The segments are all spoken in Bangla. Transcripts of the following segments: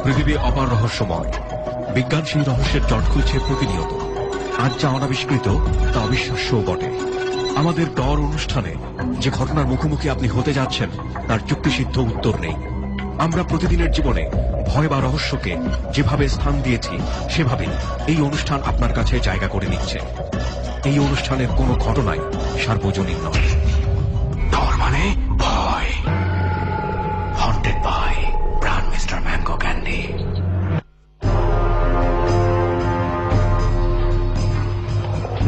পৃথিবী অপার রহস্যময়। বিজ্ঞান সেই রহস্যের জট খুলছে প্রতিনিয়ত। আজ যা অনাবিষ্কৃত তা অবিশ্বাস্যও বটে। আমাদের ডর অনুষ্ঠানে যে ঘটনার মুখোমুখি আপনি হতে যাচ্ছেন তার যুক্তিসিদ্ধ উত্তর নেই। আমরা প্রতিদিনের জীবনে ভয় বা রহস্যকে যেভাবে স্থান দিয়েছি সেভাবেই এই অনুষ্ঠান আপনার কাছে জায়গা করে নিচ্ছে। এই অনুষ্ঠানের কোনো ঘটনাই সার্বজনীন নয়। ডর মানে ভয়। হন্টেড বাই প্রাণ মিস্টার ম্যাঙ্গো ক্যান্ডি।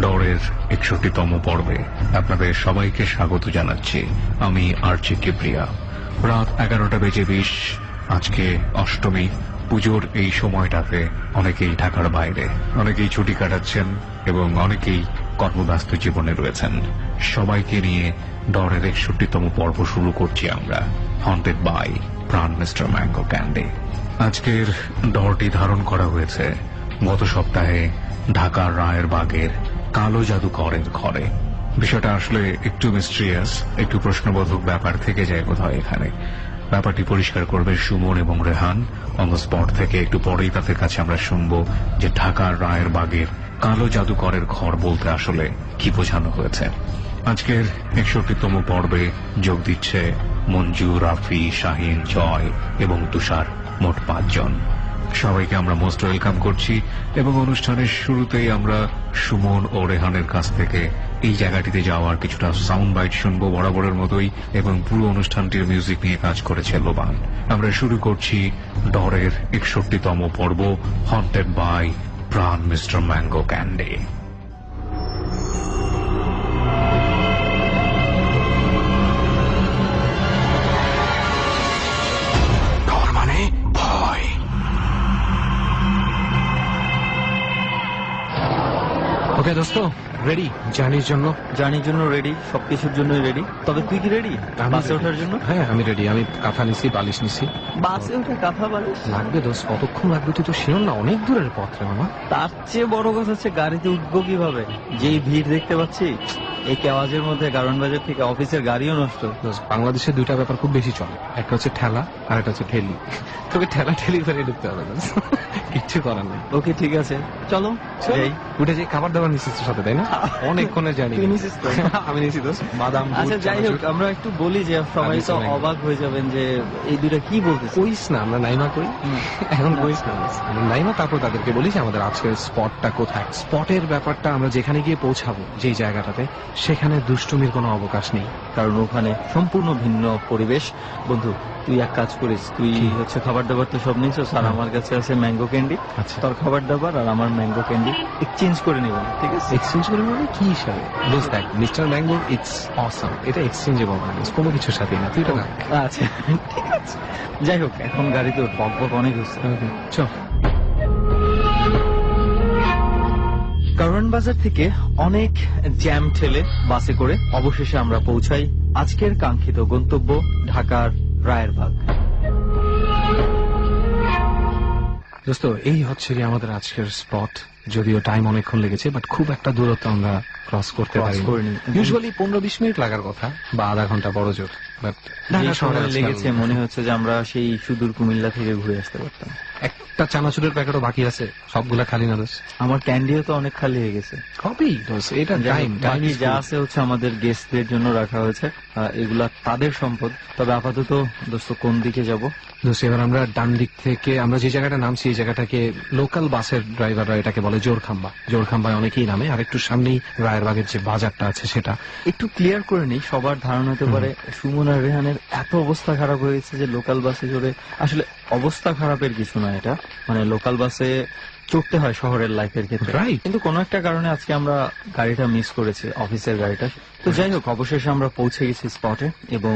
ডরের 61তম পর্বে আপনাদের সবাইকে স্বাগত জানাচ্ছি। আমি আরচি কিপ্রিয়া। রাত 11টা বেজে 20। আজকে অষ্টমী। পুজোর এই সময়টাতে অনেকেই ঢাকার বাইরে, অনেকেই ছুটি কাটাচ্ছেন এবং অনেকেই কর্মব্যস্ত জীবনে রয়েছেন। সবাইকে নিয়ে ডরের 61তম পর্ব শুরু করছি আমরা, হন্টেড বাই প্রাণ মিস্টার ম্যাঙ্গো ক্যান্ডি। আজকের ডরটি ধারণ করা হয়েছে গত সপ্তাহে ঢাকার রায়েরবাগের কালো জাদুকরের ঘরে। বিষয়টা আসলে একটু মিস্ট্রিয়াস, একটু প্রশ্নবোধক ব্যাপার থেকে যায় বোধহয় এখানে। ব্যাপারটি পরিষ্কার করবে সুমন এবং রেহান অন দ্য স্পট থেকে। একটু পরেই তাদের কাছে আমরা শুনবো যে ঢাকার রায়েরবাগের কালো জাদুকরের ঘর বলতে আসলে কি বোঝানো হয়েছে। আজকের 61তম পর্বে যোগ দিচ্ছে মঞ্জু, রাফি, শাহিন, জয় এবং তুষার, মোট 5 জন। সবাইকে আমরা মোস্ট ওয়েলকাম করছি এবং অনুষ্ঠানের শুরুতেই আমরা সুমন ও রেহানের কাছ থেকে এই জায়গাটিতে যাওয়ার কিছুটা সাউন্ড বাইট শুনবো বরাবরের মতোই, এবং পুরো অনুষ্ঠানটির মিউজিক নিয়ে কাজ করেছে লোবান। আমরা শুরু করছি ডরের 61তম পর্ব, হন্টেড বাই প্রাণ মিস্টার ম্যাঙ্গো ক্যান্ডি। ডর মানে ভয়। ওকে দোস্ত, রেডি জার্নির জন্য? জার্নির জন্য রেডি, সবকিছুর জন্যই রেডি। তবে তুই কি রেডি বাসে ওঠার জন্য? হ্যাঁ আমি রেডি। আমি কাঁথা নিছি, বালিশ নিছি। বাসে ওঠা কাঁথা বালিশ লাগবে দোস্ত, কতক্ষণ লাগবে তুই তো শিওর না? অনেক দূরের পথ রে মামা। তার চেয়ে বড় কথা হচ্ছে গাড়িতে উঠবো কিভাবে? যেই ভিড় দেখতে পাচ্ছি এই কেওয়াজের মধ্যে, কারণ বাজার থেকে অফিসের গাড়িও নষ্ট। দোস্ত, বাংলাদেশে দুইটা ব্যাপার খুব বেশি চলে, একটা হচ্ছে ঠেলা আর একটা হচ্ছে ঠেলি। তোকে ঠেলা ঠেলি করে ঢুকতে হবে দোস্ত, কিচ্ছু করার নেই। ওকে ঠিক আছে, চলো যাই। উঠে যে খাবার দাবার নিছিস তোর সাথে, তাই না? অনেকক্ষণে জানি। তুই নিছিস তো? আমি নিছি দোস্ত, বাদাম। আচ্ছা যাই হোক, আমরা একটু বলি যে সবাই তো অবাক হয়ে যাবেন যে এই দুইটা কি বলতেছে। কইস না, আমরা নাইমা কই এখন, কইস না নাইমা। তারপর তাদেরকে বলিস আমাদের আজকের স্পটটা কোথায়। স্পটের ব্যাপারটা আমরা যেখানে গিয়ে পৌঁছাবো, যেই জায়গাটাতে, সেখানে দুষ্টুমির কোনো অবকাশ নেই, কারণ ওখানে সম্পূর্ণ ভিন্ন পরিবেশ। বন্ধু তুই এক কাজ করিস, তুই হচ্ছে খাবার দাবার তো সব নিছিস, আর আমার কাছে আছে ম্যাঙ্গো ক্যান্ডি। আচ্ছা, তোর খাবার দাবার আর আমার ম্যাঙ্গো ক্যান্ডি এক্সচেঞ্জ করে নিব, ঠিক আছে? এক্সচেঞ্জ করে মানে কি হিসাবে? দোস্ত দেখ, মিস্টার ম্যাঙ্গো ইটস অসাম, এটা এক্সচেঞ্জেবল না, কোনো কিছুর সাথে না। তুই তো না। আচ্ছা ঠিক আছে, যাই হোক এখন গাড়িতে বক বক অনেক হচ্ছে। চল। কারওয়ান বাজার থেকে অনেক জ্যাম ঠেলে বাসে করে অবশেষে আমরা পৌঁছাই আজকের কাঙ্ক্ষিত গন্তব্য, ঢাকার রায়েরবাগ। দোস্ত, এই হচ্ছে কি আমাদের আজকের স্পট। যদিও টাইম অনেকক্ষণ লেগেছে, বাট খুব একটা দূরত্ব আমরা ক্রস করতে পারি। ইউজুয়ালি 15-20 মিনিট লাগার কথা, বা আধা ঘন্টা বড় জোর। বাট ঢাকা শহরে লেগেছে, মনে হচ্ছে যে আমরা সেই সুদূর কুমিল্লা থেকে ঘুরে আসতে পারতাম। একটা চানাচুরের প্যাকেটও বাকি আছে, সবগুলা খালি না দোস্ত? আমার ক্যান্ডিও তো অনেক খালি হয়ে গেছে। কপি দোস্ত, এটা টাইম যা আছে হচ্ছে আমাদের গেস্টদের জন্য রাখা হয়েছে, এগুলা তাদের সম্পদ। তবে আপাতত দোস্ত কোন দিকে যাব? দোস্ত এবার আমরা ডান দিক থেকে, আমরা যে জায়গাটা নামছি এই জায়গাটাকে লোকাল বাসের ড্রাইভাররা এটাকে বলে জোরখাম্বা। জোরখাম্বায় অনেকেই নামে। আর একটু সামনেই রায়েরবাগের যে বাজারটা আছে সেটা একটু ক্লিয়ার করে নেই, সবার ধারণা হতে পারে সুমন আর রেহানের এত অবস্থা খারাপ হয়েছে যে লোকাল বাসে চড়ে। আসলে অবস্থা খারাপের কিছু না, এটা মানে লোকাল বাসে চড়তে হয় শহরের লাইফের ক্ষেত্রে, কিন্তু কোনো একটা কারণে আজকে আমরা গাড়িটা মিস করেছি, অফিসের গাড়িটা। তো যাই হোক, অবশেষে আমরা পৌঁছে গেছি স্পটে, এবং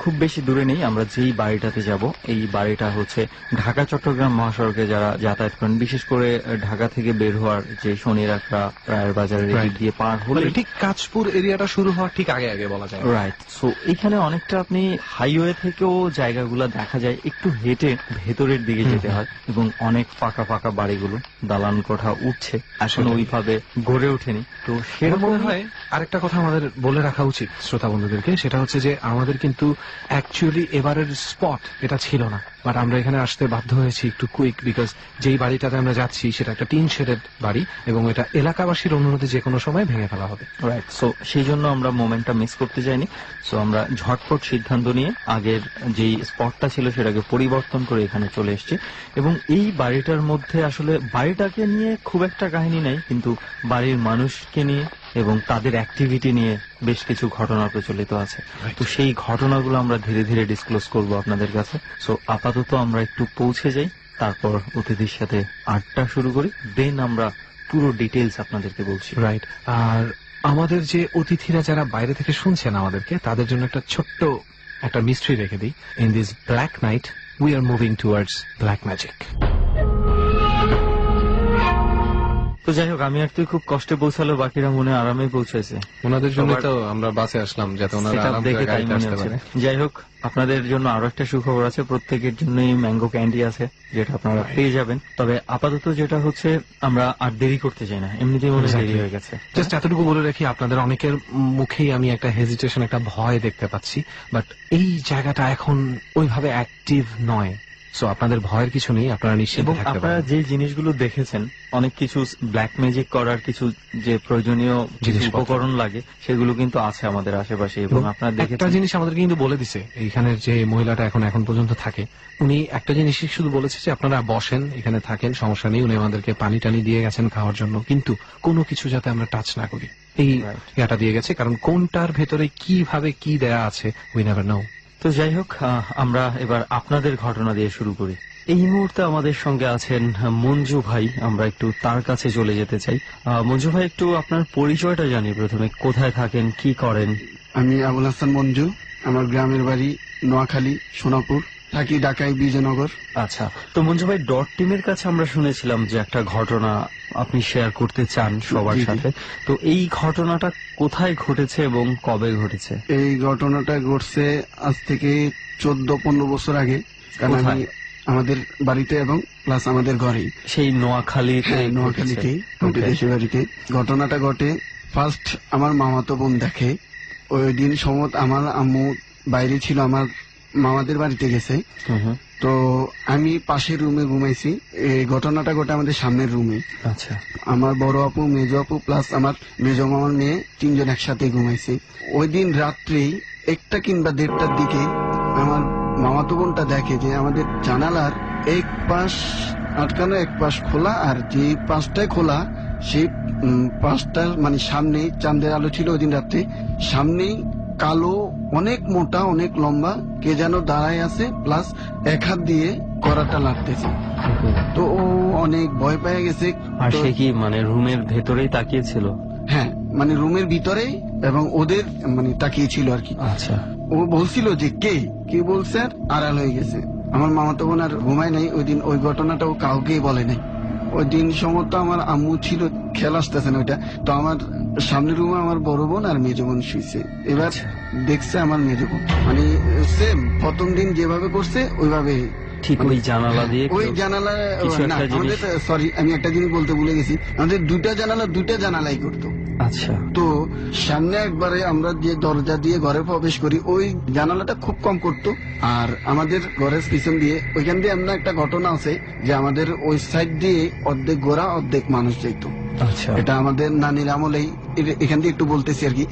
খুব বেশি দূরে নেই। আমরা যেই বাড়িটাতে যাব, এই বাড়িটা হচ্ছে ঢাকা চট্টগ্রাম মহাসড়কে যারা যাতায়াত করেন, বিশেষ করে ঢাকা থেকে বের হওয়ার যে শনিরাখড়া রায়ের বাজারের দিয়ে পার হলে ঠিক কাঁচপুর এরিয়াটা শুরু হওয়ার ঠিক আগে আগে বলা যায়, রাইট। সো এখানে অনেকটা আপনি হাইওয়ে থেকেও জায়গাগুলো দেখা যায়, একটু হেঁটে ভেতরের দিকে যেতে হয়, এবং অনেক ফাঁকা ফাঁকা বাড়িগুলো। দালান কোঠা উঠছে, এখন সেটাই। ওইভাবে গড়ে ওঠেনি। তো এর সেরকম মনে হয় আরেকটা কথা আমাদের বলে রাখা উচিত শ্রোতা বন্ধুদেরকে, সেটা হচ্ছে যে আমাদের কিন্তু অ্যাকচুয়ালি এবারের স্পট এটা ছিল না, বাট আমরা এখানে আসতে বাধ্য হয়েছি একটু কুইক, বিকজ যেই বাড়িটাতে আমরা যাচ্ছি সেটা একটা টিন শেডেড বাড়ি এবং এটা এলাকাবাসীর অনুরোধে যে কোনো সময় ভেঙে ফেলা হবে। রাইট, সো সেই জন্য আমরা মোমেন্টটা মিস করতে চাইনি। সো আমরা ঝটপট সিদ্ধান্ত নিয়ে আগের যেই স্পটটা ছিল সেটাকে পরিবর্তন করে এখানে চলে এসেছি। এবং এই বাড়িটার মধ্যে আসলে বাড়িটাকে নিয়ে খুব একটা কাহিনী নাই, কিন্তু বাড়ির মানুষকে নিয়ে এবং তাদের অ্যাক্টিভিটি নিয়ে বেশ কিছু ঘটনা প্রচলিত আছে। তো সেই ঘটনাগুলো আমরা ধীরে ধীরে ডিসক্লোজ করব আপনাদের কাছে। সো আপাতত আমরা একটু পৌঁছে যাই, তারপর অতিথির সাথে আড্ডা শুরু করি, দেন আমরা পুরো ডিটেলস আপনাদেরকে বলছি। রাইট। আর আমাদের যে অতিথিরা যারা বাইরে থেকে শুনছেন আমাদেরকে, তাদের জন্য একটা ছোট্ট একটা মিস্ট্রি রেখে দিই। In this black night we are moving towards black magic. তো যাই হোক, আমি আর তুই খুব কষ্টে পৌঁছালো, বাকিরা মনে আরামে পৌঁছেছে। ওনাদের জন্য সবার- তো আমরা বাসে আসলাম, যাতে ওনারা সেটা আরাম দেখে করে তাই গাড়িতে মনে আসতে হচ্ছে। পারে। যাই হোক, আপনাদের জন্য আরো একটা সুখবর আছে, প্রত্যেকের জন্যই ম্যাঙ্গো ক্যান্ডি আছে, যেটা আপনারা পেয়ে যাবেন। তবে আপাতত যেটা হচ্ছে, আমরা আর দেরি করতে চাই না, এমনিতেই মনে হয় দেরি Exactly. হয়ে গেছে। জাস্ট এতটুকু বলে রাখি, আপনাদের অনেকের মুখেই আমি একটা হেজিটেশন, একটা ভয় দেখতে পাচ্ছি, বাট এই জায়গাটা এখন ওইভাবে অ্যাক্টিভ নয়, সো আপনাদের ভয়ের কিছু নেই, আপনারা নিশ্চিত এবং থাকতে আপনারা পারেন। যে জিনিসগুলো দেখেছেন, অনেক কিছু ব্ল্যাক ম্যাজিক করার কিছু যে প্রয়োজনীয় কিছু জিনিসপত্র। উপকরণ লাগে, সেগুলো কিন্তু আছে আমাদের আশেপাশে, এবং আপনারা একটা দেখেছেন। জিনিস আমাদেরকে কিন্তু বলে দিছে, এইখানের যে মহিলাটা এখন পর্যন্ত থাকে, উনি একটা জিনিসই শুধু বলেছে যে আপনারা বসেন, এখানে থাকেন, সমস্যা নেই। উনি আমাদেরকে পানি টানি দিয়ে গেছেন খাওয়ার জন্য, কিন্তু কোনো কিছু যাতে আমরা টাচ না করি, এই Right. ইয়াটা দিয়ে গেছে, কারণ কোনটার ভেতরে কিভাবে কি দেয়া আছে উই নেভার নো। তো যাই হোক, আমরা এবার আপনাদের ঘটনা দিয়ে শুরু করি। এই মুহূর্তে আমাদের সঙ্গে আছেন মঞ্জু ভাই, আমরা একটু তার কাছে চলে যেতে চাই। মঞ্জু ভাই, একটু আপনার পরিচয়টা জানি প্রথমে, কোথায় থাকেন, কি করেন? আমি আবুল হাসান মঞ্জু, আমার গ্রামের বাড়ি নোয়াখালী, সোনাপুর, থাকি ঢাকায় বিজয়নগর। আচ্ছা, তো মঞ্জু ভাই, ডট টিমের কাছে আমরা শুনেছিলাম যে একটা ঘটনা আপনি শেয়ার করতে চান সবার জি, জি। সাথে। তো এই ঘটনাটা কোথায় ঘটেছে এবং কবে ঘটেছে? এই ঘটনাটা ঘটছে আজ থেকে 14-15 বছর আগে, কারণ আমি কোথায়? আমাদের বাড়িতে এবং প্লাস আমাদের ঘরেই, সেই নোয়াখালীতে হ্যাঁ, ঘটেছে? নোয়াখালীতেই, আমাদের Okay. দেশের বাড়িতে ঘটনাটা ঘটে। ফার্স্ট আমার মামাতো বোন দেখে, ওই দিন সমত আমার আম্মু বাইরে ছিল, আমার মামাদের বাড়িতে গেছে। হুম হুম। তো আমি পাশের রুমে ঘুমাইছি। এই ঘটনাটা ঘটে আমাদের সামনের রুমে। আচ্ছা, আমার বড় আপু, মেজ আপু প্লাস আমার মেজ মামার মেয়ে, তিনজন একসাথে ঘুমাইছি। ওই দিন রাত্রেই 1টা কিংবা 1:30টার দিকে আমার মামাতো বোনটা দেখে যে আমাদের জানালার এক পাশ আটকানো, এক পাশ খোলা, আর যে পাশটায় খোলা সেই পাশটা মানে সামনে চাঁদের আলো ছিল ওই দিন রাত্রে, সামনেই কালো, অনেক মোটা, অনেক লম্বা কে যেন দাঁড়ায় আছে, প্লাস এক হাত দিয়ে করাটা লাগতেছে। তো ও অনেক ভয় পেয়ে গেছে। আর তো সে কি মানে রুমের ভেতরেই তাকিয়েছিল? হ্যাঁ, মানে রুমের ভিতরেই, এবং ওদের মানে তাকিয়ে ছিল আর কি। আচ্ছা, ও বলছিল যে কে বলছে, আর আড়াল হয়ে গেছে। আমার মামাতো বোন আর ঘুমায় নাই ওই দিন, ওই ঘটনাটা ও কাউকেই বলে নাই। ওই দিন সময় তো আমার আম্মু ছিল, খেয়াল আসতেছে না ওইটা। তো আমার সামনের রুমে আমার বড় বোন আর মেজ বোন শুয়েছে। এবার দেখছে আমার মেজ বোন, মানে সেম প্রথম দিন যেভাবে করছে ওইভাবে, ঠিক ওই জানালা দিয়ে ওই কেউ- জানালা কিছু না, একটা জিনিস- আমাদের সরি আমি একটা জিনিস বলতে ভুলে গেছি, আমাদের দুইটা জানালাই করতো। আচ্ছা, তো সামনে একবারে আমরা যে দরজা দিয়ে ঘরে প্রবেশ করি, ওই জানালাটা খুব কম করতো। আর আমাদের ঘরের পিছন দিয়ে, ওইখান দিয়ে এমন একটা ঘটনা আছে যে আমাদের ওই সাইড দিয়ে অর্ধেক গোড়া অর্ধেক মানুষ যেত। আচ্ছা, এটা আমাদের নানির আমলেই, এখান দিয়ে একটু বলতেছি আর কি।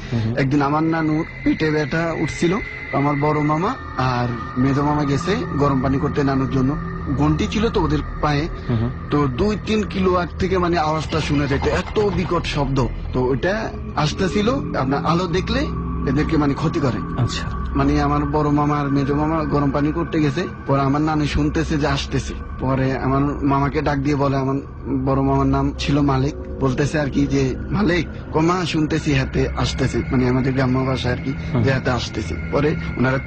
একদিন আমার নানুর পেটে ব্যথা উঠছিল, আমার বড় মামা আর মেজ মামা গেছে গরম পানি করতে নানুর জন্য। ঘন্টি ছিল তো ওদের পায়ে, হুম হুম। তো 2-3 কিলো আগ থেকে মানে আওয়াজটা শুনে যেত, এত বিকট শব্দ। তো ওইটা আসতেছিল, আপনার আলো দেখলে এদেরকে মানে ক্ষতি করে। আচ্ছা, মানে আমার বড় মামা আর মেজ মামা গরম পানি করতে গেছে, পরে আমার নানি শুনতেছে যে আসতেছে, পরে আমার মামাকে ডাক দিয়ে বলে, আমার বড় মামার নাম ছিল মালিক, বলতেছে আর কি যে মালিক, কমা শুনতেছি হাতে আসতেছে, মানে আমাদের গ্রাম্য ভাষা আর কি, যে হাতে আসতেছে। পরে ওনারা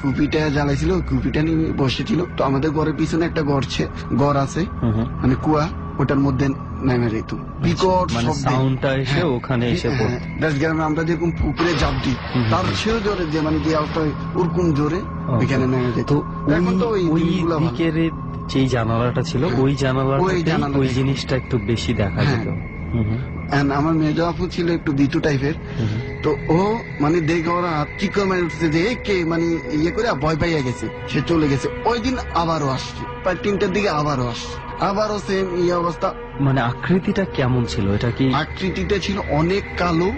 কুপিটা জ্বালাইছিল, ওই কুপিটা নিয়ে বসেছিল। তো আমাদের ঘরের পিছনে একটা ঘর আছে, হুম হুম। মানে কুয়া, ওটার মধ্যে নেমে যেত বিকট মানে শব্দে। সাউন্ডটা এসে হ্যাঁ, ওখানে এসে পড়তো। দেশ গ্রামে আমরা যেরকম পুকুরে জাপ দিই, তার সেও জোরে, যে মানে যে আওয়াজটা ওরকম জোরে Okay. ওইখানে নেমে যেত। তো এখন তো ওই ওই দিনগুলো ভালো। দিকের যেই জানালাটা ছিল ওই জানালাটা ওই জানালা ওই থেকে। জিনিসটা একটু বেশি দেখা হ্যাঁ। যেত। হুম হুম। And আমার মেজো আপু ছিল একটু বিটু টাইপের, তো ও মানে দেখে ওরা চিৎকার মেরে উঠছে যে এই কে, মানে ইয়ে করে ভয় পাইয়া গেছে, সে চলে গেছে। ওই দিন আবারও আসছে, প্রায় 3টার দিকে আবারও আসছে, আবারও সেম ইয়ে অবস্থা। মানে আকৃতিটা কেমন ছিল, এটা কি আকৃতিটা ছিল অনেক কালো,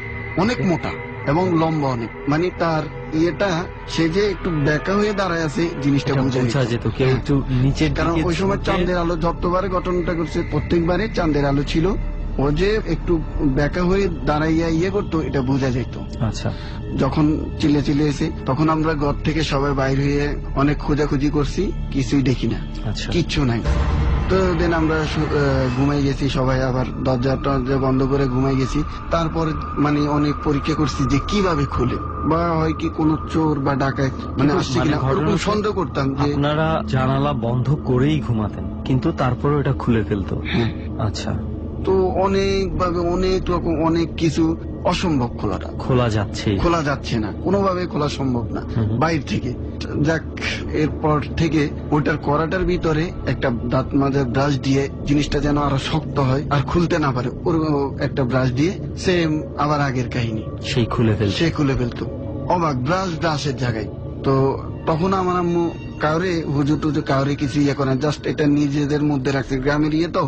অনেক মোটা এবং লম্বা অনেক, মানে তার ইয়েটা, সে যে একটু বেঁকা হয়ে দাঁড়ায় আছে জিনিসটা এটা বোঝা বোঝা যেত কেউ হ্যাঁ। একটু নিচের কারণ দিকে ওই সময় ঝুঁকে- চাঁদের আলো যতবারে ঘটনাটা করছে, প্রত্যেকবারে চাঁদের আলো ছিল, ও যে একটু বেঁকা হয়ে দাঁড়াইয়া ইয়ে করতো এটা বোঝা যেত। আচ্ছা যখন চিল্লে এসে, তখন আমরা ঘর থেকে সবাই বাইর হয়ে অনেক খোঁজাখুঁজি করছি, কিছুই দেখি না, আচ্ছা কিচ্ছু নাই। তো দেন আমরা ঘুমাই গেছি সবাই, আবার দরজা টরজা বন্ধ করে ঘুমাই গেছি। তারপর মানে অনেক পরীক্ষা করছি যে কিভাবে খুলে, বা হয় কি কোনো চোর বা ডাকাত মানে আসছে কিনা, ঘটনা ওরকম হচ্ছে সন্দেহ করতাম যে আপনারা জানালা বন্ধ করেই ঘুমাতেন, কিন্তু তারপরে এটা খুলে ফেলতো। হ্যাঁ। আচ্ছা, তো অনেক ভাবে অনেক রকম অনেক কিছু অসম্ভব খোলাটা, খোলা যাচ্ছে। খোলা যাচ্ছে না, কোনোভাবে খোলা সম্ভব না বাইরে থেকে। যাক, এরপর থেকে ওটার করাটার ভিতরে একটা দাঁত মাজার ব্রাশ দিয়ে জিনিসটা যেন আরো শক্ত হয় আর খুলতে না পারে, ওর একটা ব্রাশ দিয়ে সেম আবার আগের কাহিনী, সেই খুলে ফেলছে। সে খুলে ফেলতো। অবাক, ব্রাশের জায়গায়। তো তখন আমার আম্মু কাউরে হুজুর টুজুর কাউরে কিছু ইয়ে করে, জাস্ট এটা নিজেদের মধ্যে রাখছে। গ্রামের ইয়ে তো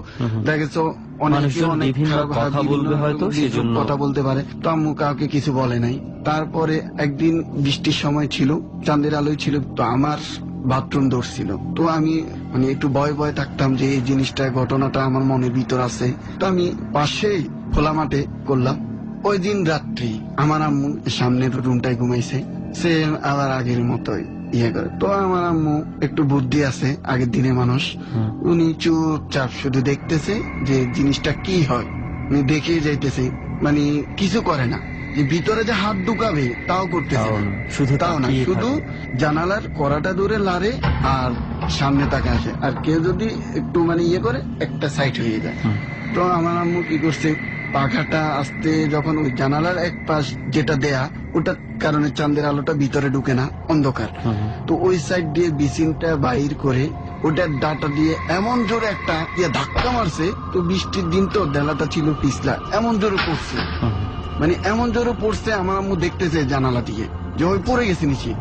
দেখা গেছে অনেকে মানুষজন অনেক বিভিন্ন খারাপ কথা বিভিন্ন বলবে হয়তো, বিদ্রূপ সেজন্য। কথা বলতে পারে। তো আম্মু কাউকে কিছু বলে নাই। তারপরে একদিন বৃষ্টির সময় ছিল, চাঁদের আলোয় ছিল, তো আমার বাথরুম ধরছিল। তো আমি মানে একটু ভয় ভয় থাকতাম যে এই জিনিসটা, ঘটনাটা আমার মনের ভিতর আছে। তো আমি পাশেই খোলা মাঠে করলাম। ওই দিন রাত্রি আমার আম্মু সামনের রুমটায় ঘুমাইছে, সে আবার আগের মতোই ইয়ে করে। তো আমার আম্মু একটু বুদ্ধি আছে, আগের দিনে মানুষ, উনি চুপচাপ শুধু দেখতেছে যে জিনিসটা কি হয়, উনি দেখে যাইতেছে, মানে কিছু করে না। যে ভিতরে যে হাত ঢুকাবে তাও করতেছে তাও না, না, শুধু তাও না, তাকিয়ে শুধু থাকে। জানালার কড়াটা দূরে লাড়ে আর সামনে তাকে আসে, আর কেউ যদি একটু মানে ইয়ে করে একটা সাইড হয়ে যায়। তো আমার আম্মু কি করছে, পাখাটা আসতে যখন ওই জানালার এক পাশ যেটা দেয়া, ওটার কারণে চাঁদের আলোটা ভিতরে ঢুকে না, অন্ধকার। তো ওই সাইড দিয়ে বিসিনটা বাইর করে ওটার ডাটা দিয়ে এমন জোরে একটা ইয়ে ধাক্কা মারছে। তো বৃষ্টির দিন তো ডেলাটা ছিল পিছলা, এমন জোরে পড়ছে, মানে এমন জোরে পড়ছে, আমার আম্মু দেখতেছে জানালা দিয়ে যে ওই পড়ে গেছে নিচে।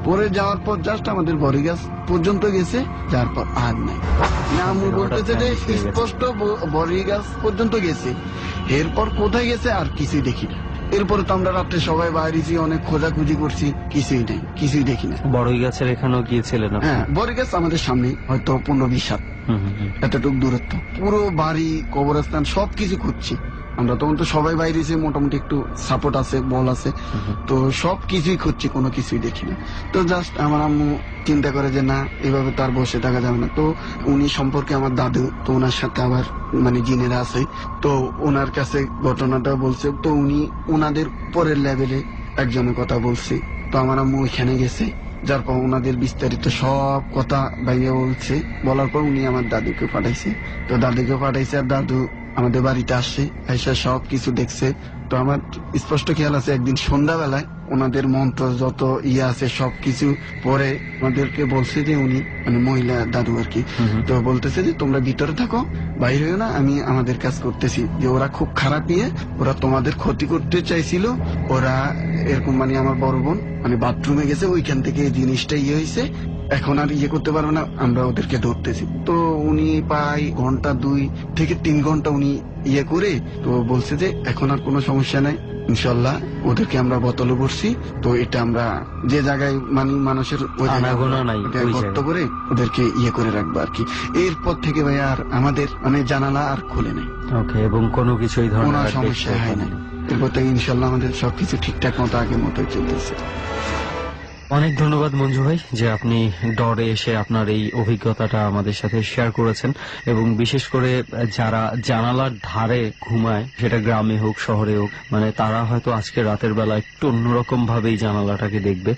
পরে যাওয়ার পর জাস্ট আমাদের বড়ি গাছ পর্যন্ত গেছে, যার পর আর নাই। না, আম্মু বলতেছে যে স্পষ্ট বড়ি গাছ পর্যন্ত গেছে, এরপর কোথায় গেছে আর কিছুই দেখি না। এরপরে তো আমরা রাত্রে সবাই বাইরেছি, অনেক খোঁজাখুঁজি করছি, কিছুই নেই, কিছুই দেখি না। বড়ই গাছের এখানেও গিয়েছিলেন আপনি? হ্যাঁ, বড়ি গাছ আমাদের সামনে, হয়তো 15-20 হাত এতটুকু দূরত্ব। পুরো বাড়ি, কবরস্থান সবকিছু খুঁজছি আমরা। তখন তো সবাই বাইরেছে, মোটামুটি একটু সাপোর্ট আছে, বল আছে, তো সব কিছুই খুঁজছি, কোনো কিছুই দেখি না। তো জাস্ট আমার আম্মু চিন্তা করে যে না, এভাবে তার বসে থাকা যাবে না। তো উনি সম্পর্কে আমার দাদু, তো ওনার সাথে আবার মানে জিনেরা আছে, তো ওনার কাছে ঘটনাটা বলছে। তো উনি ওনাদের পরের লেভেলে একজনের কথা বলছে। তো আমার আম্মু ওইখানে গেছে, যার পর ওনাদের বিস্তারিত সব কথা বাইরে বলছে। বলার পর উনি আমার দাদুকে পাঠাইছে। তো দাদুকে পাঠাইছে, আর দাদু আমাদের বাড়িতে আসছে, এসে সব কিছু দেখছে। তো আমার স্পষ্ট খেয়াল আছে, একদিন সন্ধ্যাবেলায় ওনাদের মন্ত্র যত ইয়ে আছে সবকিছু পরে আমাদেরকে বলছে যে উনি মানে মহিলা দাদু আর কি, তো বলতেছে যে তোমরা ভিতরে থাকো, বাইরে হইও না, আমি আমাদের কাজ করতেছি। যে ওরা খুব খারাপ ইয়ে, ওরা তোমাদের ক্ষতি করতে চাইছিল, ওরা এরকম মানে আমার বড় বোন মানে বাথরুমে গেছে, ওইখান থেকে এই জিনিসটা ইয়ে হয়েছে, এখন আর ইয়ে করতে পারবে না, আমরা ওদেরকে ধরতেছি। তো উনি প্রায় 2 থেকে 3 ঘন্টা উনি ইয়ে করে তো বলছে যে এখন আর কোনো সমস্যা নাই, ইনশাল্লাহ ওদেরকে আমরা বোতলে ভরছি। তো এটা আমরা যে জায়গায় মানে মানুষের ওই জায়গায় আনাগোনা নাই, ওটা ওই গর্ত জায়গায়। করে ওদেরকে ইয়ে করে রাখবো আর কি। এরপর থেকে ভাই আর আমাদের মানে জানালা আর খুলে নেই, ওকে, এবং কোনো কিছু এই কোনো ধরনের আর সমস্যা দেখতে হয় না। পাননি। এরপর থেকে ইনশাল্লাহ আমাদের সবকিছু ঠিকঠাক মতো আগের মতোই চলতেছে। অনেক ধন্যবাদ মঞ্জু ভাই, যে আপনি ডরে এসে আপনার এই অভিজ্ঞতাটা আমাদের সাথে শেয়ার করেছেন। এবং বিশেষ করে যারা জানালার ধারে ঘুমায়, সেটা গ্রামে হোক শহরে হোক, মানে তারা হয়তো আজকে রাতের বেলা একটু অন্যরকম ভাবেই জানালাটাকে দেখবে।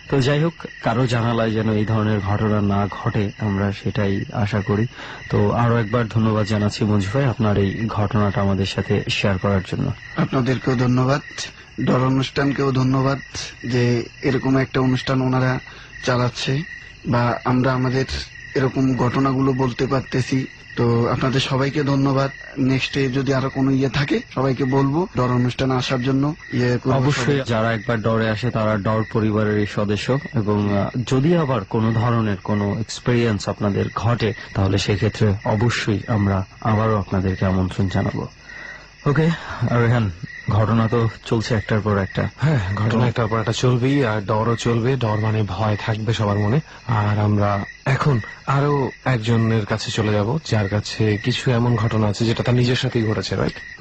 তো যাই হোক, কারো জানালায় যেন এই ধরনের ঘটনা না ঘটে, আমরা সেটাই আশা করি। তো আরো একবার ধন্যবাদ জানাচ্ছি মঞ্জু ভাই, আপনার এই ঘটনাটা আমাদের সাথে শেয়ার করার জন্য। আপনাদেরকেও ধন্যবাদ, ডর অনুষ্ঠানকেও ধন্যবাদ যে এরকম একটা অনুষ্ঠান ওনারা চালাচ্ছে, বা আমরা আমাদের এরকম ঘটনাগুলো বলতে পারতেছি। তো আপনাদের সবাইকে ধন্যবাদ। নেক্সটে যদি আরো কোনো থাকে সবাইকে বলবো ডর অনুষ্ঠানে আসার জন্য করবো। অবশ্যই যারা একবার ডরে আসে তারা ডর পরিবারের সদস্য, এবং যদি আবার কোনো ধরনের কোনো এক্সপেরিয়েন্স আপনাদের ঘটে তাহলে সেক্ষেত্রে অবশ্যই আমরা আবারও আপনাদেরকে আমন্ত্রণ জানাবো। ওকে রেহান, ঘটনা তো চলছে একটার পর একটা। হ্যাঁ, ঘটনা একটার পর একটা চলবেই, আর ডরও চলবে। ডর মানে ভয় থাকবে সবার মনে। আর আমরা এখন আরো একজনের কাছে চলে যাব যার কাছে কিছু এমন ঘটনা আছে যেটা তার নিজের সাথেই ঘটেছে।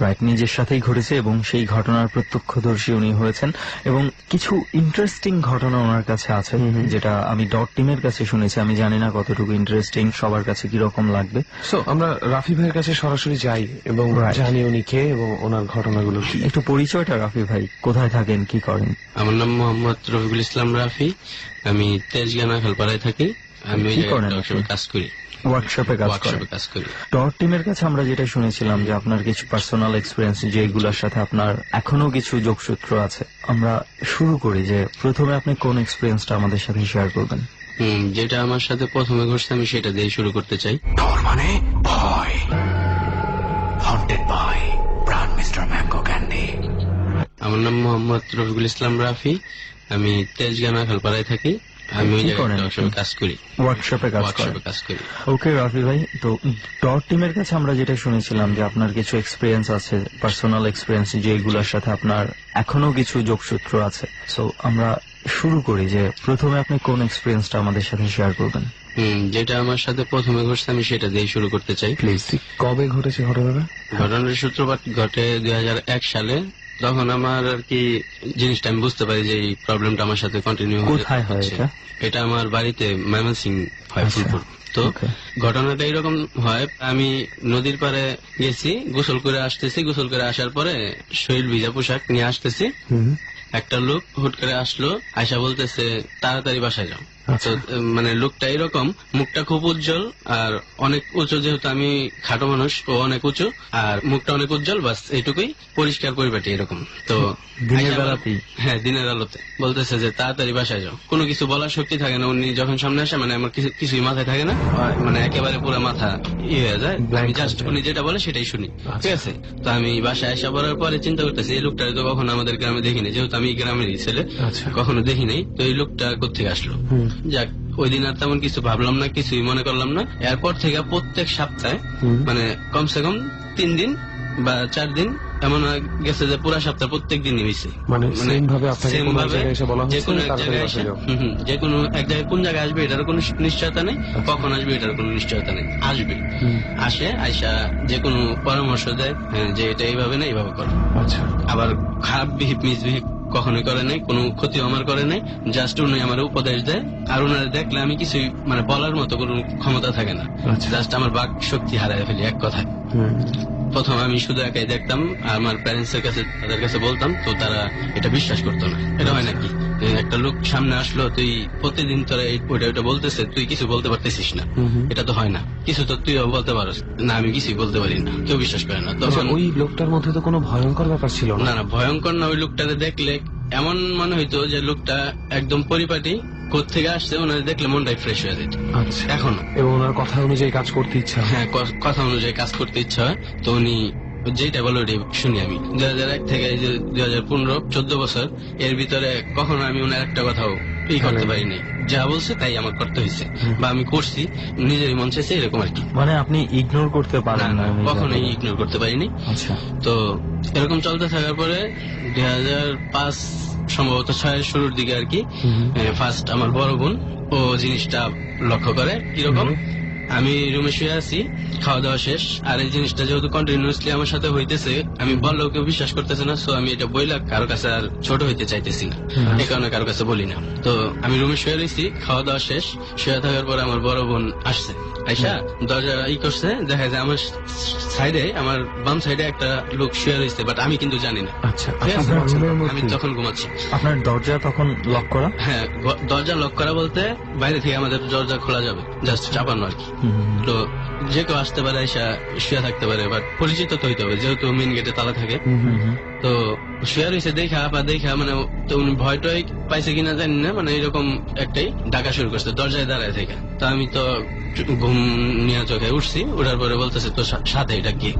রাইট, নিজের সাথেই ঘটেছে এবং সেই ঘটনার প্রত্যক্ষদর্শী উনি হয়েছেন, এবং কিছু ইন্টারেস্টিং ঘটনা ওনার কাছে আছে যেটা আমি ডট টিমের কাছে শুনেছি। আমি জানি না কতটুকু ইন্টারেস্টিং, সবার কাছে কিরকম লাগবে। সো আমরা রাফি ভাইয়ের কাছে সরাসরি যাই এবং জানি উনি কে এবং ওনার ঘটনাগুলো কি। একটু পরিচয়টা রাফি ভাই, কোথায় থাকেন, কি করেন? আমার নাম মোহাম্মদ রফিকুল ইসলাম রাফি। আমি তেজগানা খালপাড়ায় থাকি। আমি কাজ করি, ওয়ার্কশপে কাজ করি। ডট টিমের কাছে আমরা যেটা শুনেছিলাম যে আপনার কিছু পার্সোনাল এক্সপিরিয়েন্স যেগুলোর সাথে আপনার এখনো কিছু যোগসূত্র আছে। আমরা শুরু করি যে প্রথমে আপনি কোন এক্সপিরিয়েন্সটা আমাদের সাথে শেয়ার করবেন। যেটা আমার সাথে প্রথমে ঘটছে আমি সেটা দিয়ে শুরু করতে চাই। ডর মানে ভয়। হন্টেড বাই প্রাণ মিস্টার ম্যাঙ্গো ক্যান্ডি। আমার নাম মোহাম্মদ রফিকুল ইসলাম রাফি। আমি তেজগানা খালপাড়ায় থাকি। আমি কাজ করি, ওয়ার্কশপে কাজ করি। ওকে রাফি ভাই, তো ডট টিমের কাছে আমরা যেটা শুনেছিলাম যে আপনার কিছু এক্সপিরিয়েন্স আছে, পার্সোনাল এক্সপিরিয়েন্স যেগুলোর সাথে আপনার এখনো কিছু যোগসূত্র আছে। সো আমরা শুরু করি যে প্রথমে আপনি কোন এক্সপিরিয়েন্সটা আমাদের সাথে শেয়ার করবেন। যেটা আমার সাথে প্রথমে ঘটছে আমি সেটা দিয়ে শুরু করতে চাই। প্লিজ। কবে ঘটেছে ঘটনাটা? ঘটনার সূত্রপাত ঘটে 2001 সালে। তখন আমার আর কি জিনিসটা আমি বুঝতে পারি যে এই প্রবলেমটা আমার সাথে কন্টিনিউ কোথায় হয় এটা আমার বাড়িতে ময়মনসিং হয়, ফুলপুর। তো ঘটনাটা এরকম হয়, আমি নদীর পাড়ে গেছি, গোসল করে আসতেছি। গোসল করে আসার পরে শরীর ভিজা পোশাক নিয়ে আসতেছি। একটা লোক হুট করে আসলো, আয়সা বলতেছে তাড়াতাড়ি বাসায় যাও। তো মানে লোকটা এরকম, মুখটা খুব উজ্জ্বল আর অনেক উঁচু, যেহেতু আমি খাটো মানুষ, ও অনেক উঁচু আর মুখটা অনেক উজ্জ্বল, বাস এইটুকুই, পরিষ্কার পরিপাটি এরকম। তো দিনের বেলাতেই? হ্যাঁ, দিনের আলোতে বলতেছে যে তাড়াতাড়ি বাসায় যাও। কোনো কিছু বলার শক্তি থাকে না, উনি যখন সামনে আসে মানে আমার কিছুই মাথায় থাকে না, মানে একেবারে পুরো মাথা হয়ে যায়। আমি জাস্ট উনি যেটা বলে সেটাই শুনি, ঠিক আছে। তো আমি বাসায় আসা পড়ার পরে চিন্তা করতেছি এই লোকটা তো কখনো আমাদের গ্রামে দেখিনি, যেহেতু আমি গ্রামেরই ছেলে, কখনো দেখি নাই। তো এই লোকটা কোথেকে আসলো? যাক, ওই দিন আর তেমন কিছু ভাবলাম না, কিছুই মনে করলাম না। এরপর থেকে প্রত্যেক সপ্তাহে মানে কমসে কম 3 দিন বা 4 দিন এমন গেছে যে পুরা সপ্তাহ প্রত্যেক দিনই হয়েছে। মানে যে কোনো এক জায়গায় কোন জায়গায় আসবে এটার কোনো নিশ্চয়তা নেই, কখন আসবে এটার কোনো নিশ্চয়তা নেই। আসে আইসা যে কোনো পরামর্শ দেয় যে এটা এইভাবে না এইভাবে করো। আচ্ছা। আবার খারাপ বিহেভ, মিসবিহেভ কখনোই করে নাই, কোনো ক্ষতি আমার করে নাই। জাস্ট উনি আমার উপদেশ দেয়, আর উনারা দেখলে আমি কিছুই মানে বলার মতো কোনো ক্ষমতা থাকে না। জাস্ট আমার বাক শক্তি হারায় ফেলি এক কথায়। প্রথম আমি শুধু একাই দেখতাম, আমার প্যারেন্টস এর কাছে, তাদের কাছে বলতাম, তো তারা এটা বিশ্বাস করতো না। এটা হয় নাকি, একটা লোক সামনে আসলো, তুই প্রতিদিন তোরা ওইটা বলতেছে, তুই কিছু বলতে পারতেছিস না, এটা তো হয় না। কিছু তো তুইও বলতে পারস না, আমি কিছুই বলতে পারি না, কেউ বিশ্বাস করে না। তখন ওই লোকটার মধ্যে তো কোনো ভয়ঙ্কর ব্যাপার ছিল না? না, ভয়ঙ্কর না। ওই লোকটাকে দেখলে এমন মনে হইতো যে লোকটা একদম পরিপাটি, কোত্থেকে আসছে, ওনার দেখলে মনটাই ফ্রেশ হয়ে যেত। আচ্ছা। এখনো এবং ওনার কথা অনুযায়ী কাজ করতে ইচ্ছা? হ্যাঁ, কথা অনুযায়ী কাজ করতে ইচ্ছা হয়। তো উনি যেটা বলে ওটাই শুনি আমি। 2001 থেকে 2015-14 বছর এর ভিতরে কখনো আমি ওনার একটা কথাও করতে পারিনি। যা বলছে তাই আমার করতে হয়েছে, বা আমি করছি নিজেরই মন চাইছে, এরকম আর কি। মানে আপনি ইগনোর করতে পারেন না? কখনোই ইগনোর করতে পারিনি। আচ্ছা। তো এরকম চলতে থাকার পরে 2005 সম্ভবত 6 শুরুর দিকে আর কি, ফার্স্ট আমার বড় বোন ও জিনিসটা লক্ষ্য করে। কিরকম? আমি রুমে শুয়ে আছি, খাওয়া দাওয়া শেষ, আর এই জিনিসটা যেহেতু কন্টিনিউসলি আমার সাথে হইতেছে, আমি বললেও কেউ বিশ্বাস করতেছে না। সো আমি এটা বইলা কারো কাছে আর ছোট হইতে চাইতেছি না, এই কারণে কারো কাছে বলি না। তো আমি রুমে শুয়ে রয়েছি, খাওয়া দাওয়া শেষ, শুয়ে থাকার পরে আমার বড় বোন আসছে। আইসা দরজা করছে, দেখা যায় আমার সাইডে, আমার বাম সাইডে একটা লোক শুয়ে রয়েছে, বাট আমি কিন্তু জানি না। আচ্ছা। আমি তখন ঘুমাচ্ছি। আপনার দরজা তখন লক করা? হ্যাঁ, দরজা লক করা বলতে বাইরে থেকে আমাদের দরজা খোলা যাবে, জাস্ট চাপানো আর কি। তো যে কেউ আসতে পারে, আইসা শুয়ে থাকতে পারে, বাট পরিচিত তো হইতে হবে, যেহেতু মেইন গেটে তালা থাকে। তো শুয়ে রয়েছে দেখা মানে তো উনি ভয়টয় পাইছে কিনা জানি না, মানে এরকম একটাই ডাকা শুরু করছে দরজায় দাঁড়ায় থেকে। তো আমি তো ঘুম নিয়ে চোখে উঠছি, ওঠার পরে বলতেছে তোর সাথে এটা কি,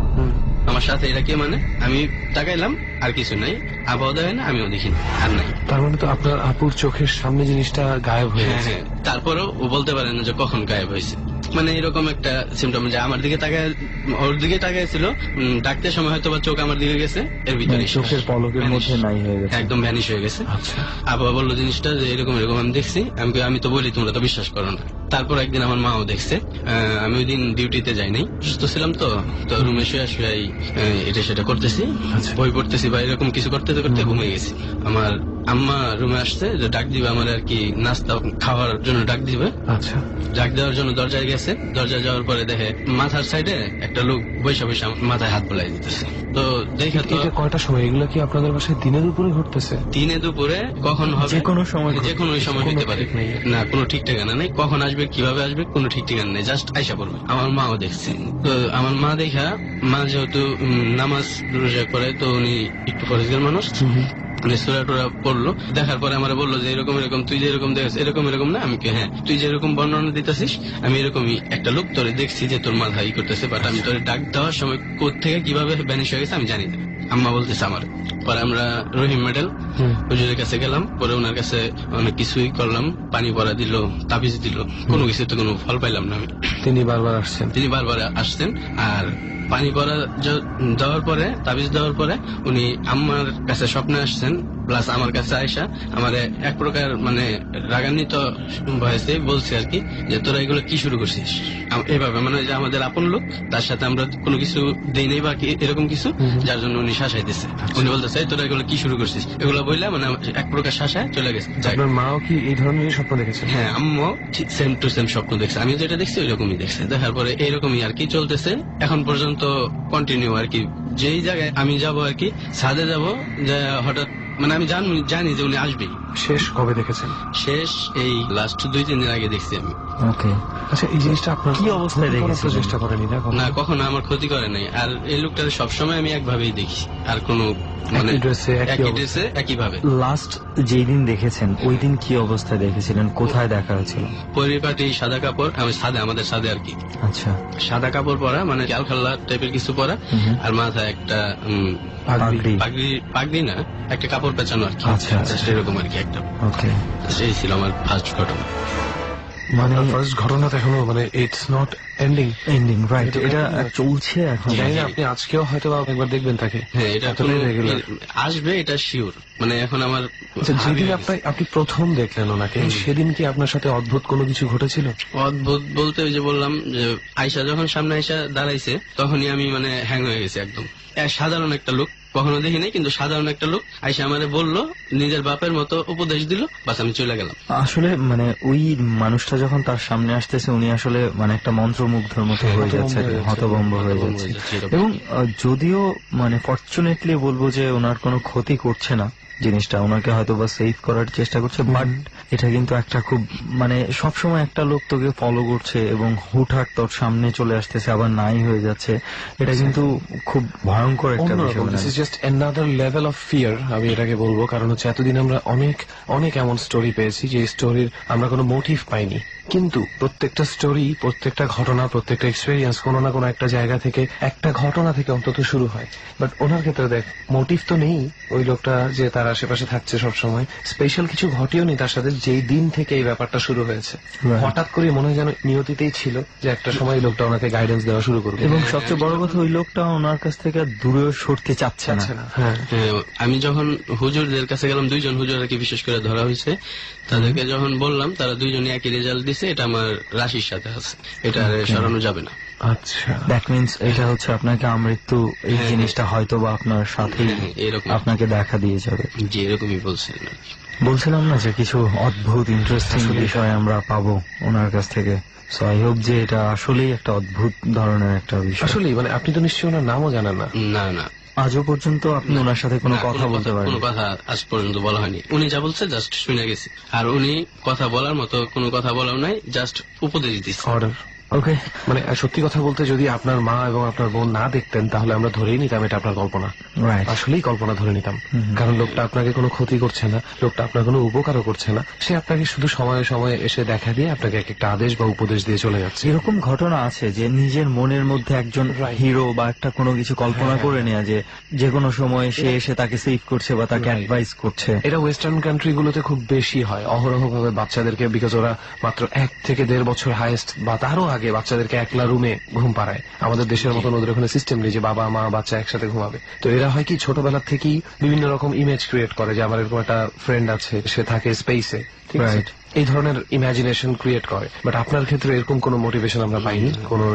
আমার সাথে এটা কি, মানে আমি তাকাইলাম আর কিছু নাই, আবহাওয়া দেয় না, আমিও দেখি না, আর নাই। তার মানে তো আপনার আপুর চোখের সামনে জিনিসটা গায়েব হয়ে হ্যাঁ গেছে। হ্যাঁ, তারপরেও ও বলতে পারে না যে কখন গায়েব হয়েছে, মানে এরকম একটা সিমটম যে আমার দিকে তাকায়, ওর দিকে তাকাইছিল, ডাকতে সময় হয়তো বা চোখ আমার দিকে গেছে, এর ভিতরে মানে চোখের পলকের মধ্যে নাই হয়ে গেছে। একদম ভ্যানিশ হয়ে গেছে। আচ্ছা, আবার বললো জিনিসটা যে এরকম এরকম আমি দেখছি, আমি তো বলি তোমরা তো বিশ্বাস করো না। তারপর একদিন আমার মাও দেখছে, আমি ওই দিন ডিউটিতে যাই নাই, সুস্থ ছিলাম, তো রুমে শুয়ে শুয়ে এটা সেটা করতেছি, বই পড়তেছি বা এরকম কিছু করতে করতে ঘুমিয়ে গেছি। আমার আম্মা রুমে আসছে যে ডাক দিবে আমার আর কি, নাস্তা খাওয়ার জন্য ডাক দিবে। আচ্ছা, ডাক দেওয়ার জন্য দরজায় গেছে, দরজায় যাওয়ার পরে দেখে মাথার সাইডে একটা লোক বৈশা বৈশা মাথায় হাত বোলাই দিতেছে। তো দেখে তো এটা কয়টা সময়? এগুলো কি আপনাদের বাসায় দিনের উপরে ঘটতেছে? দিনে দুপুরে কখন হবে, যে কোনো সময় যে কোনো সময় কোনো হতে পারে, ঠিক নেই। না কোনো ঠিক ঠিকানা নেই, কখন আসবে কিভাবে আসবে কোনো ঠিক ঠিকানা নেই, জাস্ট আইসা পড়বে। আমার মাও দেখছে, তো আমার মা দেখা, মা যেহেতু নামাজ রোজা করে, তো উনি একটু ফরেজগার মানুষ, উনি সূরা টুরা পড়লো, দেখার পরে আমার বললো যে এরকম এরকম তুই যে এরকম দেখছিস এরকম এরকম না, আমি কি হ্যাঁ তুই যে এরকম বর্ণনা দিতেছিস, আমি এরকমই একটা লোক তোরে দেখছি যে তোর মাথা ই করতেছে, বাট আমি তোরে ডাক দেওয়ার সময় কোত্থেকে কিভাবে ব্যানিশ হয়ে গেছে আমি জানি না। আম্মা বলতেছে আমার। পরে আমরা রহিম মেডেল হুজুরের কাছে গেলাম, পরে ওনার কাছে অনেক কিছুই করলাম, পানি পড়া দিল, তাবিজ দিল, কোনো কিছু তো কোনো ফল পাইলাম না আমি। তিনি বারবার আসছেন? তিনি বারবার আসছেন, আর পানি পড়া দেওয়ার পরে, তাবিজ দেওয়ার পরে উনি আম্মার কাছে স্বপ্নে আসছেন, প্লাস আমার কাছে আয়সা আমার এক প্রকার মানে রাগান্বিত ভয়েসে বলছে আর কি যে তোরা এগুলো কি শুরু করছিস, এভাবে মানে যে আমাদের আপন লোক, তার সাথে আমরা কোনো কিছু দেই নাই বা এরকম কিছু, যার জন্য উনি শাসাইতেছে। উনি বলতেছে তোরা এগুলো কি শুরু করছিস, এগুলো বললে মানে এক প্রকার শাসায় চলে গেছে। আপনার মাও কি এই ধরনের স্বপ্ন দেখেছেন? হ্যাঁ, আম্মু সেম টু সেম স্বপ্ন দেখছে, আমি যেটা দেখছি ওই রকমই দেখছে। দেখার পরে এইরকমই আর কি চলতেছে এখন পর্যন্ত কন্টিনিউ আর কি। যেই জায়গায় আমি যাব আর কি, ছাদে যাব, যে হঠাৎ মানে আমি জানি যে উনি আসবেই। শেষ কবে দেখেছেন? শেষ এই লাস্ট 2-3 দিন আগে দেখছি আমি। ওকে, আচ্ছা, এই জিনিসটা আপনার কি অবস্থায় কোনো দেখেছিলেন? চেষ্টা করেনি না কখনো? না, কখনো আমার ক্ষতি করে নাই। আর এই লোকটা সবসময় আমি একভাবেই দেখি, আর কোনো মানে একই ড্রেসে, একই একই অবস্থা। ড্রেসে একই ভাবে। লাস্ট যেই দিন দেখেছেন ওই দিন কি অবস্থায় দেখেছিলেন, কোথায় দেখা হয়েছিল? পরিপাটি সাদা কাপড়, আমি সাদে, আমাদের সাদে আর কি আচ্ছা, সাদা কাপড় পরা, মানে আলখাল্লা টাইপের কিছু পরা, আর মাথায় একটা পাগড়ি। পাগড়ি না, একটা কাপড় পেঁচানো আর কি। আচ্ছা, আচ্ছা। সেরকম আর কি একটা। ওকে, এই ছিল আমার ফার্স্ট ঘটনা। মানে ফার্স্ট ঘটনা তো এখনো মানে it's not ending. Ending, right, এটা এটা continue চলছে এখন। জানি না, আপনি আজকেও হয়তো বা একবার দেখবেন তাকে। হ্যাঁ, এটা এতটাই regular। আসবে, এটা শিওর। মানে এখন আমার আচ্ছা, যেদিন আপনি প্রথম দেখলেন ওনাকে, সেদিন কি আপনার সাথে অদ্ভুত কোনো কিছু ঘটেছিল? অদ্ভুত বলতে ওই যে বললাম যে আয়শা যখন সামনে আয়শা দাঁড়াইছে, তখনই আমি মানে হ্যাং হয়ে গেছি একদম। সাধারণ একটা লোক, কখনো দেখি নাই, কিন্তু সাধারণ একটা লোক আয়শা আমারে বললো, নিজের বাপের মতো উপদেশ দিল, বাস আমি চলে গেলাম। আসলে মানে ওই মানুষটা যখন তার সামনে আসতেছে, উনি আসলে মানে একটা মন্ত্রমুগ্ধর মতো হয়ে যাচ্ছে, হতভম্ব হয়ে যাচ্ছে। এবং যদিও মানে ফরচুনেটলি বলবো যে ওনার কোনো ক্ষতি করছে না জিনিসটা, ওনাকে হয়তো বা সেভ করার চেষ্টা করছে, বাট এটা কিন্তু একটা খুব মানে সবসময় একটা লোক তোকে ফলো করছে এবং হুটহাট তোর সামনে চলে আসতেছে, আবার নাই হয়ে যাচ্ছে, এটা কিন্তু খুব ভয়ঙ্কর একটা বিষয়। This is just another level of fear, আমি এটাকে বলবো। কারণ হচ্ছে এতদিন আমরা অনেক এমন স্টোরি পেয়েছি যে স্টোরির আমরা কোনো মোটিভ পাইনি, কিন্তু প্রত্যেকটা স্টোরি, প্রত্যেকটা ঘটনা, প্রত্যেকটা এক্সপেরিয়েন্স কোনো না কোনো একটা জায়গা থেকে, একটা ঘটনা থেকে অন্তত শুরু হয়। বাট ওনার ক্ষেত্রে দেখ, মোটিভ তো নেই। ওই লোকটা যে তার আশেপাশে থাকছে সবসময়, স্পেশাল কিছু ঘটেও নি তার সাথে, যেই দিন থেকে এই ব্যাপারটা শুরু হয়েছে। হঠাৎ করে মনে হয় যেন নিয়তিতেই ছিল যে একটা সময় লোকটা ওনাকে গাইডেন্স দেওয়া শুরু করবে। এবং সবচেয়ে বড় কথা, ওই লোকটা ওনার কাছ থেকে দূরেও সরতে চাচ্ছে না। হ্যাঁ, আমি যখন হুজুরদের কাছে গেলাম, 2জন হুজুর আর কি বিশেষ করে ধরা হয়েছে, তাদেরকে যখন বললাম, তারা 2জনই একই রেজাল্ট দিছে, এটা আমার রাশির সাথে আছে, এটা সরানো যাবে না। আচ্ছা, দ্যাট মিনস এটা হচ্ছে আপনাকে আমৃত্যু, এই জিনিসটা হয়তো বা আপনার সাথেই এরকম আপনাকে দেখা দিয়ে যাবে। যে এরকমই বলছেন। বলছিলাম না যে কিছু অদ্ভুত ইন্টারেস্টিং বিষয় আমরা পাবো ওনার কাছ থেকে। সো আই হোপ যে এটা আসলেই একটা অদ্ভুত ধরনের একটা বিষয়। আসলে মানে আপনি তো নিশ্চয়ই ওনার নামও জানেন না? না না, আজও পর্যন্ত আপনি ওনার সাথে কোনো কথা বলতে পারেন? কোনো কথা আজ পর্যন্ত বলা হয়নি। উনি যা বলছে জাস্ট শুনে গেছি, আর উনি কথা বলার মতো কোনো কথা বলাও নাই, জাস্ট উপদেশ দিচ্ছে। অর্ডার ওকে, মানে সত্যি কথা বলতে যদি আপনার মা এবং আপনার বোন না দেখতেন তাহলে আমরা ধরেই নিতাম এটা আপনার কল্পনা, রাইট। আসলেই কল্পনা ধরে নিতাম। কারণ লোকটা আপনাকে কোনো ক্ষতি করছে না, লোকটা আপনার কোনো উপকারও করছে না, সে আপনাকে শুধু সময়ে সময়ে এসে দেখা দিয়ে আপনাকে এক একটা আদেশ বা উপদেশ দিয়ে চলে যাচ্ছে। এরকম ঘটনা আছে যে নিজের মনের মধ্যে একজন হিরো বা একটা কোনো কিছু কল্পনা করে নেওয়া, যে কোনো সময় সে এসে তাকে সেভ করছে বা তাকে অ্যাডভাইস করছে। এটা ওয়েস্টার্ন কান্ট্রি গুলোতে খুব বেশি হয় অহরহ ভাবে বাচ্চাদেরকে, বিকজ ওরা মাত্র 1 থেকে 1.5 বছর হাইয়েস্ট বা তারও আগে বাচ্চাদেরকে একলা রুমে ঘুম পাড়ায়। আমাদের দেশের মতন ওদের ওখানে সিস্টেম নেই যে বাবা মা বাচ্চা একসাথে ঘুমাবে। তো এরা হয় কি ছোটবেলা থেকেই বিভিন্ন রকম ইমেজ ক্রিয়েট করে যে আমার এরকম একটা ফ্রেন্ড আছে, সে থাকে স্পেসে, ঠিক আছে, Right. এই ধরনের ইমাজিনেশন ক্রিয়েট করে। বাট আপনার ক্ষেত্রে এরকম কোনো মোটিভেশন আমরা পাইনি, কোনো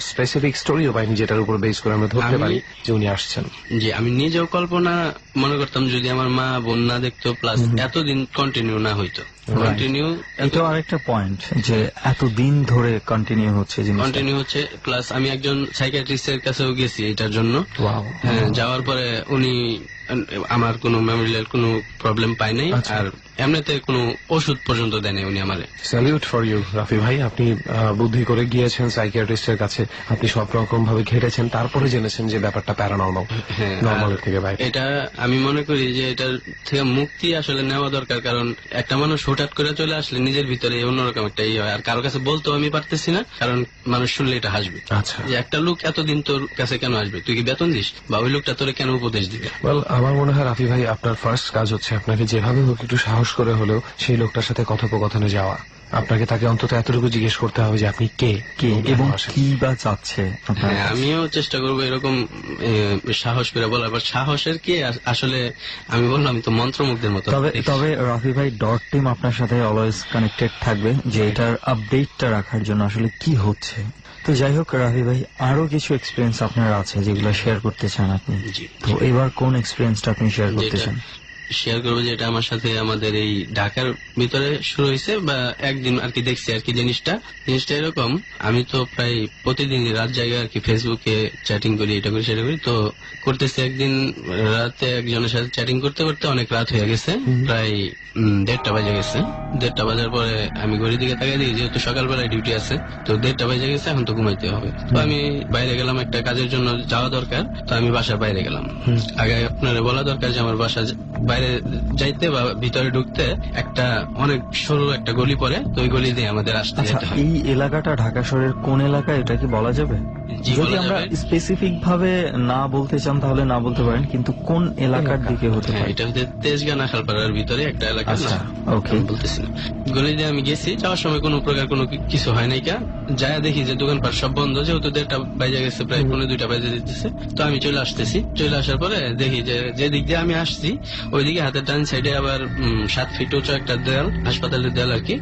স্পেসিফিক স্টোরিও পাইনি যেটার উপর বেস করে আমরা ধরতে পারি যে উনি আসছেন। জি, আমি নিজেও কল্পনা মনে করতাম যদি আমার মা বোন না দেখতো, প্লাস এতদিন কন্টিনিউ না হইতো। কন্টিনিউ এটাও আরেকটা পয়েন্ট যে এতদিন ধরে কন্টিনিউ হচ্ছে জিনিসটা। কন্টিনিউ হচ্ছে, প্লাস আমি একজন সাইকিয়াট্রিস্টের কাছেও গেছি এটার জন্য। Wow. হ্যাঁ, যাওয়ার পরে উনি আমার কোনো মেমোরিয়াল কোনো প্রবলেম পাই নাই, আচ্ছা। আর এমনিতে কোনো ওষুধ পর্যন্ত দেয় নাই উনি আমারে। স্যালিউট ফর ইউ রাফি ভাই, আপনি বুদ্ধি করে গিয়েছেন সাইকিয়াট্রিস্টের কাছে, আপনি সব রকম ভাবে ঘেটেছেন, তারপরে জেনেছেন যে ব্যাপারটা প্যারানর্মাল, হ্যাঁ, নর্মালের থেকে বাইরে। এটা আমি মনে করি যে এটার থেকে মুক্তি আসলে নেওয়া দরকার, কারণ একটা মানুষ হুটহাট করে চলে আসলে নিজের ভিতরে অন্যরকম একটা ইয়ে হয়, আর কারো কাছে বলতেও আমি পারতেছি না, কারণ মানুষ শুনলে এটা হাসবে। আচ্ছা, যে একটা লোক এতদিন তোর কাছে কেন আসবে, তুই কি বেতন দিস, বা ওই লোকটা তোরে কেন উপদেশ দিবে? ওয়েল আমার মনে হয় রাফি ভাই আপনার ফার্স্ট কাজ হচ্ছে আপনাকে যেভাবে হোক একটু সাহস করে হলেও সেই লোকটার সাথে কথোপকথনে যাওয়া। আপনাকে তাকে অন্তত এতটুকু জিজ্ঞেস করতে হবে যে আপনি কে এবং আসেন। কি বা চাচ্ছে আপনার হ্যাঁ, কাছে। আমিও চেষ্টা করবো এরকম সাহস করে বলার। বাট সাহসের কি আসলে আমি বললাম, আমি তো মন্ত্রমুগ্ধের মতো। তবে রাফি ভাই ডট টিম আপনার সাথে অলওয়েজ কানেক্টেড থাকবে যে এটার আপডেটটা রাখার জন্য আসলে কি হচ্ছে। তো যাই হোক রাফি ভাই, আরো কিছু এক্সপিরিয়েন্স আপনার আছে যেগুলো শেয়ার করতে চান আপনি। জি। তো এবার কোন এক্সপিরিয়েন্সটা আপনি শেয়ার করতে যেটা চান? শেয়ার করবো যেটা আমার সাথে আমাদের এই ঢাকার ভিতরে শুরু হয়েছে, বা একদিন আর কি দেখছি আর কি জিনিসটা এরকম। আমি তো প্রায় প্রতিদিন রাত জায়গায় আর কি ফেসবুকে চ্যাটিং করি, এটা করি সেটা করি। তো করতেছি, একদিন রাতে একজনের সাথে চ্যাটিং করতে করতে অনেক রাত হয়ে গেছে, প্রায় 1:30 বাজে গেছে। 1:30 বাজার পরে আমি ঘড়ির দিকে তাকিয়ে দিই, যেহেতু সকালবেলায় ডিউটি আছে, তো 1:30 বাজে গেছে, এখন তো ঘুমাইতে হবে। তো আমি বাইরে গেলাম, একটা কাজের জন্য যাওয়া দরকার, তো আমি বাসার বাইরে গেলাম। আগে আপনার বলা দরকার যে আমার বাসা বাইরে যাইতে বা ভিতরে ঢুকতে একটা অনেক সরু একটা গলি পড়ে, তো ওই গলি দিয়ে আমাদের আসতে আচ্ছা, যেতে হয়। এই এলাকাটা ঢাকা শহরের কোন এলাকা এটা কি বলা যাবে? জি, যদি বলা আমরা যাবে। স্পেসিফিক ভাবে না বলতে চান তাহলে না বলতে পারেন, কিন্তু কোন এলাকার দিকে হতে হ্যাঁ, পারে? এটা হচ্ছে তেজগাঁ নাখালপাড়ার ভিতরে একটা এলাকা। আচ্ছা, okay. আমি বলতেছি না। গলি দিয়ে আমি গেছি, যাওয়ার সময় কোনো প্রকার কোনো কিছু হয় নাই। যায় দেখি যে দোকানপাট সব বন্ধ, যেহেতু 1:30 বাজে গেছে, প্রায় 1:45 বাজে দিতেছে। তো আমি চলে আসতেছি, চলে আসার পরে দেখি যে দিক দিয়ে আমি আসছি ওইদিকে হাতের ডান সাইডে আবার 7 ফিট উঁচু একটা দেয়াল, হাসপাতালের দেয়াল আর কি,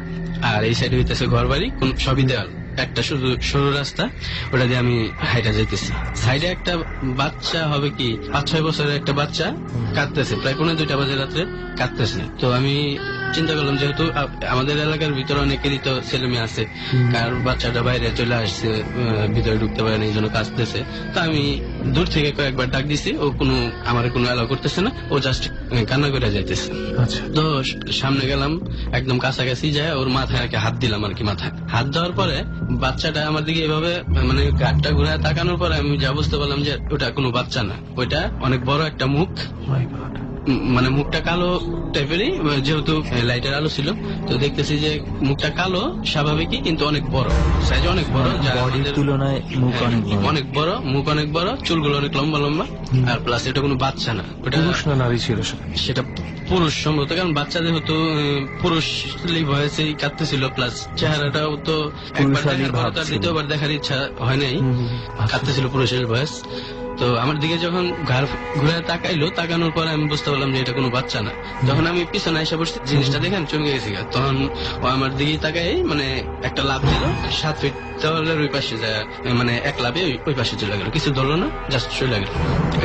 আর এই সাইডে হইতেছে ঘর বাড়ি, সবই দেয়াল, একটা শুধু সরু রাস্তা, ওটা দিয়ে আমি হাইটা যাইতেছি। সাইডে একটা বাচ্চা হবে কি 5-6 বছরের একটা বাচ্চা কাঁদতেছে, প্রায় 1:45 বাজে রাত্রে কাঁদতেছে। তো আমি চিন্তা করলাম, যেহেতু আমাদের এলাকার ভিতরে অনেকেরই তো ছেলে মেয়ে আছে, কার বাচ্চাটা বাইরে চলে আসছে, ভিতরে ঢুকতে পারে না, এই জন্য কাঁদতেছে। তো আমি দূর থেকে কয়েকবার ডাক দিছি, ও আমার কোনো অ্যালাউ করতেছে না, ও জাস্ট কান্না করে যাইতেছে। আচ্ছা, তো সামনে গেলাম, একদম কাছাকাছি যায় ওর মাথায় আর কি হাত দিলাম আর কি। মাথায় হাত দেওয়ার পরে বাচ্চাটা আমার দিকে এভাবে মানে গাড়টা ঘুরে তাকানোর পরে আমি যা বুঝতে পারলাম যে ওটা কোনো বাচ্চা না, ওইটা অনেক বড় একটা মুখ। my God. মানে মুখটা কালো টাইপেরই, যেহেতু লাইটের আলো ছিল, তো দেখতেছি যে মুখটা কালো স্বাভাবিকই, কিন্তু অনেক বড়, সাইজ অনেক বড়, যা বডির আমাদের- তুলনায় মুখ হ্যাঁ, অনেক বড়। অনেক বড়, মুখ অনেক বড়, চুলগুলো অনেক লম্বা লম্বা, আর প্লাস এটা কোনো বাচ্চা না, ওটা পুরুষ না নারী ছিল সেটা? সেটা পুরুষ সম্ভবত, কারণ বাচ্চা যেহেতু পুরুষ ভয়েসেই কাঁদতেছিল, প্লাস চেহারাটাও তো একবার পুরুষালি দেখার পর ভাব তার ছিল। দ্বিতীয়বার দেখার ইচ্ছা হয় নাই, কাঁদতেছিল পুরুষের ভয়েস। তো আমার দিকে যখন ঘুরে তাকাইলো, তাকানোর পরে আমি বুঝতে পারলাম যে এটা কোনো বাচ্চা না। যখন আমি পিছনে এসে বসছি, জিনিসটা দেখে আমি চমকে গেছি। তখন ও আমার দিকে তাকাই মানে একটা লাফ দিল, 7 ফিট দেওয়ালের ওই পাশে যায়, মানে এক লাফে ওই পাশে চলে গেল, কিছু ধরলো না, জাস্ট চলে গেল।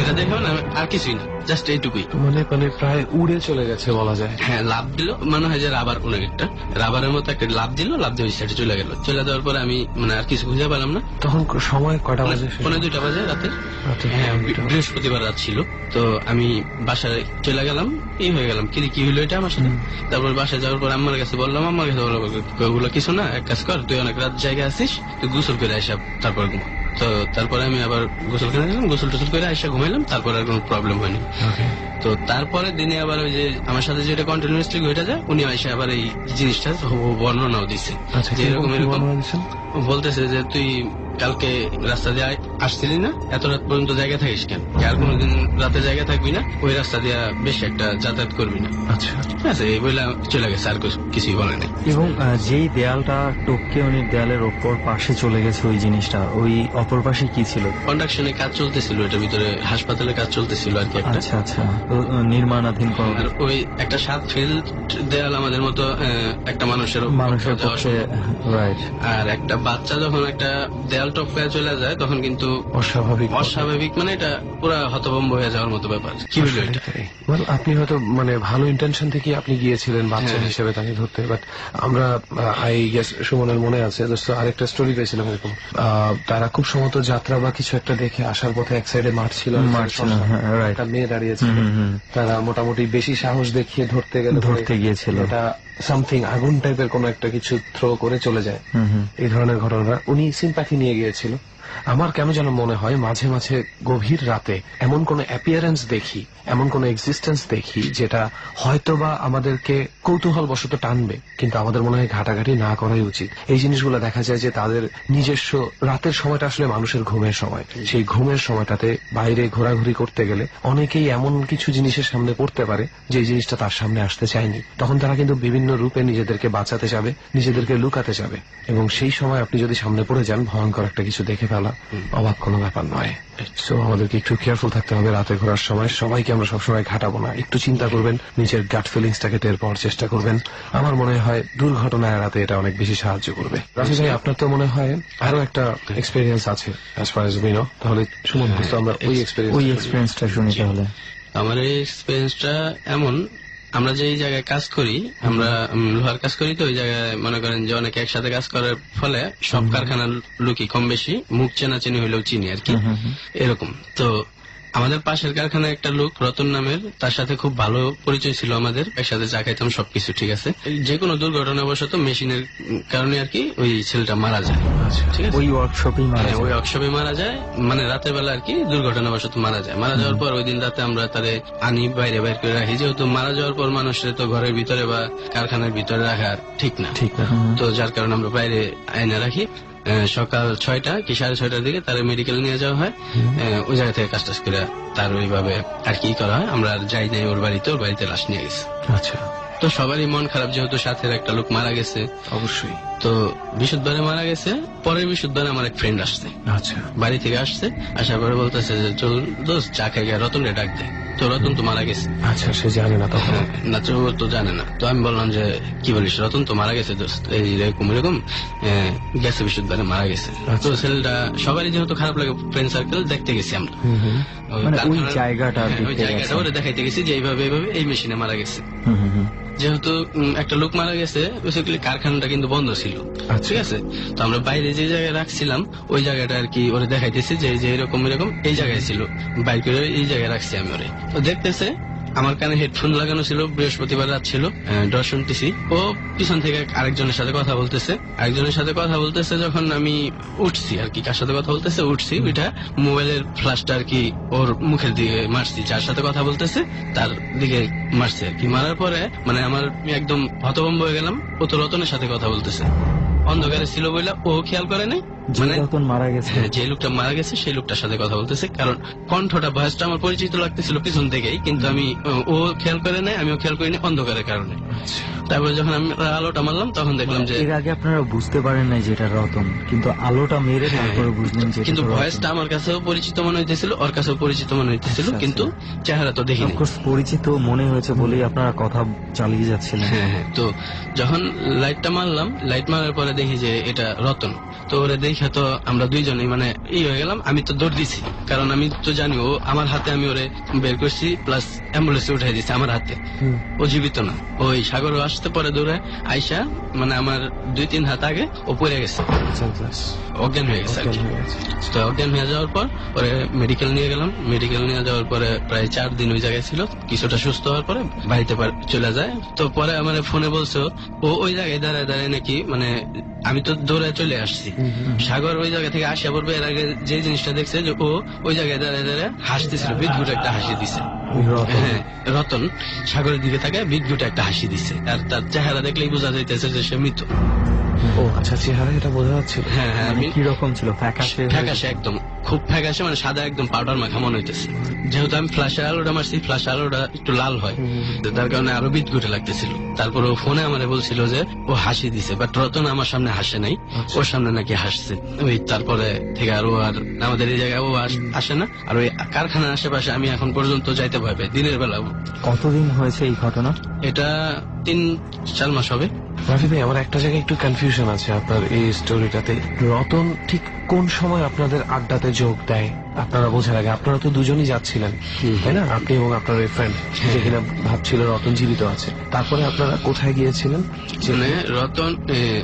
এটা দেখে না আর কিছুই না। জাস্ট এইটুকুই। মানে প্রায় উড়ে চলে গেছে বলা যায়। হ্যাঁ, লাভ দিল, মনে হয় যে রাবার কোনো একটা রাবারের মতো একটা লাভ দিল, লাভ দিয়ে ওই সাইডে চলে গেল। চলে যাওয়ার পরে আমি মানে আর কিছু খুঁজে পেলাম না। তখন সময় কয়টা বাজে? 1:30 বাজে রাতে। রাতে হ্যাঁ, 2টা। বৃহস্পতিবার রাত ছিল। তো আমি বাসায় চলে গেলাম, এই হয়ে গেলাম কি হইলো এটা আমার সাথে। তারপর বাসায় যাওয়ার পর আম্মার কাছে বললাম, আম্মার কাছে বললাম ওগুলো কিছু না, এক কাজ কর, তুই অনেক রাত জায়গায় আছিস, তুই গোসল করে আসা তারপর ঘুমা। তো তারপরে আমি আবার গোসল করে গেলাম, গোসল টোসল করে আসা ঘুমাইলাম, তারপর আর কোনো প্রবলেম হয়নি। তো তারপরে দিনে আবার ওই যে আমার সাথে যেটা কন্টিনিউয়াসলি ঘটে যায়, উনি এসে আবার এই জিনিসটা বর্ণনাও দিচ্ছে আচ্ছা, যে এরকম এরকম বর্ণনা দিচ্ছেন? বলতেছে যে তুই কালকে রাস্তা দিয়ে আসছিলি না, এত রাত পর্যন্ত জায়গা থাকিস কেন, আর কোনোদিন রাতে জায়গা থাকবি না, ওই রাস্তা দিয়ে বেশ একটা যাতায়াত করবি না। আচ্ছা, ঠিক আছে, এই বলে চলে গেছে, আর কিছুই বলে নাই। এবং যেই দেয়ালটা টপকে উনি দেয়ালের ওপর পাশে চলে গেছে, ওই জিনিসটা ওই অপর পাশে কি ছিল? কন্ডাকশনের কাজ চলতেছিল, এটার ভিতরে হাসপাতালের কাজ চলতেছিল আর কি একটা। আচ্ছা আচ্ছা, তো, নির্মাণাধীন কোনো আর ওই একটা 7 ফিট দেয়াল আমাদের মতো একটা মানুষের পক্ষে, রাইট। আর একটা বাচ্চা যখন একটা দেয়াল টপকায় চলে যায় তখন কিন্তু অস্বাভাবিক, মানে এটা পুরা হতভম্ব হয়ে যাওয়ার মতো ব্যাপার। কি হলো এটা? আপনি হয়তো মানে ভালো ইন্টেনশন থেকে আপনি গিয়েছিলেন বাচ্চা হিসেবে তাকে ধরতে, বাট আমরা আই গেস সুমনের মনে আছে আরেকটা স্টোরি পেয়েছিলাম এরকম, তারা খুব সম্ভবত যাত্রা বা কিছু একটা দেখে আসার পথে এক সাইডে মাঠ ছিল, একটা মেয়ে দাঁড়িয়েছিল, তারা মোটামুটি বেশি সাহস দেখিয়ে ধরতে গিয়েছিল, এটা সামথিং আগুন টাইপের কোন একটা কিছু থ্রো করে চলে যায়, এই ধরনের ঘটনা উনি সিম্প্যাথি নিয়ে গিয়েছিল। আমার কেন যেন মনে হয় মাঝে মাঝে গভীর রাতে এমন কোন অ্যাপিয়ারেন্স দেখি, এমন কোন এক্সিস্টেন্স দেখি যেটা হয়তোবা আমাদেরকে কৌতূহল বশত টানবে, কিন্তু আমাদের মনে হয় ঘাটাঘাটি না করাই উচিত। এই জিনিসগুলো দেখা যায় যে তাদের নিজস্ব রাতের সময়টা আসলে মানুষের ঘুমের সময়, সেই ঘুমের সময়টাতে বাইরে ঘোরাঘুরি করতে গেলে অনেকেই এমন কিছু জিনিসের সামনে পড়তে পারে যে জিনিসটা তার সামনে আসতে চায়নি, তখন তারা কিন্তু বিভিন্ন রূপে নিজেদেরকে বাঁচাতে যাবে, নিজেদেরকে লুকাতে যাবে, এবং সেই সময় আপনি যদি সামনে পড়ে যান ভয়ঙ্কর একটা কিছু দেখে ফেলা অবাক কোনো ব্যাপার নয়। সো আমাদেরকে একটু কেয়ারফুল থাকতে হবে রাতে ঘোরার সময়। সবাইকে আমরা সবসময় ঘাটাবো না, একটু চিন্তা করবেন, নিজের গাট ফিলিংসটাকে টের পাওয়ার চেষ্টা করবেন। আমার মনে হয় দুর্ঘটনায় রাতে এটা অনেক বেশি সাহায্য করবে। রাফি ভাই, আপনার তো মনে হয় আরো একটা এক্সপেরিয়েন্স আছে as far age we know, তাহলে সুমন আমরা ওই এক্সপেরিয়েন্সটা শুনি তাহলে। আমার এই এক্সপেরিয়েন্সটা এমন, আমরা যে জায়গায় কাজ করি, আমরা লোহার কাজ করি, তো ওই জায়গায় মনে করেন যে অনেকে একসাথে কাজ করার ফলে সব কারখানার লোকই কম বেশি মুখ চেনাচেনি হইলেও চিনি আর কি, এরকম। তো আমাদের পাশের কারখানায় একটা লোক রতন নামের, তার সাথে খুব ভালো পরিচয় ছিল আমাদের, একসাথে চা খাইতাম, সবকিছু ঠিক আছে। যে কোনো দুর্ঘটনাবশত মেশিনের কারণে আর কি ওই ছেলেটা মারা যায়। ঠিক আছে, ওই ওয়ার্কশপেই মারা যায়, মানে রাতের বেলা আর কি দুর্ঘটনাবশত মারা যায়। মারা যাওয়ার পর ওই দিন রাতে আমরা তারে আনি বাইরে বাইর করে রাখি, যেহেতু মারা যাওয়ার পর মানুষের তো ঘরের ভিতরে বা কারখানার ভিতরে রাখা ঠিক না, তো যার কারণে আমরা বাইরে আইনা রাখি। সকাল 6টা কি 6:30টার দিকে তার মেডিকেল নিয়ে যাওয়া হয়, ওই জায়গা থেকে কাজ টাজ করে তার ওইভাবে আর কি করা হয়। আমরা যাই নাই ওর বাড়িতে লাশ নিয়ে গেছি। আচ্ছা, তো সবারই মন খারাপ, যেহেতু সাথের একটা লোক মারা গেছে। অবশ্যই। তো বৃহস্পতিবারে মারা গেছে, পরের বৃহস্পতিবারে আমার এক ফ্রেন্ড আসছে, আচ্ছা, বাড়ি থেকে আসছে, আসার পরে বলতেছে যে চল দোস্ত চা খাই গিয়ে রতন রে ডাক দে, তো রতন তো মারা গেছে। আচ্ছা, সে জানে না তখন? না, তো জানে না। তো আমি বললাম যে কি বলিস, রতন তো মারা গেছে দোস্ত, এইরকম গেছে বৃহস্পতিবারে মারা গেছে। তো ছেলেটা সবারই যেহেতু খারাপ লাগে, ফ্রেন্ড সার্কেল দেখতে গেছি আমরা, ওই জায়গাটা ওরা দেখাইতে গেছি যে এইভাবে এই মেশিনে মারা গেছে। যেহেতু একটা লোক মারা গেছে, বেসিক্যালি কারখানাটা কিন্তু বন্ধ ছিল, ঠিক আছে। তো আমরা বাইরে যে জায়গায় রাখছিলাম ওই জায়গাটা আর কি ওরে দেখাইতেছি যে এরকম এই জায়গায় ছিল, বাইক করে এই জায়গায় রাখছি আমি ওরে। তো দেখতেছে আমার কানে হেডফোন লাগানো ছিল, বৃহস্পতিবার রাত ছিল, ডর শুনতেছি, ও পিছন থেকে আরেকজনের সাথে কথা বলতেছে। যখন আমি উঠছি আর কি, কার সাথে কথা বলতেছে উঠছি, ওইটা মোবাইলের ফ্ল্যাশটা আর কি ওর মুখের দিকে মারছি, যার সাথে কথা বলতেছে তার দিকে মারছি আর কি। মারার পরে মানে আমার একদম হতভম্ব হয়ে গেলাম, ও তো রতনের সাথে কথা বলতেছে, অন্ধকারে ছিল বলে ও খেয়াল করে নাই, মানে মারা গেছে যে লোকটা মারা গেছে সেই লোকটার সাথে কথা বলতেছে, কারণ কণ্ঠটা ভয়েসটা আমার পরিচিত লাগতেছিল পিছন থেকেই, কিন্তু আমি ও খেয়াল করে নাই, আমিও খেয়াল করিনি অন্ধকারের কারণে। তারপরে যখন আমি আলোটা মারলাম তখন দেখলাম যে এর আগে আপনারা বুঝতে পারেন নাই যে এটা রতন, কিন্তু আলোটা মেরে তারপরে বুঝলেন যে, কিন্তু ভয়েসটা আমার কাছেও পরিচিত মনে হইতেছিল, ওর কাছেও পরিচিত মনে হইতেছিল, কিন্তু চেহারা তো দেখিনি। পরিচিত মনে হয়েছে বলেই আপনারা কথা চালিয়ে যাচ্ছিলেন। হ্যাঁ, তো যখন লাইটটা মারলাম, লাইট মারার পরে দেখি যে এটা রতন। তো ওরে দেখে তো আমরা দুইজনেই মানে হয়ে গেলাম। আমি তো দৌড় দিছি, কারণ আমি তো জানি ও আমার হাতে, আমি ওরে বের করছি প্লাস অ্যাম্বুলেন্সে উঠাই দিছি আমার হাতে। ও জীবিত না। ওই সাগরও আসতে পরে দৌড়ে আইসা মানে আমার 2-3 হাত আগে ও পড়ে গেছে, অজ্ঞান হয়ে গেছে আর কি। তো অজ্ঞান হয়ে যাওয়ার পর ওরে মেডিকেল নিয়ে গেলাম। মেডিকেল নিয়ে যাওয়ার পরে প্রায় 4 দিন ওই জায়গায় ছিল। কিছুটা সুস্থ হওয়ার পরে বাড়িতে চলে যায়। তো পরে আমার ফোনে বলছে ও ওই জায়গায় দাঁড়ায় দাঁড়ায় নাকি মানে আমি তো দৌড়ে চলে আসছি, সাগর ওই জায়গা থেকে আসা পড়বে। এর আগে যে জিনিসটা দেখছে যে ও ওই জায়গায় দাঁড়ায় দাঁড়ায় হাসতেছিল, বিদ্যুৎ একটা হাসি দিছে। হ্যাঁ, রতন সাগরের দিকে তাকে বিদ্যুৎ একটা হাসি দিছে, আর তার চেহারা দেখলেই বোঝা যাইতেছে যে সে মৃত। ও আচ্ছা, চেহারা এটা বোঝা যাচ্ছিল। হ্যাঁ হ্যাঁ, আমি কি রকম ছিল? ফ্যাকাশে একদম, খুব ফ্যাকাশে, মানে সাদা একদম পাউডার মাখা মনে হইতেছে। যেহেতু আমি ফ্ল্যাশের আলোটা মারছি, ফ্ল্যাশের আলোটা একটু লাল হয়, তার কারণে আরো বিদ্যুটে লাগতেছিল। তারপর ও ফোনে আমারে বলছিল যে ও হাসি দিছে, বাট রতন আমার সামনে হাসে নাই, ওর সামনে নাকি হাসছে। ওই তারপরে থেকে আর ও আর আমাদের এই জায়গায় ও আসে না। আর ওই কারখানার আশেপাশে আমি এখন পর্যন্ত যাইতে ভয় পাই দিনের বেলা। কতদিন হয়েছে এই ঘটনা? এটা 3-4 মাস হবে। রাফি ভাই, আমার একটা জায়গায় একটু কনফিউশন আছে আপনার এই স্টোরিটাতে। রতন ঠিক কোন সময় আপনাদের আড্ডাতে যোগ দেয় আপনারা বোঝার আগে? আপনারা তো দুজনই যাচ্ছিলেন, তাই না? আপনি এবং আপনার ওই ফ্রেন্ড, যে কিনা ভাবছিল রতন জীবিত আছে। তারপরে আপনারা কোথায় গিয়েছিলেন? মানে রতন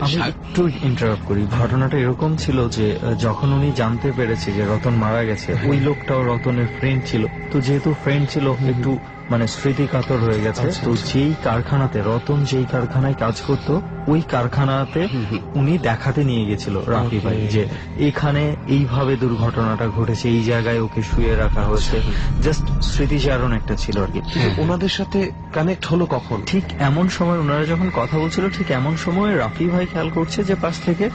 আমি একটু ইন্টারাপ্ট করি। ঘটনাটা এরকম ছিল যে যখন উনি জানতে পেরেছে যে রতন মারা গেছে, ওই লোকটাও রতনের ফ্রেন্ড ছিল। তো যেহেতু ফ্রেন্ড ছিল, একটু মানে স্মৃতি কাতর হয়ে গেছে। তো যেই কারখানাতে রতন যেই কারখানায় কাজ করত, ওই কারখানাতে উনি দেখাতে নিয়ে গেছিল রাফি ভাই যে এখানে এইভাবে দুর্ঘটনাটা ঘটেছে, এই জায়গায় ওকে শুয়ে রাখা হয়েছে। জাস্ট স্মৃতিচারণ একটা ছিল আর কি। ওনাদের সাথে কানেক্ট হলো কখন? ঠিক এমন সময় ওনারা যখন কথা বলছিল, ঠিক এমন সময় রাফি ভাই খেয়াল করছে যে পাশ থেকে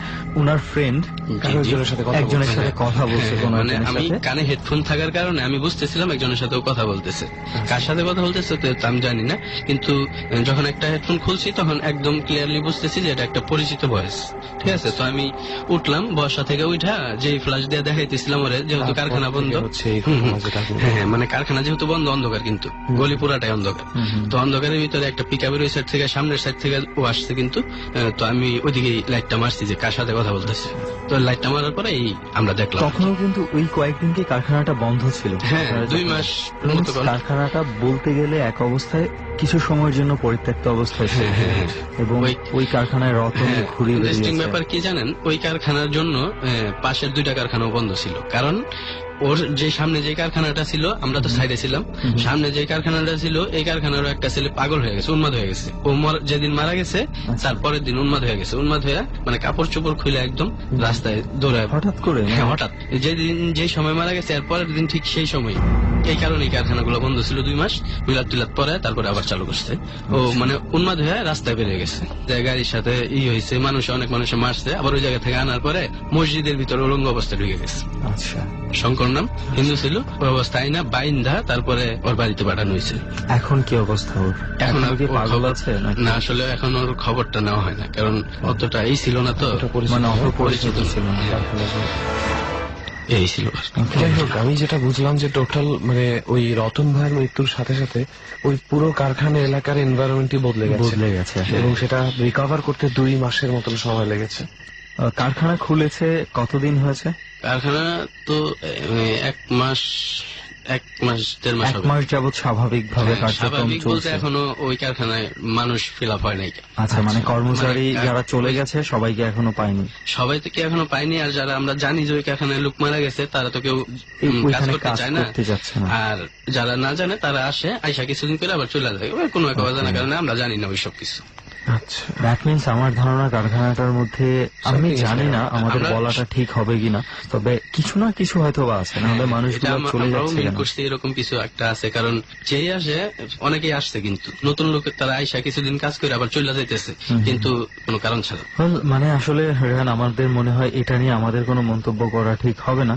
উনার ফ্রেন্ড একজনের সাথে কথা বলছে। মানে আমি কানে হেডফোন থাকার কারণে আমি বুঝতেছিলাম একজনের সাথেও কথা বলতেছে। কার সাথে কথা বলতেছে তো আমি জানি না, কিন্তু যখন একটা হেডফোন খুলছি তখন একদম ক্লিয়ারলি বুঝতেছি যে এটা একটা পরিচিত ভয়েস। ঠিক আছে, তো আমি উঠলাম, বর্ষা থেকে উঠা যে ফ্ল্যাশ দিয়ে দেখাইতেছিলাম ওরে, যেহেতু কারখানা বন্ধ। হ্যাঁ, মানে কারখানা যেহেতু বন্ধ, অন্ধকার, কিন্তু গলি পুরাটাই অন্ধকার। তো অন্ধকারের ভিতরে একটা পিকআপের ওই সাইড থেকে, সামনের সাইড থেকে ও আসছে, কিন্তু তো আমি ওইদিকে লাইটটা মারছি যে কার সাথে কথা বলতেছে। তো লাইটটা মারার পরে এই আমরা দেখলাম। তখনও কিন্তু ওই কয়েকদিনকে কারখানাটা বন্ধ ছিল। হ্যাঁ, 2 মাস মতো। কারখানাটা বলতে গেলে এক অবস্থায় কিছু সময়ের জন্য পরিত্যক্ত অবস্থায় ছিল, এবং ওই কারখানায় রতন ঘুরে ইন্টারেস্টিং ব্যাপার কি জানেন, ওই কারখানার জন্য পাশের 2টা কারখানাও বন্ধ ছিল। কারণ ওর যে সামনে যে কারখানাটা ছিল, আমরা তো সাইডে ছিলাম, সামনে যে কারখানাটা ছিল এই কারখানারও একটা ছেলে পাগল হয়ে গেছে, উন্মাদ হয়ে গেছে। ও যেদিন মারা গেছে তারপরের দিন উন্মাদ হয়ে গেছে। উন্মাদ হয়ে মানে কাপড় চোপড় খুলে একদম রাস্তায় দৌড়ায় হঠাৎ করে। হ্যাঁ, হঠাৎ যেদিন যে সময় মারা গেছে এর পরের দিন ঠিক সেই সময়। এই কারণে এই কারখানাগুলো বন্ধ ছিল 2 মাস। মিলাদ পরে তারপরে আবার চালু করছে। ও মানে উন্মাদ হয়ে রাস্তায় বেরিয়ে গেছে, গাড়ির সাথে হয়েছে, অনেক মানুষে মারছে। আবার ওই জায়গা থেকে আনার পরে মসজিদের ভিতরে উলঙ্গ অবস্থায় ঢুকে গেছে। আচ্ছা, শঙ্কর নাম, হিন্দু ছিল। ওই অবস্থায় না বাইন্ধা তারপরে ওর বাড়িতে পাঠানো হয়েছে। এখন কি অবস্থা ওর? এখন কি পাগল আছে না? আসলে এখন ওর খবরটা নেওয়া হয় না, কারণ অতটা এই ছিল না, তো মানে অপরিচিত ছিল না, এই ছিল। যাই হোক, আমি যেটা বুঝলাম যে টোটাল মানে ওই রতন ভাইয়ের মৃত্যুর সাথে সাথে ওই পুরো কারখানা এলাকার এনভায়রনমেন্টই বদলে গেছে, এবং সেটা রিকভার করতে 2 মাসের মতন সময় লেগেছে। কারখানা খুলেছে কতদিন হয়েছে? কারখানা তো 1 মাস 1-1.5 মাস হবে। 1 মাস যাবত স্বাভাবিকভাবে কার্যক্রম স্বাভাবিক বলতে চলছে। এখনো ওই কারখানায় মানুষ ফিল আপ হয় নাই। আচ্ছা, মানে কর্মচারী যারা চলে গেছে সবাইকে এখনো পাইনি? সবাই তো কি এখনো পাইনি। আর যারা আমরা জানি যে ওই কারখানায় লোক মারা গেছে তারা তো কেউ কাজ করতে চায় না। আর যারা না জানে তারা আসে, আইসা কিছুদিন করে আবার চলে যায়, ওই কোনো এক অজানা কারণে আমরা জানি না ওইসব কিছু। আচ্ছা, দ্যাট মিনস আমার ধারণা কারখানাটার মধ্যে, আমি জানি না আমাদের বলাটা ঠিক হবে কিনা, তবে কিছু না কিছু হয়তো আছে, নাহলে মানুষগুলো চলে যাচ্ছে কেন? এরকম কিছু একটা আছে, কারণ যেই আসে, অনেকেই আসছে কিন্তু নতুন লোক, তারা আইসা কিছুদিন কাজ করে আবার চলে যাইতেছে, কিন্তু কোনো কারণ ছাড়া। মানে আসলে রেহান, আমাদের মনে হয় এটা নিয়ে আমাদের কোনো মন্তব্য করা ঠিক হবে না।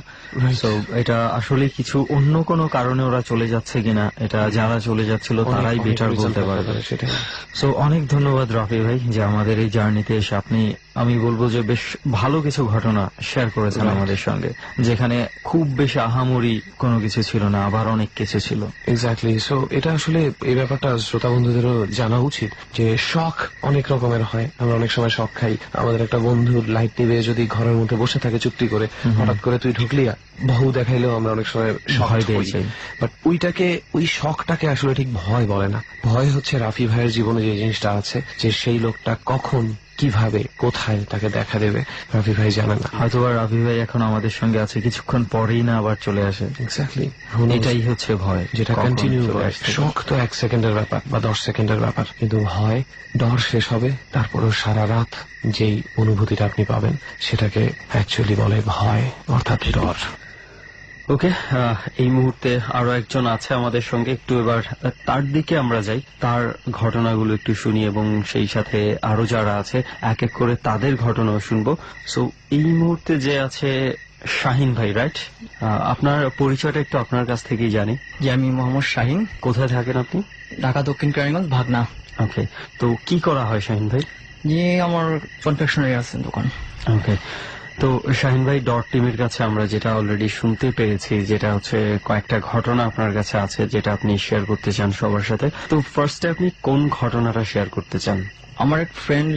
তো এটা আসলে কিছু অন্য কোনো কারণে ওরা চলে যাচ্ছে কিনা, এটা যারা চলে যাচ্ছিল তারাই বেটার বলতে পারবে। সেটাই। সো অনেক ধন্যবাদ রাফি ভাই যে আমাদের এই জার্নিতে এসে আপনি আমি বলবো যে বেশ ভালো কিছু ঘটনা শেয়ার করেছেন আমাদের সঙ্গে, যেখানে খুব বেশি আহামরি কোনো কিছু ছিল না, আবার অনেক কিছু ছিল। এক্স্যাক্টলি। সো এটা আসলে এই ব্যাপারটা শ্রোতা বন্ধুদেরও জানা উচিত যে শখ অনেক রকমের হয়। আমরা অনেক সময় শখ খাই। আমাদের একটা বন্ধুর লাইট নিবে যদি ঘরের মধ্যে বসে থাকে চুপটি করে, হঠাৎ করে তুই ঢুকলি বহু দেখাইলেও আমরা অনেক সময় ভয় পেয়ে যাই। বাট ওই শখটাকে আসলে ঠিক ভয় বলে না। ভয় হচ্ছে রাফি ভাইয়ের জীবনে যে জিনিসটা আছে, যে সেই লোকটা কখন কিভাবে কোথায় তাকে দেখা দেবে রাফি ভাই জানে না। হয়তো রাফি ভাই এখন আমাদের সঙ্গে আছে, কিছুক্ষণ পরেই না আবার চলে আসে। এক্স্যাক্টলি, এটাই হচ্ছে ভয়, যেটা কখন কন্টিনিউ চলে হয়। আসতে পারে। শখ তো 1 সেকেন্ডের ব্যাপার বা 10 সেকেন্ডের ব্যাপার, কিন্তু ভয় ডর শেষ হবে, তারপরেও সারা রাত যেই অনুভূতিটা আপনি পাবেন সেটাকে অ্যাকচুয়ালি বলে ভয়, অর্থাৎ ডর। ওকে, এই মুহূর্তে আরো একজন আছে আমাদের সঙ্গে, একটু এবার তার দিকে আমরা যাই, তার ঘটনাগুলো একটু শুনি এবং সেই সাথে আরো যারা আছে এক এক করে তাদের ঘটনাও শুনবো। সো এই মুহূর্তে যে আছে শাহিন ভাই, রাইট? আপনার পরিচয়টা একটু আপনার কাছ থেকেই জানি। যে আমি মোহাম্মদ শাহিন, কোথায় থাকেন আপনি? ঢাকা দক্ষিণ কেরানীগঞ্জ, ভাগনা। ওকে, তো কি করা হয় শাহিন ভাই? যে আমার কনফেকশনারি আছে দোকান। ওকে, তো শাহিন ভাই, ডট টিমের কাছে আমরা যেটা অলরেডি শুনতে পেরেছি, যেটা হচ্ছে কয়েকটা ঘটনা আপনার কাছে আছে যেটা আপনি শেয়ার করতে চান সবার সাথে। তো ফার্স্টে আপনি কোন ঘটনাটা শেয়ার করতে চান? আমার এক ফ্রেন্ড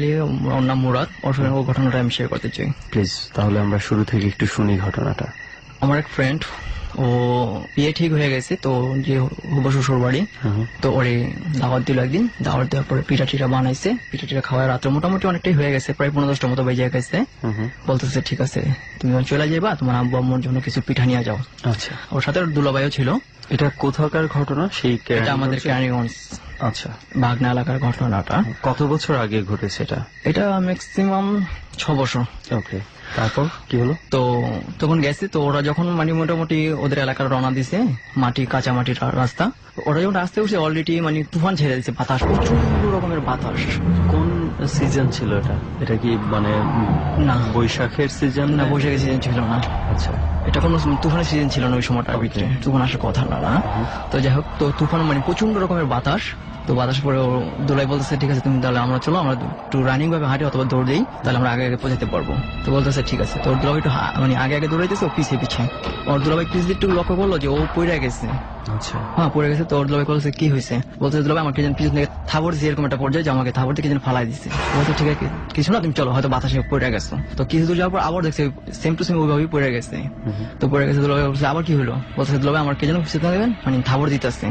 ওর নাম মুরাদ, ওর সঙ্গে ও ঘটনাটা আমি শেয়ার করতে চাই। প্লিজ, তাহলে আমরা শুরু থেকে একটু শুনি ঘটনাটা। আমার এক ফ্রেন্ড, ও বিয়ে ঠিক হয়ে গেছে, তো যে হুবো শ্বশুর বাড়ি, তো ওরে দাওয়াত দিল একদিন। দাওয়াত দেওয়ার পরে পিঠা টিঠা বানাইছে, পিঠা টিঠা খাওয়া রাত্রে মোটামুটি অনেকটাই হয়ে গেছে, প্রায় 15-10টার মতো বেজে গেছে। বলতেছে ঠিক আছে তুমি যখন চলে যাবা, তোমার আব্বু আম্মুর জন্য কিছু পিঠা নিয়ে যাও। আচ্ছা, ওর সাথে ওর দুলাভাইও ছিল। এটা কোথাকার ঘটনা? সেই এটা আমাদের কেরানীগঞ্জ, আচ্ছা, ভাগনা এলাকার ঘটনাটা। কত বছর আগে ঘটেছে এটা? এটা ম্যাক্সিমাম 6 বছর। ওকে, তারপর কি হলো? তো তখন গেছে, তো ওরা যখন মানে মোটামুটি ওদের এলাকার রওনা দিছে, কাঁচা মাটির রাস্তা, ওরা যখন আসতে উঠছে অলরেডি মানে তুফান ছেড়ে দিচ্ছে, বাতাস, প্রচুর রকমের বাতাস। কোন সিজন ছিল এটা? এটা কি মানে না, বৈশাখের সিজন? না, বৈশাখের সিজন ছিল না। আচ্ছা, এটা কোনো তুফানের সিজন ছিল না ওই সময়টার ভিতরে, তুফান আসার কথা না। তো যাই হোক, তো তুফান মানে প্রচন্ড রকমের বাতাস। তো বাতাস পরে দোলাই বলতেছে ঠিক আছে তুমি তাহলে আমরা চলো, আমরা একটু রানিং ভাবে হাঁটি অথবা দৌড় দিই, তাহলে আমরা আগে আগে পৌঁছাতে পারবো। তো বলতেছে ঠিক আছে। তো ওর দুলাভাই একটু মানে আগে আগে দৌড়াইতেছে, ও পিছিয়ে পিছিয়ে। ওর দুলাভাই পিছিয়ে একটু লক্ষ্য করলো যে ও পড়ে গেছে। আচ্ছা, হ্যাঁ পড়ে গেছে। তো ওর দুলাভাই বলছে কি হয়েছে? বলতে দুলাভাই আমাকে যেন পিছন থেকে থাবর দিয়েছে, এরকম একটা পর্যায়ে যে আমাকে থাবর থেকে যেন ফালাই দিচ্ছে। বলছে ঠিক আছে কিছু না, তুমি চলো, হয়তো বাতাসে পড়ে গেছো। তো কিছু দূর যাওয়ার পর আবার দেখছে সেম টু সেম ওইভাবেই পড়ে গেছে। তো পড়ে গেছে, দুলাভাই বলছে আবার কি হলো? বলছে দুলাভাই আমার কে যেন পিছনে দেবেন, মানে থাবর দিতেছে।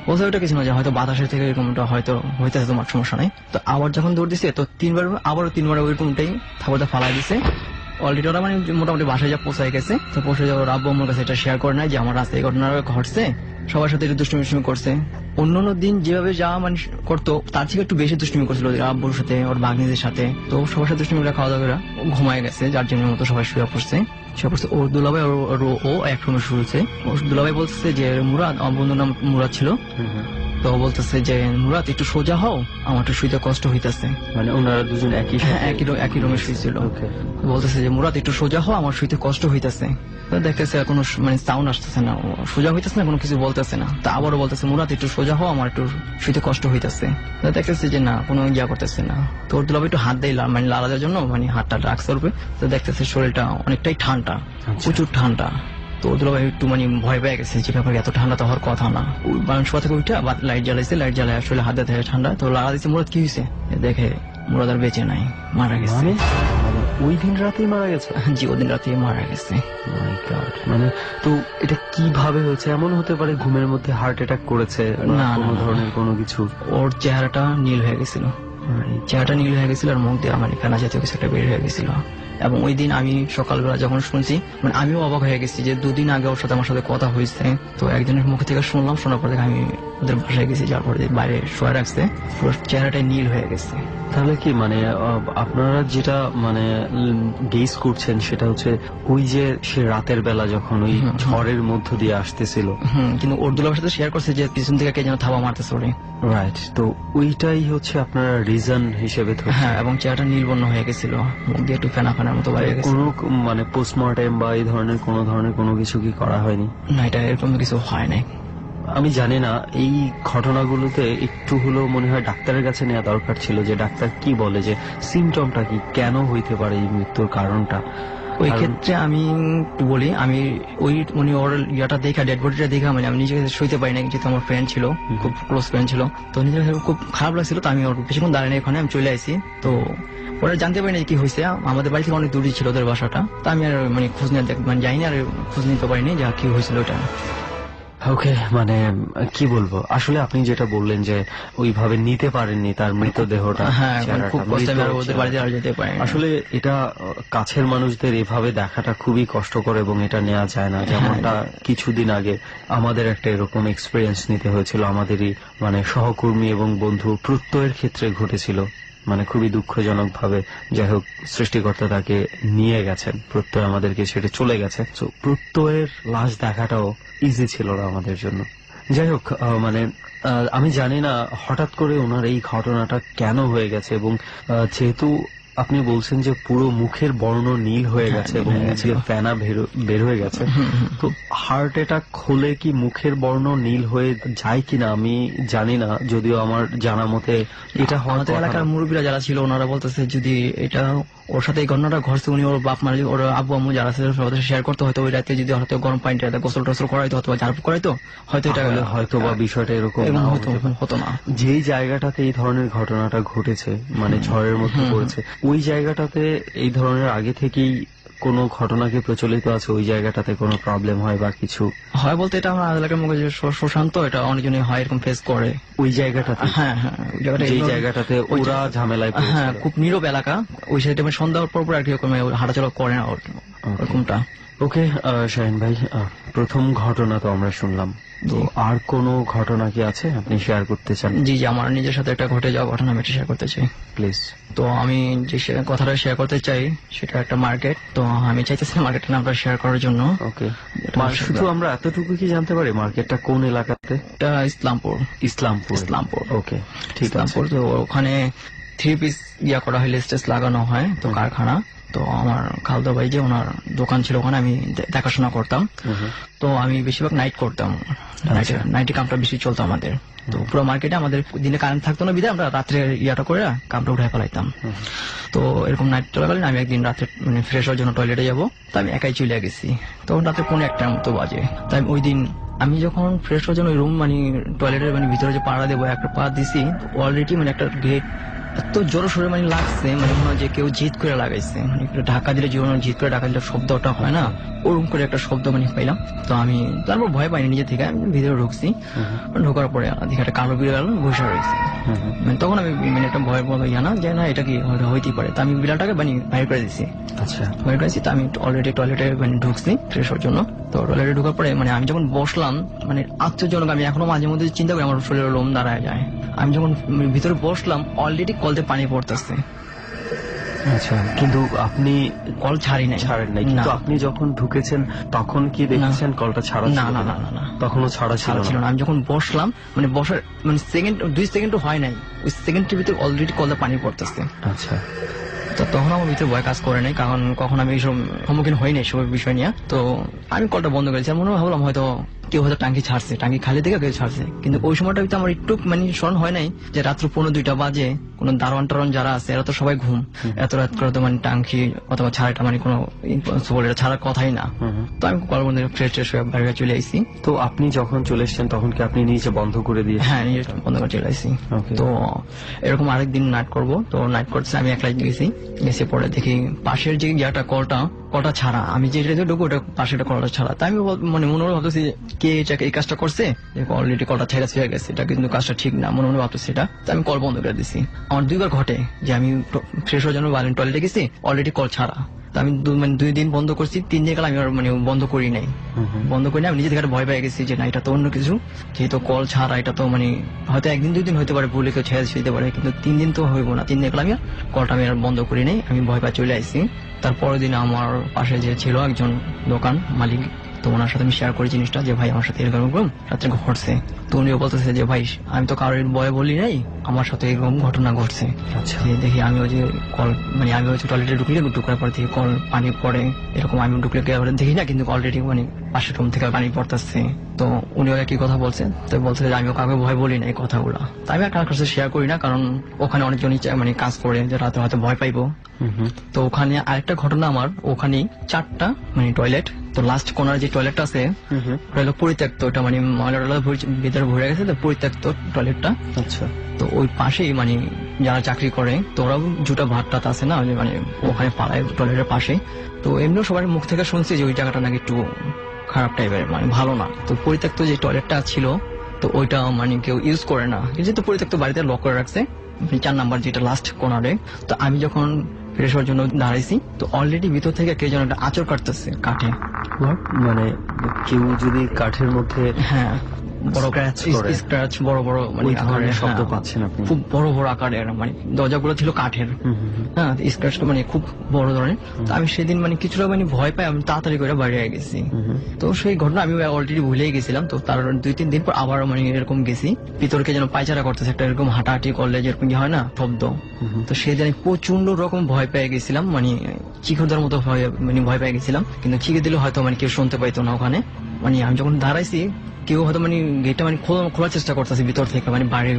বলছে ওটা কিছু না, যে হয়তো বাতাসের থেকে এরকমটা হয়তো হইতেছে, তোমার সমস্যা নেই। তো আবার যখন দৌড় দিছে, তো আবারও তিনবার ওইরকমটাই থাবরটা ফালাই দিছে। অলরেডি ওরা মানে মোটামুটি বাসায় যা পৌঁছায় গেছে। তো পৌঁছে যাওয়ার আব্বু আমার কাছে এটা শেয়ার করে নাই যে আমার রাস্তায় এই ঘটনাটা ঘটছে, সবার সাথে একটু দুষ্টুমি করছে। অন্যান্য দিন যেভাবে যা মানে করতো তার থেকে একটু বেশি দুষ্টুমি করছিল ওদের আব্বুর সাথে, ওর ভাগ্নিদের সাথে। তো সবার সাথে দুষ্টুমি করে খাওয়া দাওয়া করে ঘুমায় গেছে, যার জন্য মতো সবাই শুয়ে পড়ছে। ওর দুলাভাই ও এক রুমে শুয়েছে। ওর দুলাভাই বলছে যে মুরাদ, আমার বন্ধুর নাম মুরাদ ছিল। তো বলতেছে যে মুরাদ একটু সোজা হও, আমার একটু শুইতে কষ্ট হইতেছে। মানে ওনারা দুজন একই রুমে শুয়েছিল। বলতেছে যে মুরাদ একটু সোজা হও, আমার শুইতে কষ্ট হইতেছে। দেখতেছে কোনো মানে সাউন্ড আসতেছে না, সোজা হইতেছে না, কোনো কিছু বলতেছে না। তা আবারও বলতেছে মুরাদ একটু সোজা হও, আমার একটু শুইতে কষ্ট হইতেছে। দেখতেছে যে না, কোনো ইয়া করতেছে না। তো ওর দুলাভাই একটু হাত দেয় মানে লালা দেওয়ার জন্য, মানে হাতটা রাখছে ওর উপরে। তো দেখতেছে শরীরটা অনেকটাই ঠান্ডা, প্রচুর ঠান্ডা। তো দুলাভাই একটু মানে ভয় পেয়ে গেছে যে ব্যাপার, এত ঠান্ডা তো হওয়ার কথা না। মানুষ থেকে উঠে লাইট জ্বালাইছে, লাইট জ্বালায় আসলে হাত দিয়ে ঠান্ডা। তো লাগা দিচ্ছে মুরাদ কি হয়েছে, দেখে মুরাদ আর বেঁচে নাই, মারা গেছে। ওই দিন রাতেই মারা গেছে? জি, ওই দিন রাতে মারা গেছে। মানে তো এটা কিভাবে হয়েছে? এমন হতে পারে ঘুমের মধ্যে হার্ট অ্যাটাক করেছে, না কোনো ধরনের কোনো কিছু? ওর চেহারাটা নীল হয়ে গেছিল, চেহারাটা নীল হয়ে গেছিল, আর মুখ দিয়ে মানে ফেনা জাতীয় কিছু একটা বের হয়ে গেছিল। এবং ওই দিন আমি সকালবেলা যখন শুনছি, মানে আমিও অবাক হয়ে গেছি যে 2 দিন আগে ওর সাথে আমার সাথে কথা হয়েছে। তো একজনের মুখ থেকে শুনলাম, শোনার পর থেকে আমি ওদের বাসায় গেছি, যার পরে বাইরে শোয়া রাখছে, পুরো চেহারাটাই নীল হয়ে গেছে। তাহলে কি মানে আপনারা যেটা মানে গেস করছেন সেটা হচ্ছে ওই যে সে রাতের বেলা যখন ওই ঝড়ের মধ্য দিয়ে আসতেছিল, কিন্তু ওর দুলাভাইয়ের সাথে শেয়ার করছে যে পিছন থেকে কে যেন থাবা মারতেছে ওরে। রাইট, তো ওইটাই হচ্ছে আপনারা রিজন হিসেবে ধরছেন? হ্যাঁ, এবং চেহারাটা নীলবর্ণ হয়ে গেছিল, মুখ দিয়ে একটু ফেনা ফেনার মতো বাইরে গেছে। কোনো মানে পোস্টমর্টেম বা এই ধরনের কোনো কিছু কি করা হয়নি? না, এটা এরকম কিছু হয় নাই। আমি জানি না, এই ঘটনাগুলোতে একটু হলেও মনে হয় ডাক্তারের কাছে নেওয়া দরকার ছিল, যে ডাক্তার কি বলে, যে সিমটমটা কি, কেন হইতে পারে এই মৃত্যুর কারণটা। ওই ক্ষেত্রে আমি একটু বলি, আমি ওই মানে ওর ইয়াটা দেখা, ডেড বডিটা দেখা মানে আমি নিজে সইতে পারি না, যেহেতু আমার ফ্রেন্ড ছিল, খুব ক্লোজ ফ্রেন্ড ছিল, তো নিজের খুব খারাপ লাগছিল। তো আমি ওর বেশিক্ষণ দাঁড়াই না, ওখানে আমি চলে আসি। তো ওরা জানতে পারি না কি হয়েছে, আমাদের বাড়ি থেকে অনেক দূরে ছিল ওদের বাসাটা। তো আমি আর মানে খোঁজ নিয়ে মানে যাইনি, আর খোঁজ নিতে পারিনি যে কি হয়েছিল ওটা। ওকে, মানে কি বলবো, আসলে আপনি যেটা বললেন যে ওইভাবে নিতে পারেননি তার মৃতদেহটা, হ্যাঁ, চেহারাটা, খুব কষ্ট, আমি আর ওদের মৃত বাড়িতে আর যেতে পারি না। আসলে এটা কাছের মানুষদের এভাবে দেখাটা খুবই কষ্টকর এবং এটা নেওয়া যায় না। যেমনটা কিছুদিন আগে আমাদের একটা এরকম এক্সপিরিয়েন্স নিতে হয়েছিল, আমাদেরই মানে সহকর্মী এবং বন্ধু প্রত্যয়ের ক্ষেত্রে ঘটেছিল, মানে খুবই দুঃখজনক ভাবে। যাই হোক, সৃষ্টিকর্তা তাকে নিয়ে গেছেন, প্রত্যয় আমাদেরকে ছেড়ে চলে গেছে। তো প্রত্যয়ের লাশ দেখাটাও ইজি ছিল না আমাদের জন্য। যাই হোক, মানে আমি জানি না হঠাৎ করে ওনার এই ঘটনাটা কেন হয়ে গেছে, এবং যেহেতু আপনি বলছেন যে পুরো মুখের বর্ণ নীল হয়ে গেছে এবং মুখের ফেনা বের হয়ে গেছে, তো হার্ট অ্যাটাক হলে কি মুখের বর্ণ নীল হয়ে যায় কিনা আমি জানি না, যদিও আমার জানা মতে এটা আমাদের এলাকার মুরব্বীরা যারা ছিল ওনারা বলতেছে যদি এটা ওর সাথে এই ঘটনাটা ঘটছে, উনি ওর বাপ মা ওর আব্বু আম্মু যারা ছিল সবাই শেয়ার করতে, হয়তো ওই রাতে যদি হয়তো গরম পানিটা গোসল টোসল করাইতো অথবা ঝাড়ফুঁক করাইতো, হয়তো এটা হয়তো বা বিষয়টা এরকম হতো না। যেই জায়গাটাতে এই ধরনের ঘটনাটা ঘটেছে, মানে ঝড়ের মধ্যে পড়েছে, ওই জায়গাটাতে এই ধরনের আগে থেকেই কোনো ঘটনা কি প্রচলিত আছে? ওই জায়গাটাতে কোনো প্রবলেম হয় বা কিছু হয় বলতে, এটা আমার এলাকার মুখে সুশান্ত, এটা অনেকজনই হয় এরকম ফেস করে ওই জায়গাটাতে। হ্যাঁ হ্যাঁ, যেই জায়গাটাতে ওরা ঝামেলায় পড়েছে। হ্যাঁ, খুব নীরব এলাকা ওই সাইডে, সন্ধ্যার পর আর কি হাঁটাচলা করে না ওরকমটা। ওকে শাহিন ভাই, প্রথম ঘটনা তো আমরা শুনলাম, তো আর কোনো ঘটনা কি আছে আপনি শেয়ার করতে চান? জি জি, আমার নিজের সাথে একটা ঘটে যাওয়া ঘটনা আমি শেয়ার করতে চাই, প্লিজ। তো আমি যে কথাটা শেয়ার করতে চাই সেটা একটা মার্কেট, তো আমি চাইতেছি মার্কেটের নামটা শেয়ার করার জন্য। ওকে, শুধু আমরা এতটুকু কি জানতে পারি মার্কেটটা কোন এলাকাতে? এটা ইসলামপুর। ওকে, ঠিক আছে। তো ওখানে 3 পিস ইয়া করা হয়, স্টেজ লাগানো হয়, তো কারখানা। তো আমার খালদা ভাই যে ওনার দোকান ছিল ওখানে আমি দেখাশোনা করতাম, তো আমি বেশিরভাগ নাইট করতাম, নাইটে কামটা বেশি চলতো আমাদের। তো পুরো মার্কেটে আমাদের দিনে কারেন্ট থাকতো না, বিধায় আমরা রাত্রে ইয়াটা করে কামটা উঠে ফেলাইতাম। তো এরকম নাইট চলাকালীন আমি একদিন রাত্রে মানে ফ্রেশ হওয়ার জন্য টয়লেটে যাবো, তো আমি একাই চলে গেছি, তখন রাত্রে 1:45 মতো বাজে। তাই ওই দিন আমি যখন ফ্রেশ হওয়ার জন্য রুম মানে টয়লেটের মানে ভিতরে যে পাড়া দেবো, একটা পা দিছি, অলরেডি মানে একটা গেট এত জোরে সোরে মানে লাগছে, মানে মনে হয় যে কেউ জিদ করে লাগাইছে, মানে ঢাকা দিলে জীবন জিদ করে ঢাকা দিলে শব্দটা হয় না, ওরকম করে একটা শব্দ মানে পাইলাম। তো আমি তারপর ভয় পাইনি নিজে থেকে, আমি ভিতরে ঢুকছি, ঢোকার পরে দেখি একটা কালো বিড়াল বসে রয়েছে। মানে তখন আমি মানে একটা ভয়ের মতো না যে না এটা কি হইতেই পারে, তো আমি বিড়ালটাকে মানে বাইর করে দিচ্ছি। আচ্ছা, বাইর করেছি, তো আমি অলরেডি টয়লেটে মানে ঢুকছি ফ্রেশ হওয়ার জন্য। তো টয়লেটে ঢোকার পরে মানে আমি যখন বসলাম, মানে আশ্চর্যজনক, আমি এখনো মাঝে মধ্যে চিন্তা করি আমার শরীরের লোম দাঁড়ায় যায়। আমি যখন ভিতরে বসলাম অলরেডি কলতে পানি পড়তেছে। আচ্ছা, কিন্তু আপনি কল ছাড়েন নাই, কিন্তু আপনি যখন ঢুকেছেন তখন কি দেখেছেন কলটা ছাড়া? না না না না, তখনও ছাড়া ছিল না। আমি যখন বসলাম মানে বসার মানে 2 সেকেন্ডও হয় নাই, ওই সেকেন্ডের ভিতরে অলরেডি কলতে পানি পড়তেছে। আচ্ছা, তো তখন আমার ভিতরে ভয় কাজ করে নাই, কারণ কখন আমি এইসব সম্মুখীন হই নাই সব বিষয় নিয়ে। তো আমি কলটা বন্ধ করেছি, মনে ভাবলাম হয়তো কেউ হয়তো টাঙ্কি ছাড়ছে, টাঙ্কি খালি থেকে কেউ ছাড়ছে। কিন্তু ওই সময়টা আমার একটু মানে স্মরণ হয় নাই যে রাত্র 1:45 বাজে, কোন দারোয়ান টারোয়ান যারা আছে এরা তো সবাই ঘুম, এত রাত করে তো মানে টাঙ্কি অথবা ছাড়াটা মানে কোনো ছাড়ার কথাই না। তো আমি কল বন্ধ ফ্রেশ ট্রেশ হয়ে বাইরে চলে আসছি। তো আপনি যখন চলে এসছেন তখন কি আপনি নিজে বন্ধ করে দিয়েছেন? হ্যাঁ, নিজে বন্ধ করে চলে আসছি। তো এরকম আরেকদিন নাইট করবো, তো নাইট করতে আমি একলাই গেছি, এসে পরে দেখি পাশের যে ইয়াটা কলটা ছাড়া, আমি যে ঢুকবো ওটা পাশের কলটা ছাড়া। তাই আমি মানে মনে মনে ভাবতেছি কে এই কাজটা করছে, অলরেডি কলটা ছেড়ে ছুঁয়ে গেছে, এটা কিন্তু কাজটা ঠিক না, মনে মনে ভাবতেছি এটা। তো আমি কল বন্ধ করে দিছি। আমার 2বার ঘটে যে আমি ফ্রেশ হওয়ার জন্য টয়লেটে গেছি, অলরেডি কল ছাড়া। আমি 2 দিন বন্ধ করছি, 3 দিন কাল আমি মানে বন্ধ করি নাই, আমি নিজে থেকে ভয় পেয়ে গেছি যে না এটা তো অন্য কিছু, যেহেতু কল ছাড়া এটা তো মানে হয়তো 1-2 দিন হইতে পারে, ভুলে কেউ ছেড়ে দিতে পারে, কিন্তু 3 দিন তো হইব না। 3 দিন কাল আমি কলটা আমি আর বন্ধ করি নাই, আমি ভয় পেয়ে চলে আসছি। তারপরের দিন আমার পাশে যে ছিল একজন দোকান মালিক, তো ওনার সাথে আমি শেয়ার করি জিনিসটা যে ভাই আমার সাথে এরকম রাত্রে ঘটছে। তো উনিও বলতেছে যে ভাই আমি তো কারোর ভয়ে বলি নাই, আমার সাথে এরকম ঘটনা ঘটছে। আচ্ছা, দেখি আমি ওই যে কল মানে আমি টয়লেটে ঢুকলে ঢুকার পর থেকে কল পানি পড়ে, এরকম আমি ঢুকলে দেখি না, কিন্তু অলরেডি মানে পাশের রুম থেকে পানি পড়তেছে। তো উনি ওরা কি কথা বলছে, তো বলছে যে আমিও কাউকে ভয় বলি না এই কথাগুলো। তাই আমি কারোর কাছে শেয়ার করি না, কারণ ওখানে অনেকজনই মানে কাজ করে যে রাতে হয়তো ভয় পাইবো। তো ওখানে আরেকটা ঘটনা আমার, ওখানে 4টা মানে টয়লেট, তো লাস্ট কোনার যে টয়লেটটা আছে ওটা হলো পরিত্যক্ত, ওটা মানে ময়লা ভিতরে ভরে গেছে, তো পরিত্যক্ত টয়লেটটা। আচ্ছা, তো ওই পাশেই মানে যারা চাকরি করে তো ওরাও জুটা ভাতটাত আছে না, মানে ওখানে পাড়ায় টয়লেটের পাশে। তো এমনিও সবার মুখ থেকে শুনছি যে ওই জায়গাটা নাকি একটু খারাপ টাইপের, মানে ভালো না। তো পরিত্যক্ত যে টয়লেটটা ছিল তো ওইটা মানে কেউ ইউজ করে না, যেহেতু পরিত্যক্ত বাড়িতে লক করে রাখছে 4 নাম্বার যেটা লাস্ট কোনারে। তো আমি যখন ফ্রেশ হওয়ার জন্য দাঁড়াইছি তো অলরেডি ভিতর থেকে কে যেন একটা আঁচড় কাটতেছে কাঠে। মানে কেউ যদি কাঠের মধ্যে হ্যাঁ, বড় Scratch করে। স্ক্র্যাচ বড় বড় মানে ওই ধরনের আকারের, শব্দ হ্যাঁ, পাচ্ছেন আপনি? খুব বড় বড় আকারের, মানে দরজাগুলো ছিল কাঠের। হ্যাঁ, স্ক্র্যাচটা মানে খুব বড় ধরনের। তো আমি সেদিন মানে কিছুটা মানে ভয় পাই, আমি তাড়াতাড়ি করে বাইরে গেছি। তো সেই ঘটনা আমি অলরেডি ভুলেই গেছিলাম। তো তার 2-3 দিন পর আবার মানে এরকম গেছি, ভিতরকে যেন পায়চারা করতেছে একটা, এরকম হাঁটাহাঁটি করলে যেরকম কি হয় না শব্দ। তো সেদিন আমি প্রচন্ড রকম ভয় পেয়ে গেছিলাম, মানে চিখুদার মতো মানে ভয় পেয়ে গেছিলাম। কিন্তু চিকে দিলে হয়তো মানে কেউ শুনতে পাইতো না ওখানে। মানে আমি যখন দাঁড়াইছি কেউ হয়তো মানে গেটটা মানে খোলার চেষ্টা করতেছে ভিতর থেকে, মানে বাইরে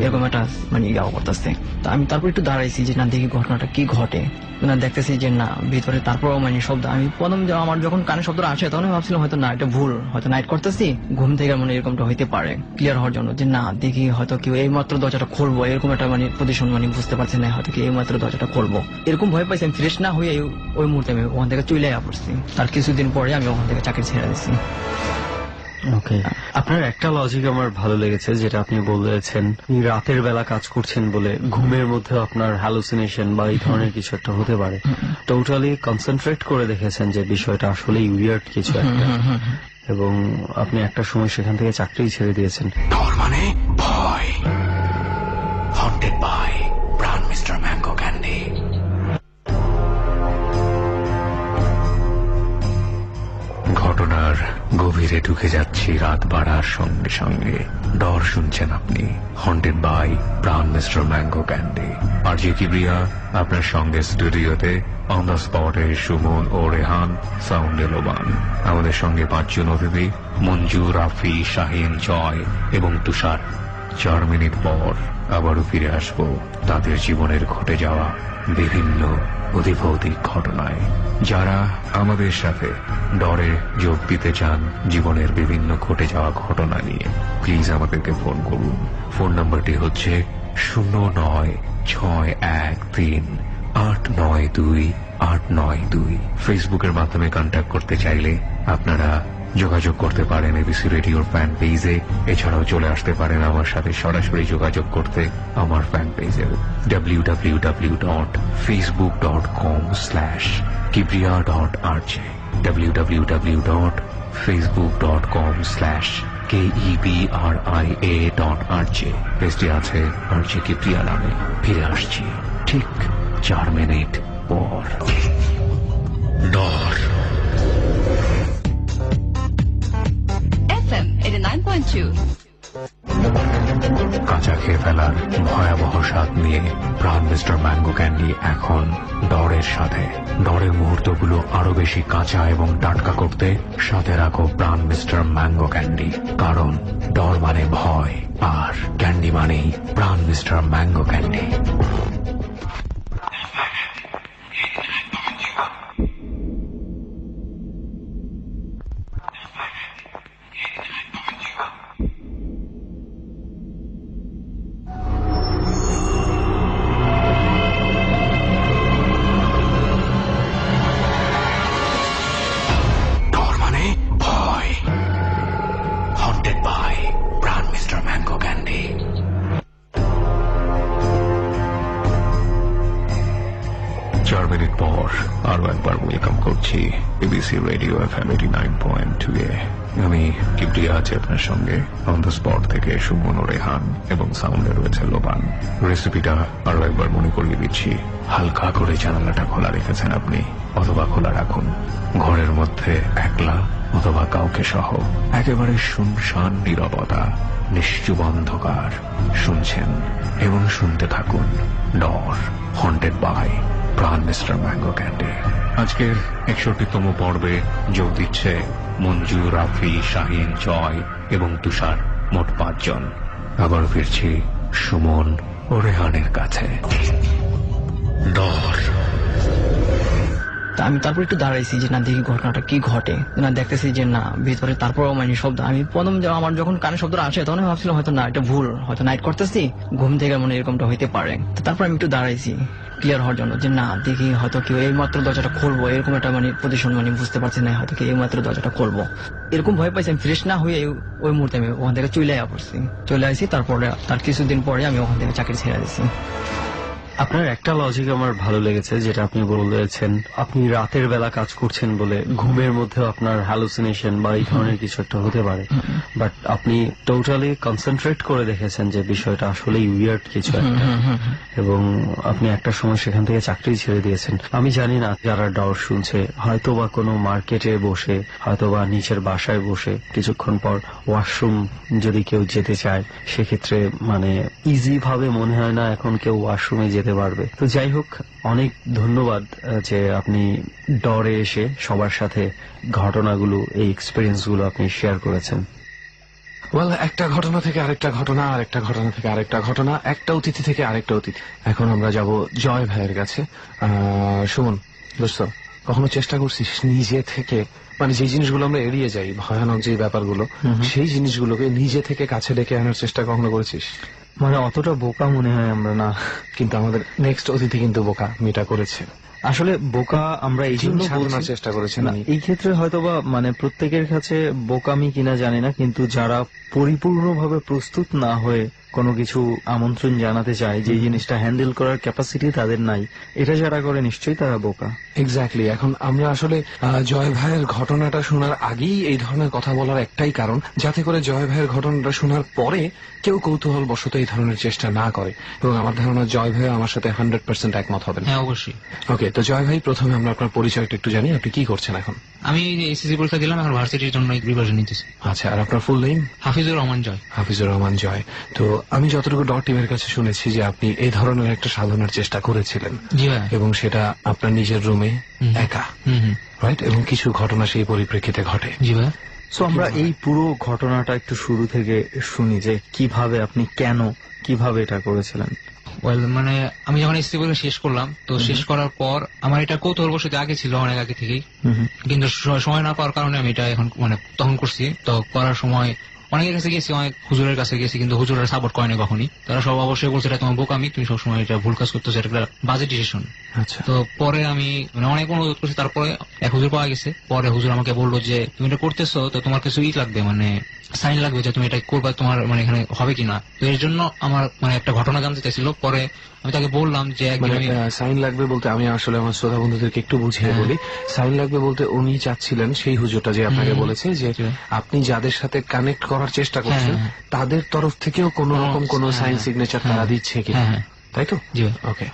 এরকম একটা মানে ইয়াও করতেছে। তো আমি তারপর একটু দাঁড়াইছি যে না দেখি ঘটনাটা কি ঘটে, না দেখতেছি যে না ভিতরে তারপরও মানে শব্দ। আমি প্রথম আমার যখন কানে শব্দটা আসে তখন ভাবছিলাম হয়তো না এটা ভুল, হয়তো নাইট করতেছি ঘুম থেকে, মানে এরকমটা হইতে পারে। ক্লিয়ার হওয়ার জন্য যে না দেখি হয়তো কেউ এই মাত্র দরজাটা খুলবো, এরকম একটা মানে পজিশন মানে বুঝতে পারছি না, হয়তো কি এই মাত্র দরজাটা খুলবো, এরকম ভয় পাইছি। আমি ফ্রেশ না হয়ে ওই মুহূর্তে আমি ওখান থেকে চলে পড়ছি। তার কিছুদিন পরে আমি ওখান থেকে চাকরি ছেড়ে দিচ্ছি। ওকে, আপনার একটা লজিক আমার ভালো লেগেছে, যেটা আপনি বলেছেন রাতের বেলা কাজ করছেন বলে ঘুমের মধ্যে আপনার হ্যালুসিনেশন বা এই ধরনের কিছু একটা হতে পারে। টোটালি কনসেন্ট্রেট করে দেখেছেন যে বিষয়টা আসলেই উইয়ার্ড কিছু একটা, এবং আপনি একটা সময় সেখান থেকে চাকরি ছেড়ে দিয়েছেন। ডর মানে ভয়, হন্টেড বাই প্রাণ মিস্টার ম্যাঙ্গো ক্যান্ডি। ঘটনার গভীরে ঢুকে যাচ্ছি রাত বাড়ার সঙ্গে সঙ্গে। ডর শুনছেন আপনি, হন্টেড বাই প্রাণ মিস্টার ম্যাঙ্গো ক্যান্ডি। আর যে কিবরিয়া আপনার সঙ্গে স্টুডিওতে অন দ্য স্পটে সুমন ও রেহান, সাউন্ডে লোবান। আমাদের সঙ্গে 5 জন অতিথি, মঞ্জু, রাফি, শাহিন, জয় এবং তুষার। 4 মিনিট পর আবারও ফিরে আসব তাদের জীবনের ঘটে যাওয়া বিভিন্ন অধিভৌতিক ঘটনায়। যারা আমাদের সাথে ডরে যোগ দিতে চান জীবনের বিভিন্ন ঘটে যাওয়া ঘটনা নিয়ে, প্লিজ আমাদেরকে ফোন করুন। ফোন নাম্বারটি হচ্ছে 09613892 ফেসবুকের মাধ্যমে কন্ট্যাক্ট করতে চাইলে আপনারা যোগাযোগ করতে পারেন এবিসি রেডিওর ফ্যান পেজে। এছাড়াও চলে আসতে পারেন আমার সাথে সরাসরি যোগাযোগ করতে আমার ফ্যান পেজে www.facebook.com/kibria.rj www.facebook.com/KEBRIA.RJ পেজটি আছে RJ কিবরিয়া নামে। ফিরে আসছি ঠিক 4 মিনিট পর। ডর FM 89.2 কাঁচা খেয়ে ফেলার ভয়াবহ স্বাদ নিয়ে প্রাণ মিস্টার ম্যাঙ্গো ক্যান্ডি এখন ডরের সাথে। ডরের মুহূর্তগুলো আরো বেশি কাঁচা এবং টাটকা করতে সাথে রাখো প্রাণ মিস্টার ম্যাঙ্গো ক্যান্ডি, কারণ ডর মানে ভয় আর ক্যান্ডি মানেই প্রাণ mister mango candy. ABC radio FM 89.2 এ আমি কিবরিয়া আছি আপনার সঙ্গে। অন দ্য স্পট থেকে সুমন ও রেহান এবং সাউন্ডে রয়েছে লোবান। রেসিপিটা আরো একবার মনে করিয়ে দিচ্ছি। হালকা করে জানালাটা খোলা রেখেছেন আপনি, অথবা খোলা রাখুন। ঘরের মধ্যে একলা অথবা কাউকে সহ একেবারে শুনশান নীরবতা, নিশ্চুপ অন্ধকার। শুনছেন এবং শুনতে থাকুন ডর, হন্টেড বাই প্রাণ মিস্টার ম্যাঙ্গো ক্যান্ডি। আজকের 61তম পর্বে যোগ দিচ্ছে মঞ্জু, রাফি, শাহিন, জয় এবং তুষার, মোট 5 জন। আবার ফিরছি সুমন ও রেহানের কাছে। ডর। তা আমি তারপর একটু দাঁড়াইছি যে না দেখি ঘটনাটা কি ঘটে, না দেখতেছি যে না ভিতরে তারপরও মানে শব্দ। আমি প্রথম আমার যখন কানে শব্দটা আসে তখন আমি ভাবছিলাম হয়তো না এটা ভুল, হয়তো নাইট করতেছি, ঘুম থেকে মনে এরকমটা হইতে পারে। তো তারপর আমি একটু দাঁড়াইছি ক্লিয়ার হওয়ার জন্য যে না দেখি হয়তো কেউ এই মাত্র দরজাটা খুলবো, এরকম একটা মানে পজিশন মানে বুঝতে পারছি না, হয়তো কেউ এই মাত্র দরজাটা খুলবো এরকম ভয় পাইছি। আমি ফ্রেশ না হয়ে ওই মুহূর্তে আমি ওখান থেকে চলে আসি। তারপরে তার কিছুদিন পরে আমি ওখান থেকে চাকরি ছেড়ে দিচ্ছি। আপনার একটা লজিক আমার ভালো লেগেছে, যেটা আপনি বলেছেন আপনি রাতের বেলা কাজ করছেন বলে ঘুমের মধ্যে আপনার হ্যালুসিনেশন বা এই ধরনের কিছু একটা হতে পারে, বাট আপনি টোটালি কনসেন্ট্রেট করে দেখেছেন যে বিষয়টা আসলেই উইয়ার্ড কিছু একটা, এবং আপনি একটা সময় সেখান থেকে চাকরি ছেড়ে দিয়েছেন। আমি জানি না যারা ডর শুনছে হয়তো বা কোনো মার্কেটে বসে, হয়তো বা নিচের বাসায় বসে কিছুক্ষণ পর ওয়াশরুম যদি কেউ যেতে চায়, সেক্ষেত্রে মানে ইজি ভাবে মনে হয় না এখন কেউ ওয়াশরুমে যেতে পারবে। তো যাই হোক, অনেক ধন্যবাদ যে আপনি ডরে এসে সবার সাথে ঘটনাগুলো, এই এক্সপিরিয়েন্স গুলো আপনি শেয়ার করেছেন। ওয়েল, একটা ঘটনা থেকে আরেকটা ঘটনা, আরেকটা ঘটনা থেকে আরেকটা ঘটনা, একটা অতিথি থেকে আরেকটা অতিথি। এখন আমরা যাব জয় ভাইয়ের কাছে। সুমন দোস্ত, কখনো চেষ্টা করছিস নিজে থেকে, মানে যে জিনিসগুলো আমরা এড়িয়ে যাই, ভয়ানক যে ব্যাপারগুলো, সেই জিনিসগুলোকে নিজে থেকে কাছে ডেকে আনার চেষ্টা কখনো করেছিস? মানে অতটা বোকা মনে হয় আমরা না, কিন্তু আমাদের নেক্সট অতিথি কিন্তু বোকা মিটা করেছে। আসলে বোকা আমরা এই জন্য সাধনার চেষ্টা করেছেন। এই ক্ষেত্রে হয়তোবা মানে প্রত্যেকের কাছে বোকামি কিনা জানি না, কিন্তু যারা পরিপূর্ণভাবে প্রস্তুত না হয়ে কোনো কিছু আমন্ত্রণ জানাতে চায়, যে জিনিসটা হ্যান্ডেল করার ক্যাপাসিটি তাদের নাই, এটা যারা করে নিশ্চয়ই তারা বোকা। এক্স্যাক্টলি। এখন আমরা আসলে জয় ভাইয়ের ঘটনাটা শোনার আগেই এই ধরনের কথা বলার একটাই কারণ, যাতে করে জয় ভাইয়ের ঘটনাটা শোনার পরে কেউ কৌতূহল বশত এই ধরনের চেষ্টা না করে। এবং আমার ধারণা জয় ভাই আমার সাথে 100% একমত হবেন। হ্যাঁ, অবশ্যই। ওকে, তো জয় ভাই, প্রথমে আমরা আপনার পরিচয়টা একটু জানি। আপনি কি করছেন এখন? আমি এসএসসি পরীক্ষা দিলাম, এখন ভার্সিটির জন্য প্রিপারেশন নিতেছি। আচ্ছা, আর আপনার ফুল নেম? হাফিজুর রহমান জয়। হাফিজুর রহমান জয়। তো আমি যতটুকু ডট টিমের কাছে শুনেছি যে আপনি এই ধরনের একটা সাধনার চেষ্টা করেছিলেন। জি ভাই। এবং সেটা আপনার নিজের রুমে একা, রাইট? এবং কিছু ঘটনা সেই পরিপ্রেক্ষিতে ঘটে। জি ভাই। সো আমরা এই পুরো ঘটনাটা একটু শুরু থেকে শুনি, যে কিভাবে আপনি কিভাবে এটা করেছিলেন। মানে আমি যখন এসএসসি পরীক্ষা শেষ করলাম, তো শেষ করার পর আমার এটা কৌতূহল বশত আগে ছিল, অনেক আগে থেকেই, কিন্তু সময় না পাওয়ার কারণে আমি এটা এখন মানে তখন করছি। তো করার সময় অনেকের কাছে গেছি, অনেক হুজুরের কাছে গেছি, কিন্তু হুজুরের সাপোর্ট করেনি কখনই। তারা সব অবশ্যই বলছে এটা তোমার বোকামি, তুমি সবসময় এটা ভুল কাজ করতেছো, এটা একটা বাজে ডিসিশন। আচ্ছা। তো পরে আমি মানে অনেক অনুরোধ করছি, তারপরে এক হুজুর পাওয়া গেছে। পরে হুজুর আমাকে বললো যে তুমি এটা করতেছো, তো তোমার কিছু লাগবে, মানে সাইন লাগবে যে তুমি এটা করবা, তোমার মানে এখানে হবে কিনা। তো এর জন্য আমার মানে একটা ঘটনা জানতে চাইছিল। পরে আমি তাকে বললাম যে সাইন লাগবে বলতে, আমি আসলে আমার শ্রোতা বন্ধুদেরকে একটু বুঝিয়ে বলি। সাইন লাগবে বলতে উনি চাচ্ছিলেন, সেই হুজুরটা যে আপনাকে বলেছে যে আপনি যাদের সাথে কানেক্ট করার চেষ্টা করছেন তাদের তরফ থেকেও কোন রকম কোন সাইন সিগনেচার তারা দিচ্ছে কিনা, তাই তো? জি। ওকে।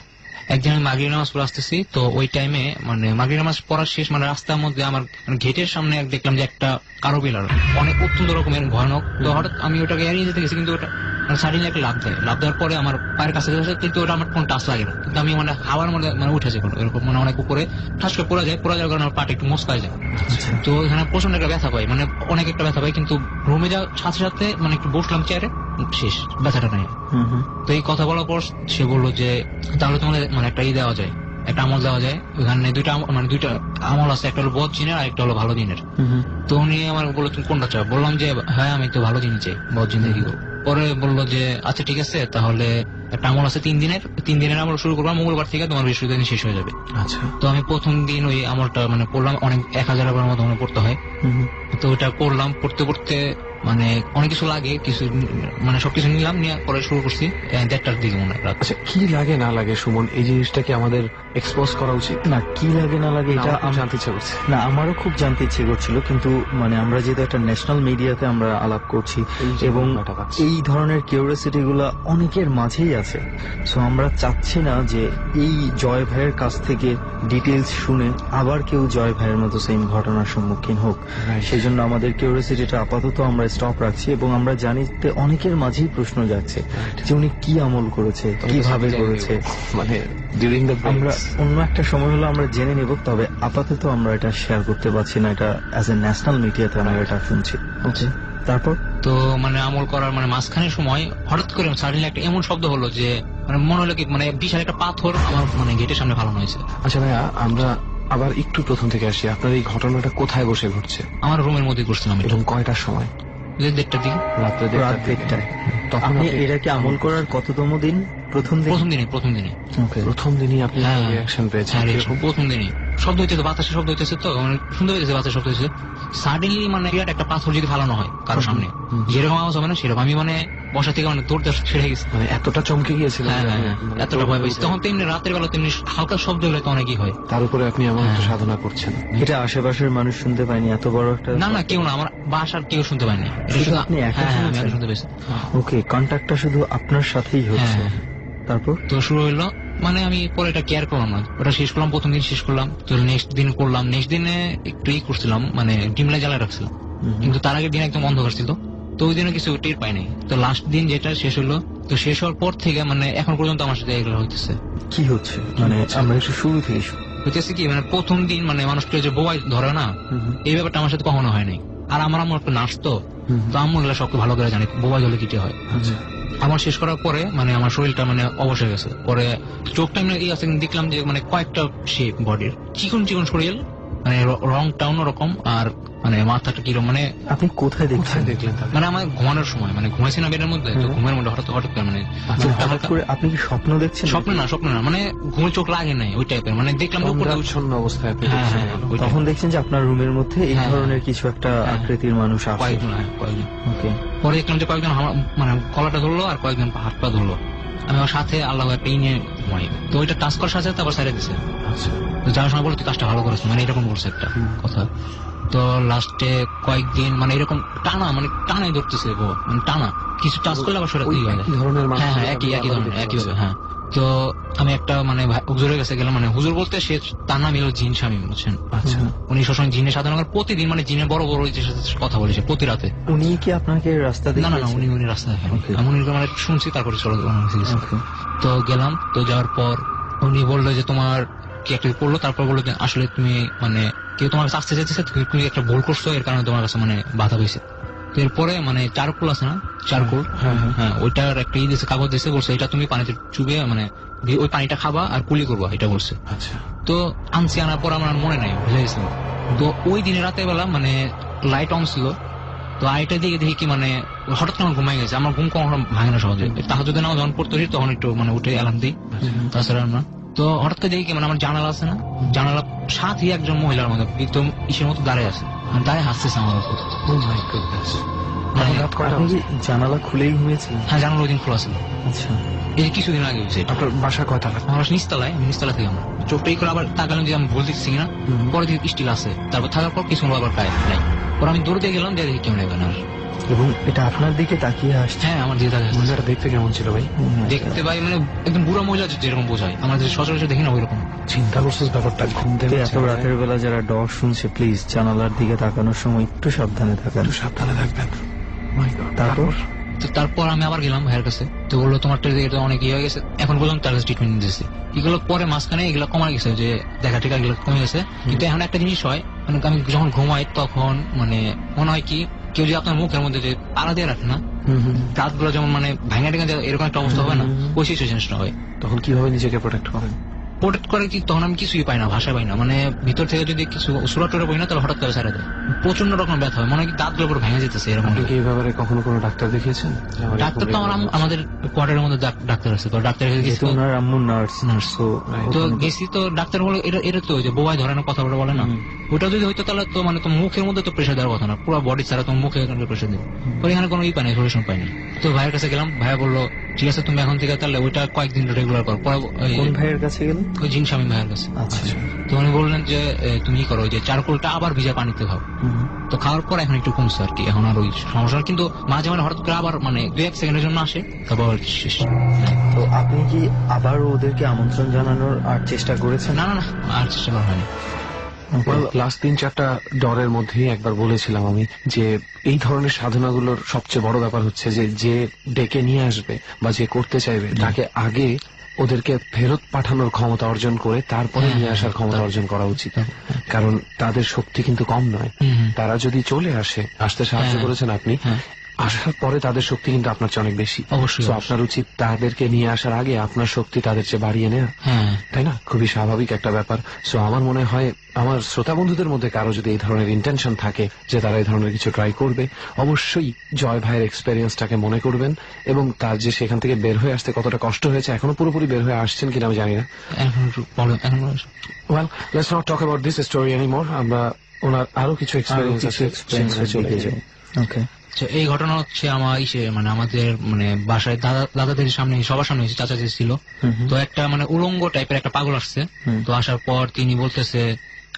একদিন আমি মাগরিব নামাজ পড়ে আসতেছি, তো ওই টাইমে মানে মাগরিব নামাজ পড়ার শেষ মানে রাস্তার মধ্যে আমার গেটের সামনে দেখলাম যে একটা কারো পিলার অনেক অত্যন্ত রকমের ভয়ানক। তো হঠাৎ আমি ওটাকে এড়িয়ে যেতে গেছি, কিন্তু ওটা সাডেনলি একটা লাভ দেওয়ার পরে আমার পায়ের কাছে, কিন্তু ওটা আমার কোনো টাচ লাগে না, কিন্তু আমি মানে হাওয়ার মধ্যে মানে উঠেছে এরকম, মানে অনেক উপরে ঠাস করে পড়ে যাওয়ার কারণে আমার পাটা একটু মস্কায় যায়। তো এখানে প্রচন্ড একটা ব্যথা পাই, মানে অনেক একটা ব্যথা পাই, কিন্তু রুমে যাওয়ার সাথে সাথে মানে একটু বসলাম চেয়ারে, শেষ, ব্যথাটা নাই। তো এই কথা বলার পর সে বললো যে তাহলে তোমাদের মানে একটা দেওয়া যায়, একটা আমল দেওয়া যায়, ওখানে দুইটা আমল আছে, একটা হলো বদ জিনের আর একটা হলো ভালো দিনের। তো উনি আমার বললো তুমি কোনটা চাও? বললাম যে হ্যাঁ আমি তো ভালো জিন চাই, বদ জিন দিয়ে কি করবো? পরে বললো যে আচ্ছা ঠিক আছে, তাহলে একটা আমল আছে 3 দিনের আমল শুরু করবো, মঙ্গলবার থেকে তোমার বৃহস্পতিবার শেষ হয়ে যাবে। আচ্ছা। তো আমি প্রথম দিন ওই আমলটা মানে পড়লাম, অনেক 1000 বার মতো মনে পড়তে হয়। তো ওটা করলাম, পড়তে মানে অনেক কিছু লাগে, কিছু মানে সবকিছু নিলাম, নিয়ে পরে শুরু করছি 1:30টার দিকে মনে হয়। আচ্ছা, কি লাগে না লাগে সুমন, এই জিনিসটা কি আমাদের এক্সপোজ করা উচিত? না, কি লাগে না লাগে এটা জানতে ইচ্ছে করছে। না, আমারও খুব জানতে ইচ্ছে করছিল, কিন্তু মানে আমরা যেহেতু একটা ন্যাশনাল মিডিয়াতে আমরা আলাপ করছি এবং এই ধরনের কিউরিওসিটি গুলা অনেকের মাঝেই আছে, সো আমরা চাচ্ছি না যে এই জয় ভাইয়ের কাছ থেকে ডিটেলস শুনে আবার কেউ জয় ভাইয়ের মতো সেম ঘটনার সম্মুখীন হোক। সেই জন্য আমাদের কিউরিওসিটিটা আপাতত আমরা স্টপ রাখছি এবং আমরা জানি যে অনেকের মাঝেই প্রশ্ন যাচ্ছে যে উনি কি আমল করেছে, কিভাবে করেছে। মানে ডিউরিং দ্য আমরা অন্য একটা সময় হলো আমরা জেনে নেব, তবে আপাতত আমরা এটা শেয়ার করতে পারছি না, এটা অ্যাজ এ ন্যাশনাল মিডিয়াতে আমরা এটা শুনছি। ওকে, তারপর তো মানে আমল করার মানে মাঝখানের সময় হঠাৎ করে সাডেনলি একটা এমন শব্দ হলো যে মানে মনে হলো কি মানে বিশাল একটা পাথর আমার মানে গেটের সামনে ফালানো হয়েছে। আচ্ছা ভাইয়া, আমরা আবার একটু প্রথম থেকে আসি। আপনার এই ঘটনাটা কোথায় বসে ঘটছে আমার রুমের মধ্যে করছিলাম এটা, এবং কয়টার সময়? 1:30টার দিকে, রাত্রে রাত 1:30টায়। আপনি এটাকে আমল করার কততম দিন? প্রথম দিন। প্রথম দিনে প্রথম দিনই আপনি হ্যাঁ। রিঅ্যাকশন পেয়েছেন? হ্যাঁ, reaction প্রথম দিনই শব্দ হইতেছে, বাতাসে শব্দ হইতেছে, তো মানে সুন্দর হইতেছে, বাতাসে শব্দ হইতেছে। সাডেনলি মানে বিরাট একটা পাথর যদি ফালানো হয় কারো সামনে, যেরকম আওয়াজ হবে না সেরকম, আমি মানে বসা থেকে মানে দৌড়তে ছেড়ে গেছি। মানে এতটা চমকে গিয়েছিল? হ্যাঁ, এতটা ভয় পেয়েছি তখন। তেমনি রাতের বেলা তেমনি হালকা শব্দ হলে তো অনেকই হয়। তার উপরে আপনি এমন একটা সাধনা করছেন, এটা আশেপাশের মানুষ শুনতে পায়নি? এত বড় একটা না কেউ না, আমার বাসার কেউ শুনতে পায়নি। এটা শুধু শুধু আপনি একা হ্যাঁ, আমি শুনেছেন? একা শুনতে পেয়েছি। ওকে, কন্ট্যাক্টটা শুধু আপনার সাথেই হচ্ছে। হ্যাঁ। তারপর তো শুরু হইলো, মানে আমি পরে এটা কেয়ার করলাম না, ওটা শেষ করলাম, প্রথম দিন শেষ করলাম। তো নেক্সট দিন করলাম, নেক্সট দিনে একটু করছিলাম, মানে ডিম লাইট জ্বালায় রাখছিলাম, কিন্তু তার আগের দিন একদম অন্ধকার ছিল, তো ওই দিনে কিছু টের পাই নাই। তো লাস্ট দিন যেটা শেষ হলো, তো শেষ হওয়ার পর থেকে মানে এখন পর্যন্ত আমার সাথে এগুলো হইতেছে। কি হচ্ছে? মানে আমরা একটু শুরু থেকে হইতেছে কি, মানে প্রথম দিন মানে মানুষকে যে বোয়াই ধরে না, এই ব্যাপারটা আমার সাথে কখনো হয় নাই। আর আমার আম্মু একটা নার্স, তো আম্মু এগুলো সবকে ভালো করে জানি বোয়াই হলে কিটে হয়। আমার শেষ করার পরে মানে আমার শরীরটা মানে অবশ হয়ে গেছে। পরে চোখটা আমি দেখলাম যে মানে কয়েকটা শেপ বডির, চিকন চিকন শরীর, মানে রংটা অন্যরকম, আর মানে মাথাটা কিরকম, মানে আপনি কোথায় দেখলেন? মানে আমার ঘুমানোর সময়, মানে ঘুমাইছি না বেডের মধ্যে, তো ঘুমের মধ্যে হঠাৎ করে মানে চোখটা হালকা, আপনি কি স্বপ্ন দেখছেন? স্বপ্ন না, মানে ঘুমের চোখ লাগে নাই ওই টাইপের, মানে দেখলাম ছন্ন অবস্থায় আপনি হ্যাঁ, দেখছেন। ওই type। তখন দেখছেন যে আপনার রুমের মধ্যে এই হ্যাঁ। ধরনের কিছু একটা আকৃতির মানুষ আছে। কয়েকজন। ওকে, পরে দেখলাম যে কয়েকজন আমার মানে কলাটা ধরলো আর কয়েকজন হাত পা ধরলো। আমি আমার সাথে আল্লাহ একটা নিয়ে ঘুমাই, তো ওইটা টাচ করার সাথে তারপর সাইডে দিছে। আচ্ছা, তো যাওয়ার সময় বললো তুই কাজটা ভালো করেছিস, মানে এরকম বলছে একটা কথা। তো লাস্টে কয়েকদিন মানে এরকম টানাই ধরতেছে গো, মানে টানা কিছু টাচ করলে আবার সরে ওই হয়ে যায়। একই ধরনের মানুষ? হ্যাঁ, একই ধরনের, একইভাবে। হ্যাঁ, তো আমি একটা মানে হুজুরের কাছে গেলাম, মানে হুজুর বলতে সে তার নাম হলো জিন স্বামী, বুঝছেন? আচ্ছা, উনি সবসময় জিনের সাধনা করেন, প্রতিদিন মানে জিনের বড় সাথে কথা বলেছে প্রতি রাতে। উনি কি আপনাকে রাস্তা না দেখিয়েছেন? উনি রাস্তা দেখেন, Okay. আমি উনি মানে শুনছি, তারপরে চলো Okay. তো গেলাম। তো যাওয়ার পর উনি বললো যে তোমার কি একটা করলো, তারপর বললো যে আসলে তুমি মানে কেউ তোমার কাছে আসতে চাইতেছে, তুমি একটা ভুল করছো, এর কারণে তোমার কাছে মানে বাধা হয়েছে। তো এরপরে মানে চারকোল আছে না, চারকোল, হ্যাঁ ওইটার একটা দিয়েছে, কাগজ দিয়েছে, বলছে এটা তুমি পানিতে চুবে মানে ওই পানিটা খাবা আর কুলি করবা, এটা বলছে। আচ্ছা, তো আনছি, আনার পর আমার মনে নাই, ভুলে গেছিলাম। তো ওই দিনে রাতের বেলা মানে লাইট অন ছিল, তো আইটা দিকে দেখি কি মানে হঠাৎ করে আমার ঘুমাই গেছে। আমার ঘুম কখনো ভাঙে না সহজে, তাহাজ্জুদে নামাজ যখন পড়তে হই তখন একটু মানে উঠে অ্যালার্ম দিই, তাছাড়া না। তো হঠাৎ করে দেখি কি মানে আমার জানালা আছে না, জানালা সাথে একজন মহিলার মধ্যে একদম ইসের মতো দাঁড়িয়ে আছে, মানে দাঁড়িয়ে হাসতেছে আমার উপর। ও মাই গডনেস। আপনি কি জানালা খুলেই ঘুমিয়েছিলেন? হ্যাঁ, জানালা ওই দিন খোলা ছিল। আচ্ছা, এই যে কিছুদিন আগে হয়েছে এটা। আপনার বাসা কয়তলা? আমার নিচতলায়, আমি নিচতলা থেকে আমরা চোখটা করে আবার তাকালাম যে আমি ভুল দিচ্ছি কিনা, পরে দিকে স্টিল আছে, তারপর থাকার পর কিছু আবার প্রায় নাই। পরে আমি দৌড়ে দিয়ে গেলাম, দিয়ে দেখি কেউ নেবে না। এবং এটা আপনার দিকে তাকিয়ে আসছে? হ্যাঁ, আমার দিকে তাকিয়ে মহিলাটা দেখতে কেমন ছিল ভাই? দেখতে পাই মানে একদম বুড়া মহিলা যেরকম বোঝায়, আমরা যে সচরাচর দেখি না ওইরকম। চিন্তা করছিস ব্যাপারটা? ঘুম থেকে এত রাতের বেলা যারা ডর শুনছে, প্লিজ জানালার দিকে তাকানোর সময় একটু সাবধানে থাকেন। একটু সাবধানে থাকবেন। মাই গড। তারপর তো তারপর আমি আবার গেলাম ভাইয়ের কাছে, তো বললো তোমারটা এটা অনেক ইয়ে হয়ে গেছে, এখন পর্যন্ত তার কাছে ট্রিটমেন্ট দিয়েছি। এগুলো পরে মাঝখানে এগুলো কমে গেছে, যে দেখা টেকা এগুলো কমে গেছে। কিন্তু এখন একটা জিনিস হয়, মানে আমি যখন ঘুমাই তখন মানে মনে হয় কি কেউ যে আপনার মুখের মধ্যে যে পাড়া দিয়ে রাখে না, দাঁতগুলো যেমন মানে ভাঙা টেঙা এরকম একটা অবস্থা হয় না, ওই সিচুয়েশনটা হয়। তখন কিভাবে নিজেকে প্রোটেক্ট করেন? প্রোটেক্ট করে কি তখন আমি কিছুই পাই না, ভাষা পাই না, মানে ভিতর থেকে যদি কিছু সুরা টুরা পাই না তাহলে হঠাৎ করে ছেড়ে দেয়, প্রচন্ড রকম ব্যথা হয়, মনে হয় দাঁতগুলো পুরো ভেঙে যেতেছে এরকম। আপনি কি এই ব্যাপারে কখনো কোনো ডাক্তার দেখিয়েছেন? ডাক্তার তো আমাদের কোয়ার্টারের মধ্যে ডাক্তার আছে, তো ডাক্তার যেহেতু ওনার আম্মু নার্স, তো গেছি, তো ডাক্তার বলে এটা তো ওই যে বোবাই ধরে না, কথা বলে না, ওটা যদি হইতো তাহলে তো মানে তো মুখের মধ্যে তো প্রেশার দেওয়ার কথা না, পুরো বডি ছাড়া তো মুখে প্রেশার দেবে, এখানে কোনো ই পাই নাই, সলিউশন পাইনি। তো ভাইয়ের কাছে গেলাম, ভাইয়া বললো ঠিক আছে তুমি এখন থেকে তাহলে ওইটা কয়েকদিন রেগুলার করো। কোন ভাইয়ের কাছে গেলেন? ওই জিন স্বামী ভাইয়ের কাছে। আচ্ছা, তো উনি বললেন যে তুমি কি করো, যে চারকোলটা আবার ভিজা পানিতে খাও। তো খাওয়ার পর এখন একটু কমছে আর কি, এখন আর ওই সমস্যা, কিন্তু মাঝে মাঝে হঠাৎ করে আবার মানে 2-1 সেকেন্ডের জন্য আসে, তারপর শেষ। তো আপনি কি আবার ওদেরকে আমন্ত্রণ জানানোর আর চেষ্টা করেছেন? না আর চেষ্টা করা হয়নি। লাস্ট 3-4টা ডরের মধ্যেই একবার বলেছিলাম আমি যে এই ধরনের সাধনাগুলোর সবচেয়ে বড় ব্যাপার হচ্ছে যে যে ডেকে নিয়ে আসবে বা যে করতে চাইবে তাকে আগে ওদেরকে ফেরত পাঠানোর ক্ষমতা অর্জন করে তারপরে নিয়ে আসার ক্ষমতা অর্জন করা উচিত, কারণ তাদের শক্তি কিন্তু কম নয়। তারা যদি চলে আসতে সাহায্য করেছেন আপনি, আসার পরে তাদের শক্তি কিন্তু আপনার চেয়ে অনেক বেশি। অবশ্যই তো আপনার উচিত তাদেরকে নিয়ে আসার আগে আপনার শক্তি তাদের চেয়ে বাড়িয়ে নেওয়া, তাই না? খুবই স্বাভাবিক একটা ব্যাপার। সো আমার মনে হয় আমার শ্রোতা বন্ধুদের মধ্যে কারো যদি এই ধরনের ইন্টেনশন থাকে যে তারা এই ধরনের কিছু ট্রাই করবে, অবশ্যই জয় ভাইয়ের এক্সপেরিয়েন্সটাকে মনে করবেন এবং তার যে সেখান থেকে বের হয়ে আসতে কতটা কষ্ট হয়েছে, এখনো পুরোপুরি বের হয়ে আসছেন কিনা আমি জানি না। Well, let's not talk about this story anymore. আমরা ওনার আরো কিছু এক্সপেরিয়েন্স চলে যাই। ওকে, এই ঘটনা হচ্ছে আমার মানে আমাদের মানে বাসায় দাদাদের সামনে, সবার সামনে চাচা যে ছিল, তো একটা মানে উলঙ্গ টাইপের একটা পাগল আসছে। তো আসার পর তিনি বলতেছে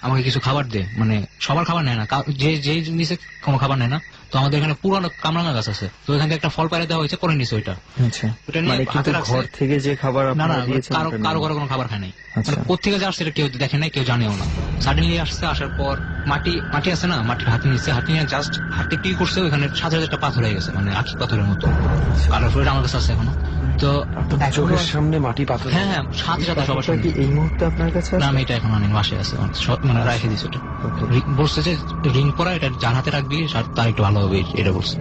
আমাকে কিছু খাবার দে, মানে সবার খাবার নেয় না, যে নিচে কোনো খাবার নেয় না। তো আমাদের এখানে পুরানো কামরাঙা গাছ আছে, তো এখান থেকে একটা ফল পাড়ে দেওয়া হয়েছে, করে নিছে ওইটা। ওটা নিয়ে হাতে রাখছে। ঘর থেকে যে খাবার না কারো ঘরে কোনো খাবার খায় নাই, মানে কোথেকে যে আসছে এটা কেউ দেখে নাই, কেউ জানেও না। সাডেনলি আসছে, আসার পর মাটি আছে না, মাটির হাতে নিয়ে জাস্ট হাতে কি করছে, ওখানে সাথে একটা পাথর হয়ে গেছে, মানে আখি পাথরের মতো কালারফুল। আমার কাছে আছে এখনো। তো চোখের সামনে মাটি পাথর? হ্যাঁ, সাথে সবার সামনে। এই মুহূর্তে আপনার কাছে? না, আমি এটা এখন আনি, বাসায় আছে, মানে রেখে দিচ্ছি। ওটা বলছে যে রিং পরা, এটা যার হাতে রাখবি তার একটু ভালো হবে, এটা বলছে।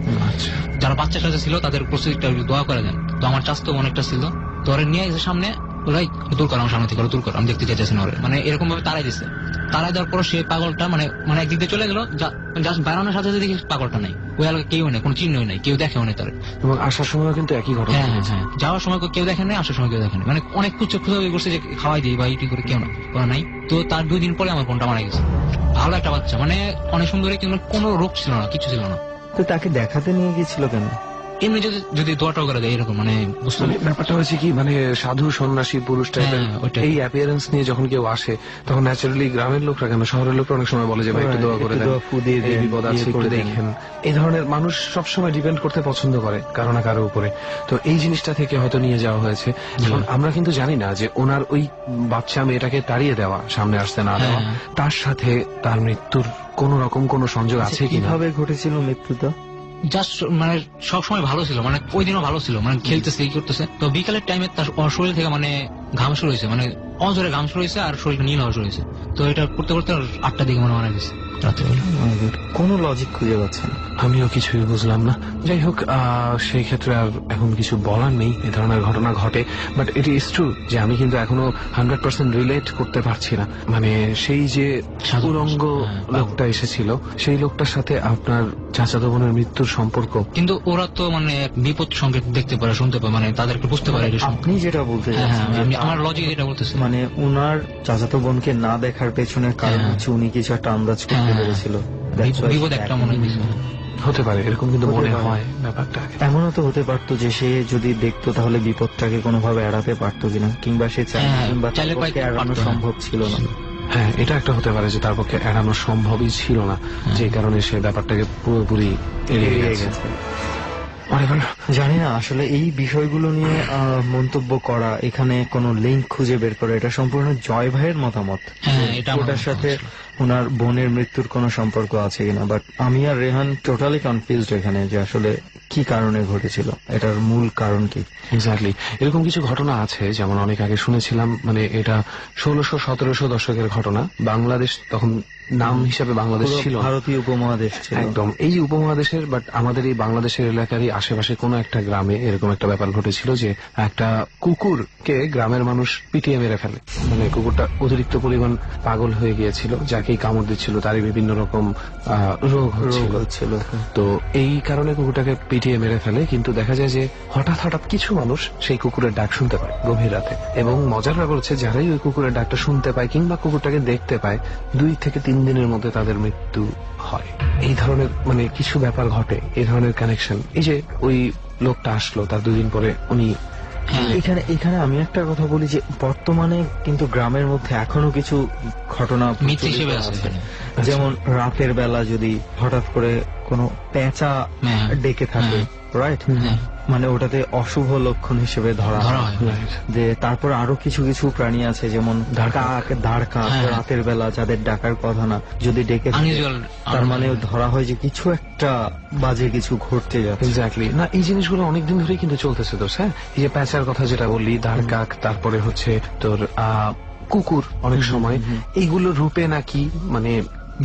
যারা বাচ্চা সাথে ছিল তাদের প্রস্তুতিটা দোয়া করে দেন। তো আমার চাস্তো অনেকটা ছিল, তো ওরা নিয়ে এসে সামনে, ওরাই দূর করো, আমার সামনে থেকে দূর করো, আমি দেখতে চাইতেছি না ওরা, মানে এরকম ভাবে তারাই দিচ্ছে। তারাই দেওয়ার পর সেই পাগলটা মানে একদিক দিয়ে চলে গেল, জাস্ট বেড়ানোর সাথে দেখি পাগলটা নেই, ওই এলাকায় কেউ নেই, কোনো চিহ্নই নেই, কেউ দেখেও নেই তার। এবং আসার সময় কিন্তু একই ঘটনা। হ্যাঁ, যাওয়ার সময় কেউ দেখে নেই, আসার সময় কেউ দেখে নেই, মানে অনেক খুঁজে করছে যে খাওয়াই দিই বা ইটি করে, কেউ না, ওরা নাই। তো তার 2 দিন পরে আমার বোনটা মারা গেছে। ভালো একটা বাচ্চা, মানে অনেক সুন্দর, কিন্তু কোনো রোগ ছিল না, কিছু ছিল না। তো তাকে দেখাতে নিয়ে গিয়েছিল কেন? এমনি যদি দোয়াটাও করে দেয় এরকম, মানে বুঝতে ব্যাপারটা হয়েছে কি, মানে সাধু সন্ন্যাসী পুরুষ টাইপের এই অ্যাপিয়ারেন্স নিয়ে যখন কেউ আসে, তখন ন্যাচারালি গ্রামের লোকরা কেন শহরের লোকরা অনেক সময় বলে যে ভাই একটু দোয়া করে দেন, এই বিপদ আছে একটু দেখেন। এই ধরনের মানুষ সবসময় ডিপেন্ড করতে পছন্দ করে কারো না কারো উপরে। তো এই জিনিসটা থেকে হয়তো নিয়ে যাওয়া হয়েছে। এখন আমরা কিন্তু জানি না যে ওনার ওই বাচ্চা মেয়েটাকে তাড়িয়ে দেওয়া, সামনে আসতে না দেওয়া, তার সাথে তার মৃত্যুর কোন রকম কোন সংযোগ আছে কিভাবে ঘটেছিল মৃত্যুটা। জাস্ট মানে সবসময় ভালো ছিল, মানে ওই দিনও ভালো ছিল, মানে খেলতেছে, এই করতেছে। তো বিকালের টাইমে তার শরীর থেকে মানে ঘাম শুরু হয়েছে, মানে অজরে ঘাম শুরু হয়েছে, আর শরীর নীল হওয়া শুরু হয়েছে। তো এটা করতে করতে 8টার দিকে মনে মারা গেছে রাত্রেবেলা। কোনো লজিক খুঁজে পাচ্ছে না, আমিও কিছুই বুঝলাম না। যাই হোক, সেই ক্ষেত্রে আর এখন কিছু বলার নেই, এই ধরনের ঘটনা ঘটে। বাট ইট ইজ ট্রু যে আমি কিন্তু এখনো 100% রিলেট করতে পারছি না, মানে সেই যে উলঙ্গ লোকটা এসেছিল, সেই লোকটার সাথে আপনার চাচাতো বোনের মৃত্যুর সম্পর্ক। কিন্তু ওরা তো মানে বিপদ সংকেত দেখতে পারে, শুনতে পারে, মানে তাদেরকে বুঝতে পারে। আপনি যেটা বলতে আমার লজিক যেটা বলতেছে, মানে উনার চাচাতো বোনকে না দেখার পেছনের কারণ হচ্ছে উনি কিছু একটা আন্দাজ করতে পেরেছিল, বিপদ একটা মনে হয়েছে। হতে পারে, এরকম কিন্তু মনে হয় ব্যাপারটা। এমনও তো হতে পারতো যে সে যদি দেখতো তাহলে বিপদটাকে কোনোভাবে এড়াতে পারতো কিনা, কিংবা সে এড়ানো সম্ভব ছিল না। হ্যাঁ, এটা একটা হতে পারে যে তার পক্ষে এড়ানো সম্ভবই ছিল না, যে কারণে সে ব্যাপারটাকে পুরোপুরি এড়িয়ে গেছে। জানি না আসলে এই বিষয়গুলো নিয়ে মন্তব্য করা, এখানে কোনো লিঙ্ক খুঁজে বের করা, এটা সম্পূর্ণ জয় ভাইয়ের মতামত। ওটার সাথে ওনার বোনের মৃত্যুর কোনো সম্পর্ক আছে কিনা। বাট আমি আর রেহান টোটালি কনফিউজড এখানে যে আসলে কি কারণে ঘটেছিল, এটার মূল কারণ কি। এক্স্যাক্টলি, এরকম কিছু ঘটনা আছে, যেমন অনেক আগে শুনেছিলাম, মানে এটা 1600-1700 দশকের ঘটনা। বাংলাদেশ তখন নাম হিসাবে বাংলাদেশ ছিল, ভারতীয় উপমহাদেশ ছিল একদম এই উপমহাদেশের। বাট আমাদের এই বাংলাদেশের এলাকারই আশেপাশে কোনো একটা গ্রামে এরকম একটা ব্যাপার ঘটেছিল যে একটা কুকুরকে গ্রামের মানুষ পিটিয়ে মেরে ফেলে। মানে কুকুরটা অতিরিক্ত পরিমাণ পাগল হয়ে গিয়েছিল, যাকেই কামড় দিচ্ছিল তারই বিভিন্ন রকম রোগ হচ্ছিল। তো এই কারণে কুকুরটাকে পিটিয়ে মেরে ফেলে। কিন্তু দেখা যায় যে হঠাৎ কিছু মানুষ সেই কুকুরের ডাক শুনতে পায় গভীর রাতে, এবং মজার ব্যাপার হচ্ছে যারাই ওই কুকুরের ডাকটা শুনতে পায় কিংবা কুকুরটাকে দেখতে পায়, 2 থেকে 3 দিনের মধ্যে তাদের মৃত্যু হয়। এই ধরনের মানে কিছু ব্যাপার ঘটে, এই ধরনের কানেকশন। এই যে ওই লোকটা আসলো, তার 2 দিন পরে উনি এখানে আমি একটা কথা বলি যে বর্তমানে কিন্তু গ্রামের মধ্যে এখনো কিছু ঘটনা যেমন রাতের বেলা যদি হঠাৎ করে কোনো পেঁচা হ্যাঁ। ডেকে থাকে, রাইট? হ্যাঁ। মানে ওটাতে অশুভ লক্ষণ হিসেবে ধরা হয়। যে তারপর আরো কিছু কিছু প্রাণী আছে যেমন কাক, দাঁড় কাক, হ্যাঁ। রাতের বেলা যাদের ডাকার কথা না, যদি ডেকে থাকে, Unusual, তার মানে ধরা হয় যে কিছু একটা বাজে কিছু ঘটতে যাচ্ছে। এক্স্যাক্টলি। না, এই জিনিসগুলো অনেকদিন ধরেই কিন্তু চলতেছে দোষ। হ্যাঁ, এই যে প্যাঁচার কথা যেটা বললি, দাঁড় কাক, তারপরে হচ্ছে তোর কুকুর, অনেক সময় এইগুলো রূপে নাকি মানে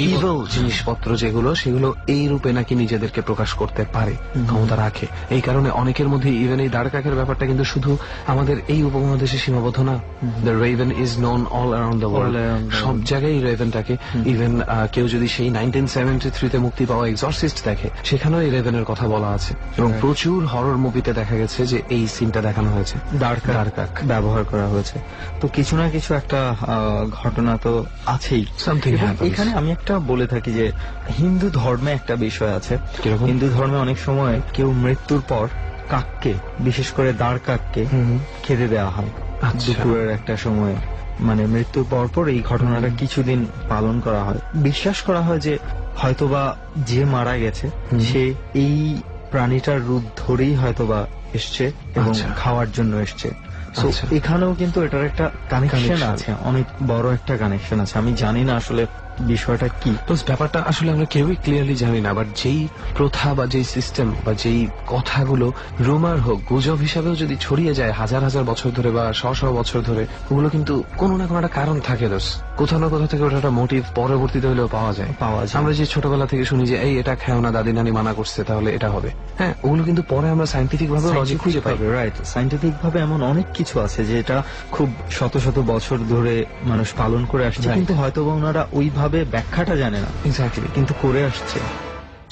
ইভিল জিনিসপত্র যেগুলো, সেগুলো এই রূপে নাকি নিজেদেরকে প্রকাশ করতে পারে, ক্ষমতা রাখে। এই কারণে অনেকের মধ্যে ইভেন এই দাঁড় কাকের ব্যাপারটা কিন্তু শুধু আমাদের এই উপমহাদেশে সীমাবদ্ধ না। The Raven is known all around the world. সব জায়গায় এই রেভেনটাকে, ইভেন কেউ যদি সেই 1973-তে মুক্তি পাওয়া এক্সরসিস্ট দেখে, সেখানেও এই রেভেনের কথা বলা আছে, এবং প্রচুর হরর মুভিতে দেখা গেছে যে এই সিনটা দেখানো হয়েছে, দাঁড় কাক ব্যবহার করা হয়েছে। তো কিছু না কিছু একটা ঘটনা তো আছেই। Something এবং happens. এখানে আমি একটা বলে থাকি যে হিন্দু ধর্মে একটা বিষয় আছে। হিন্দু ধর্মে অনেক সময় কেউ মৃত্যুর পর কাককে, বিশেষ করে দাঁড় কাককে খেতে দেওয়া হয় দুপুরের একটা সময়ে। মানে মৃত্যুর পর এই ঘটনাটা কিছুদিন পালন করা হয়। বিশ্বাস করা হয় যে হয়তোবা যে মারা গেছে সে এই প্রাণীটার রূপ ধরেই হয়তোবা এসছে এবং খাওয়ার জন্য এসছে। এখানেও কিন্তু এটার একটা কানেকশন আছে, অনেক বড় একটা কানেকশন আছে। আমি জানি না আসলে বিষয়টা কি, তো ব্যাপারটা আসলে আমরা কেউই ক্লিয়ারলি জানি না। বাট যেই প্রথা বা যেই সিস্টেম বা যেই কথাগুলো রুমার হোক, গুজব হিসাবেও যদি ছড়িয়ে যায় হাজার হাজার বছর ধরে বা শ শ বছর ধরে, ওগুলো কিন্তু কোনো না কোনো একটা কারণ থাকে দোষ। কোথাও না কোথাও থেকে ওটা একটা মোটিভ পরবর্তীতে হলেও পাওয়া যায়। আমরা যে ছোটবেলা থেকে শুনি যে এই এটা খেও না, দাদি নানি মানা করছে, তাহলে এটা হবে। হ্যাঁ, ওগুলো কিন্তু পরে আমরা সায়েন্টিফিক ভাবে লজিক খুঁজে পাই। রাইট, সায়েন্টিফিক ভাবে এমন অনেক কিছু আছে যে এটা খুব শত শত বছর ধরে মানুষ পালন করে আসছে, কিন্তু হয়তো ওনারা ওইভাবে ব্যাখ্যাটা জানে না, এক্স্যাক্টলি, কিন্তু করে আসছে।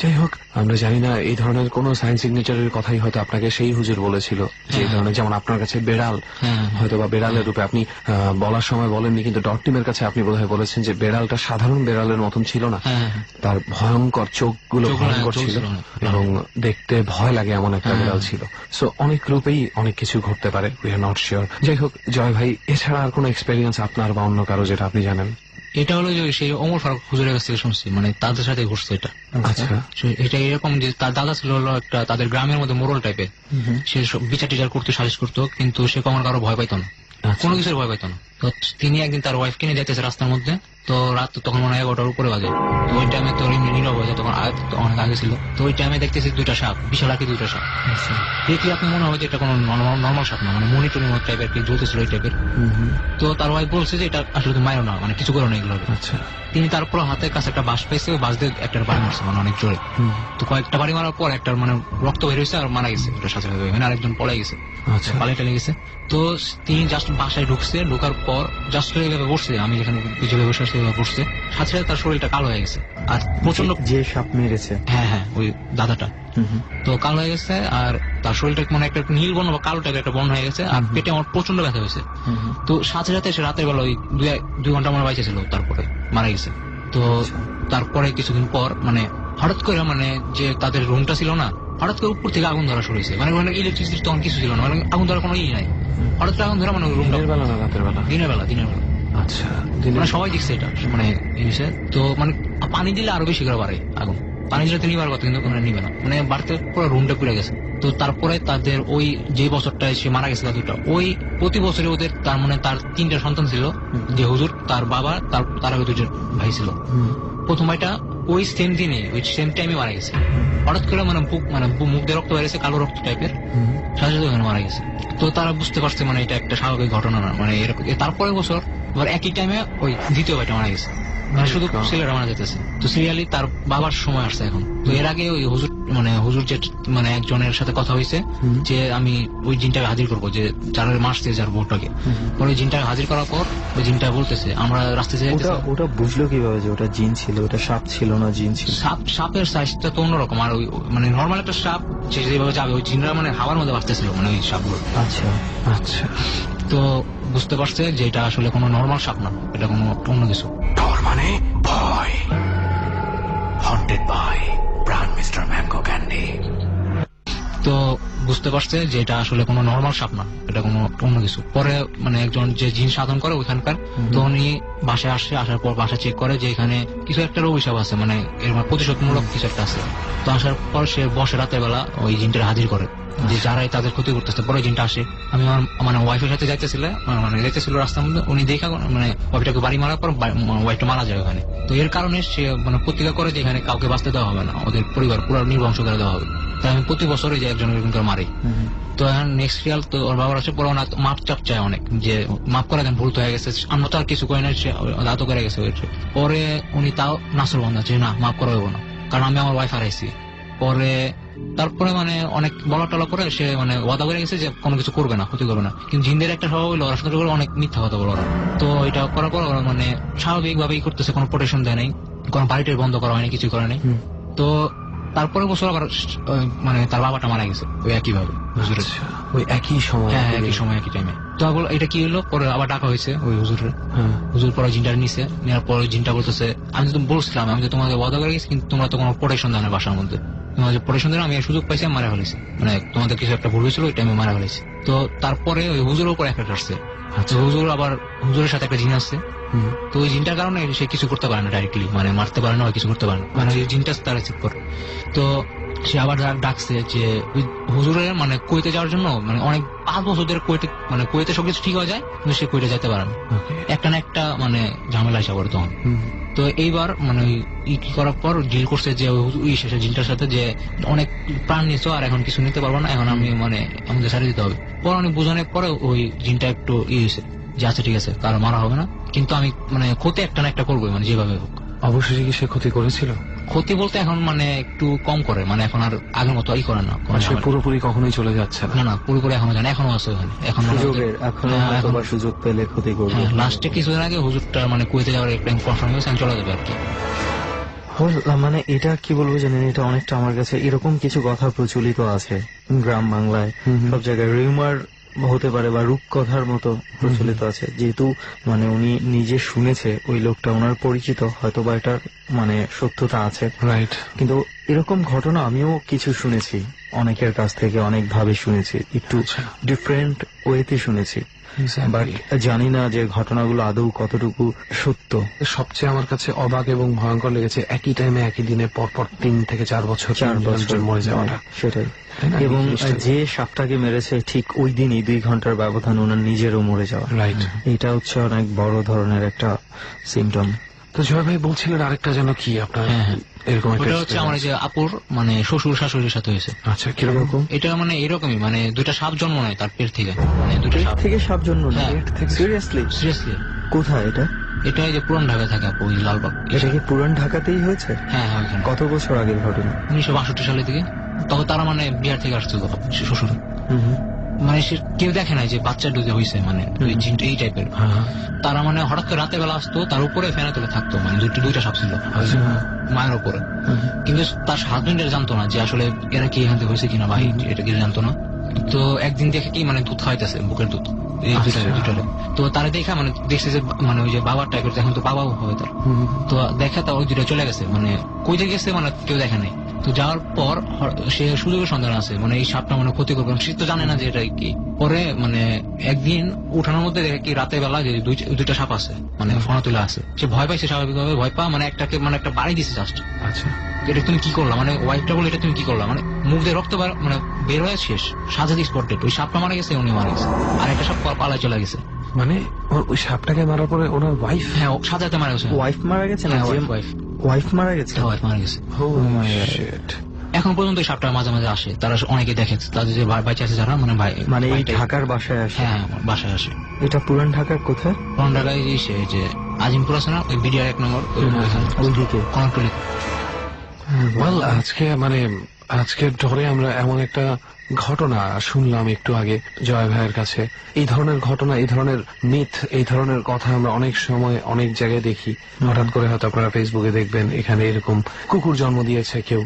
যাই হোক, আমরা জানি না এই ধরনের কোন সায়েন্স সিগনেচারের কথাই হয়তো আপনাকে সেই হুজুর বলেছিল, যে এই ধরনের, যেমন আপনার কাছে বেড়াল, হয়তো বা বেড়ালের রূপে আপনি বলার সময় বলেননি, কিন্তু ডট টিমের কাছে আপনি বোধহয় বলেছেন যে বেড়ালটা সাধারণ বেড়ালের মতন ছিল না, তার ভয়ঙ্কর চোখগুলো ভয়ঙ্কর ছিল এবং দেখতে ভয় লাগে এমন একটা বেড়াল ছিল। সো অনেক রূপেই অনেক কিছু ঘটতে পারে, উই আর নট শিওর। যাই হোক জয় ভাই, এছাড়া আর কোনো এক্সপেরিয়েন্স আপনার বা অন্য কারো যেটা আপনি জানেন? এটা হলো যে সেই ওমর ফারুক হুজুরের কাছ থেকে শুনছি, মানে তাদের সাথে ঘুরছে এটা। আচ্ছা, এটা এরকম যে তার দাদা ছিল হলো একটা তাদের গ্রামের মধ্যে মোড়ল টাইপের, সে বিচার টিচার করতো, সালিশ করতো, কিন্তু সে কখনো কারো ভয় পাইতো না, কোনো কিছুর ভয় পাইতো না। তো তিনি একদিন তার ওয়াইফ কিনে যেতেছে রাস্তার মধ্যে, তো রাত তখন মনে হয় 11টার উপরে বাজে। তো ওই টাইমে তো নীরব হয়ে যায়, তখন অনেক আগে ছিল। তো ওই টাইমে দেখতেছি দুইটা সাপ, বিশাল আর কি দুইটা সাপ দেখলে আপনি মনে হয় যে এটা কোনো নর্মাল সাপ না, মানে মনিটরিং টাইপের কি জ্বলতেছিল ওই টাইপের। তো তার ওয়াইফ বলছে যে এটা আসলে তো মারো না, মানে কিছু করো না এগুলো। আচ্ছা, তিনি তারপর হাতের কাছে একটা বাঁশ পাইছে, ওই বাঁশ দিয়ে একটা বাড়ি মারছে, মানে অনেক জোরে। তো কয়েকটা বাড়ি মারার পর একটা মানে রক্ত বের হয়েছে আর মারা গেছে ওটার সাথে, মানে আরেকজন পলাই গেছে, পালিয়ে টালে গেছে। তো তিনি জাস্ট বাসায় ঢুকছে, ঢোকার পর জাস্ট এইভাবে বসছে, আমি যেখানে পিছনে বসে আসছি বসছে, সাথে সাথে তার শরীরটা কালো হয়ে গেছে আর প্রচন্ড, যে সাপ মেরেছে, হ্যাঁ ওই দাদাটা, তো কালো হয়ে গেছে আর তার শরীরটা মানে একটা নীল বর্ণ বা কালো টাইপের একটা বর্ণ হয়ে গেছে, আর পেটে আমার প্রচন্ড ব্যথা হয়েছে। তো সাথে সাথে সে রাতের বেলা ওই 2 ঘন্টা মনে বাইচে ছিল, তারপরে মারা গেছে। তো তারপরে কিছুদিন পর মানে হঠাৎ করে মানে যে তাদের রুমটা ছিল না, হঠাৎ করে উপর থেকে আগুন ধরা শুরু হয়েছে, মানে ওখানে ইলেকট্রিসিটি তখন কিছু ছিল না, মানে আগুন ধরার কোনো ই নাই, হঠাৎ করে আগুন ধরা, মানে রুমটা দিনের বেলা না রাতের বেলা? দিনের বেলা। আচ্ছা, মানে সবাই দেখছে এটা, মানে জিনিসে তো মানে পানি দিলে আরো বেশি করে বাড়ে আগুন, পানি দিলে তো নিবার কথা, কিন্তু নিবে না, মানে বাড়তে পুরো রুমটা পুড়ে গেছে। তো তারপরে তাদের ওই যে বছরটায় সে মারা গেছে দুটো, ওই প্রতি বছরে ওদের তার মানে তার 3টা সন্তান ছিল, যে হুজুর, তার বাবা, তার আগে 2জন ভাই ছিল। প্রথম ভাইটা ওই সেম দিনে ওই সেম টাইমে মারা গেছে, হঠাৎ করে মানে মুখ দিয়ে রক্ত বেরিয়েছে, কালো রক্ত টাইপের, সাথে সাথে ওখানে মারা গেছে। তো তারা বুঝতে পারছে মানে এটা একটা স্বাভাবিক ঘটনা না, মানে এরকম। তারপরে বছর আবার একই টাইমে ওই দ্বিতীয় ভাইটা মারা গেছে, মানে শুধু ছেলেরা মারা যেতেছে। তো সিরিয়ালি তার বাবার সময় আসছে এখন। তো এর আগে ওই হুজুর যে মানে একজনের সাথে কথা হয়েছে যে আমি ওই জিনটাকে হাজির করবো, যে যারা মারছে যার বোর্ডটাকে, ওই জিনটাকে হাজির করার পর ওই জিনটা বলতেছে আমরা রাস্তায় যাই। ওটা বুঝলো কিভাবে যে ওটা জিন ছিল? ওটা সাপ ছিল না জিন ছিল? সাপের সাইজটা তো অন্যরকম, আর ওই মানে নর্মাল একটা সাপ সে যেভাবে যাবে, ওই জিনরা মানে হাওয়ার মধ্যে বাঁচতেছিল, মানে ওই সাপগুলো। আচ্ছা আচ্ছা, তো বুঝতে পারছে যে এটা আসলে কোনো নর্মাল সাপ না, এটা কোনো অন্য কিছু। ডর মানে ভয়, haunted by brand mister mango candy. তো বুঝতে পারছে যে এটা আসলে কোনো নর্মাল সাপ না, এটা কোনো অন্য কিছু। পরে মানে একজন যে জিন সাধন করে ওইখানকার, তো উনি বাসায় আসে, আসার পর বাসা চেক করে যে এখানে কিছু একটা অভিশাপ আছে, মানে এরকম প্রতিশোধমূলক কিছু একটা আছে। তো আসার পর সে বসে রাতের বেলা ওই জিনটা হাজির করে যে যারাই তাদের ক্ষতি করতেছে। পরে জিনটা আসে, আমি আমার মানে ওয়াইফের সাথে যাইতেছিল রাস্তার মধ্যে, উনি দেখা মানে ওয়াইফটাকে বাড়ি মারার পর ওয়াইফটা মারা যায় ওখানে। তো এর কারণে সে মানে প্রতিজ্ঞা করে যে এখানে কাউকে বাঁচতে দেওয়া হবে না, ওদের পরিবার পুরো নির্বংশ করে দেওয়া হবে। তাই আমি প্রতি বছরই যে একজন এরকম করে মারি। তো এখন নেক্সট রিয়াল তো ওর বাবার আছে, পরে ওনার মাপ চাপ চায় অনেক যে মাফ করে দেন, ভুল তো হয়ে গেছে, আমরা তো আর কিছু করি না, সে দাঁত করে গেছে। পরে উনি তাও নাসর বন্ধ আছে না মাফ করা হবো না, কারণ আমি আমার ওয়াইফ হারাইছি। পরে তারপরে মানে অনেক বলা টলা করে সে মানে ওয়াদা করে গেছে যে কোনো কিছু করবে না, ক্ষতি করবে না। কিন্তু জিনদের একটা স্বভাব হলো ওরা সুন্দর করে অনেক মিথ্যা কথা বলে ওরা। তো এটা করার পর ওরা মানে স্বাভাবিক ভাবেই করতেছে, কোনো প্রোটেকশন দেয় নাই, কোনো বাড়িটা বন্ধ করা হয়নি, কিছু করে নাই। তো তারপরে বছর আবার মানে তার বাবাটা মারা গেছে ওই একই ভাবে, ওই একই সময়, হ্যাঁ একই সময় একই টাইমে। তো এটা কি হলো, পরে আবার ডাকা হয়েছে ওই হুজুরের। হুজুর পরে জিনটা নিছে, নেওয়ার পরে জিনটা বলতেছে আমি তো বলছিলাম আমি তো তোমাদের ওয়াদা করে গেছি, কিন্তু তোমরা তো কোনো প্রোটেকশন দেয় না বাসার মধ্যে, তোমাদের প্রোটেকশন দেয়, আমি সুযোগ পাইছি আমি মারা ফেলেছি, মানে তোমাদের কিছু একটা ভুল হয়েছিল ওই টাইমে মারা ফেলেছি। তো তারপরে ওই হুজুরের উপর এফেক্ট আসছে। হুজুর আবার হুজুরের সাথে একটা জিন আসছে, তো ওই জিনটার কারণে সে কিছু করতে পারে না ডাইরেক্টলি, মানে মারতে পারে না, কিছু করতে পারে না, মানে ওই জিনটা তারা চেক করে। তো সে আবার ডাকছে যে ওই হুজুরের মানে কুয়েতে যাওয়ার জন্য, মানে অনেক 5 বছর ধরে কুয়েতে, মানে কুয়েতে সবকিছু ঠিক হয়ে যায় কিন্তু সে কুয়েতে যেতে পারে না, একটা না একটা মানে ঝামেলা এসে পড়ে তখন। তো এইবার মানে কি করার পর ডিল করছে যে ওই শেষে জিনটার সাথে যে অনেক প্রাণ নিছো আর এখন কিছু নিতে পারবো না, এখন আমি মানে আমাদের ছাড়িয়ে দিতে হবে। পর অনেক বোঝানোর পরে ওই জিনটা একটু হয়েছে যে আচ্ছা ঠিক আছে কারো মারা হবে না, কিন্তু আমি মানে ক্ষতি একটা না একটা করবো, মানে যেভাবে হোক। অবশ্যই কি সে ক্ষতি করেছিল? ক্ষতি বলতে এখন মানে একটু কম করে, মানে এখন আর আগের মতো করে না, সে পুরোপুরি কখনোই চলে যাচ্ছে না। না পুরোপুরি এখনো জানে, এখনো আছে ওখানে, এখনো সুযোগ পেলে ক্ষতি করবে। লাস্টে কিছুদিন আগে হুজুরটা মানে কুয়েতে যাওয়ার একটা কনফার্ম হয়েছে, চলে যাবে আর কি। মানে এটা কি বলবো জানেন, এটা অনেকটা আমার কাছে এরকম কিছু কথা প্রচলিত আছে গ্রাম বাংলায়, সব জায়গায় রিউমার হতে পারে বা রূপকথার মতো প্রচলিত আছে, যেহেতু মানে উনি নিজে শুনেছে, ওই লোকটা ওনার পরিচিত, হয়তো বা এটার মানে সত্যতা আছে, রাইট। কিন্তু এরকম ঘটনা আমিও কিছু শুনেছি, অনেকের কাছ থেকে অনেক ভাবে শুনেছি, একটু ডিফারেন্ট ওয়েতে শুনেছি, বাট জানি না যে ঘটনাগুলো আদৌ কতটুকু সত্য। সবচেয়ে আমার কাছে অবাক এবং ভয়ঙ্কর লেগেছে একই টাইমে একই দিনে পরপর 3 থেকে 4 বছর মরে যাওয়াটা। সেটাই, এবং যে সাপটাকে মেরেছে ঠিক ওই দিনই 2 ঘন্টার ব্যবধান ওনার নিজেরও মরে যাওয়া, রাইট। এটা হচ্ছে অনেক বড় ধরনের একটা সিমটম। তো জয় ভাই বলছিলেন আরেকটা যেন কি আপনার এরকম এটা হচ্ছে আমার যে আপুর মানে শ্বশুর শাশুড়ির সাথে হয়েছে। আচ্ছা কিরকম? এটা মানে এরকমই, মানে 2টা সাপ জন্ম নেয় তার পেট থেকে, মানে 2টা সাপ থেকে সাপ জন্ম নেয়? সিরিয়াসলি? কোথায় এটা? এটা এই যে পুরান ঢাকায় থাকে আপু, ওই লালবাগ। এটা কি পুরান ঢাকাতেই হয়েছে? হ্যাঁ হ্যাঁ। কত বছর আগের ঘটনা? 1962 সালের দিকে। তখন তারা মানে বিহার থেকে আসছিল শ্বশুর, মানে সে কেউ দেখে নাই যে বাচ্চা ডুবে হয়েছে, মানে এই টাইপের। তারা মানে হঠাৎ করে রাতের বেলা আসতো, তার উপরে ফ্যানে তুলে থাকতো, মানে 2টা সাপ ছিল মায়ের উপরে, কিন্তু তার হাজবেন্ড জানতো না যে আসলে এরা কি এখান থেকে হয়েছে কিনা, ভাই এটা কি জানতো না। তো একদিন দেখে কি মানে দুধ খাওয়াইতেছে, বুকের দুধ, এই দুটারে। তো তারা দেখা মানে দেখছে যে মানে ওই যে বাবার টাইপের, এখন তো বাবাও হবে তার। তো দেখে তা ওই 2টা চলে গেছে, মানে কই থেকে গেছে মানে কেউ দেখে নাই। তো যাওয়ার পর সে সুযোগের সন্ধান আছে, মানে এই সাপটা মানে ক্ষতি করবে, সে তো জানে না যে এটা কি। পরে মানে একদিন উঠানোর মধ্যে দেখে কি রাতের বেলা যে 2টা সাপ আছে, মানে ফোনা তুলে আছে। সে ভয় পাইছে, স্বাভাবিকভাবে ভয় পা মানে একটাকে মানে একটা বাড়ি দিছে জাস্ট। আচ্ছা এটা তুমি কি করলা, মানে ওয়াইফটা বলে এটা তুমি কি করলা, মানে মুখ দিয়ে রক্ত মানে বের হয়ে শেষ, সাজাদি স্পটেড। ওই সাপটা মারা গেছে, উনি মারা গেছে, আর একটা সাপ পালায় চলে গেছে। মানে ওই সাপটাকে মারার পরে ওনার ওয়াইফ? হ্যাঁ সাজাতে মারা গেছে। ওয়াইফ মারা গেছে না? ওয়াইফ মারা গেছে? ওয়াইফ মারা গেছে। এখন পর্যন্ত এই সাপটা মাঝে মাঝে আসে, তারা অনেকে দেখে, তাদের যে বাচ্চা আছে যারা মানে ভাই, মানে এই ঢাকার বাসায় আসে? হ্যাঁ বাসায় আসে। এটা পুরান ঢাকার কোথায়? পুরান ঢাকায় যে আজিমপুর আছে না, ওই বিডিআর 1 নম্বর ওইদিকে কনকটলি। আজকে মানে আজকের ডরে আমরা এমন একটা ঘটনা শুনলাম একটু আগে জয় ভাইয়ের কাছে। এই ধরনের ঘটনা, এই ধরনের মিথ, এই ধরনের কথা আমরা অনেক সময় অনেক জায়গায় দেখি। হঠাৎ করে হয়তো আপনারা ফেসবুকে দেখবেন এখানে এরকম কুকুর জন্ম দিয়েছে কেউ,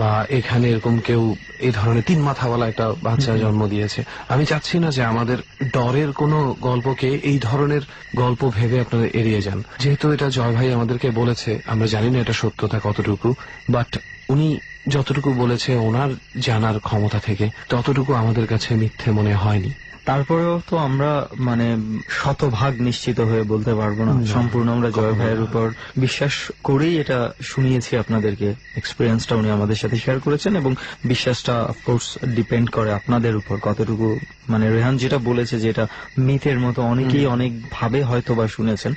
বা এখানে এরকম কেউ এই ধরনের 3 মাথাওয়ালা একটা বাচ্চা জন্ম দিয়েছে। আমি চাচ্ছি না যে আমাদের ডরের কোনো গল্পকে এই ধরনের গল্প ভেবে আপনারা এড়িয়ে যান। যেহেতু এটা জয় ভাই আমাদেরকে বলেছে, আমরা জানি না এটা সত্যতা কতটুকু, বাট উনি যতটুকু বলেছে ওনার জানার ক্ষমতা থেকে ততটুকু আমাদের কাছে মিথ্যে মনে হয়নি। তারপরেও তো আমরা মানে শতভাগ নিশ্চিত হয়ে বলতে পারবো না, সম্পূর্ণ আমরা জয় ভাইয়ের উপর বিশ্বাস করেই এটা শুনিয়েছি আপনাদেরকে। এক্সপিরিয়েন্সটা উনি আমাদের সাথে শেয়ার করেছেন এবং বিশ্বাসটা অফকোর্স ডিপেন্ড করে আপনাদের উপর কতটুকু, মানে রেহান যেটা বলেছে যে এটা মিথের মতো অনেকেই অনেক ভাবে হয়তো বা শুনেছেন,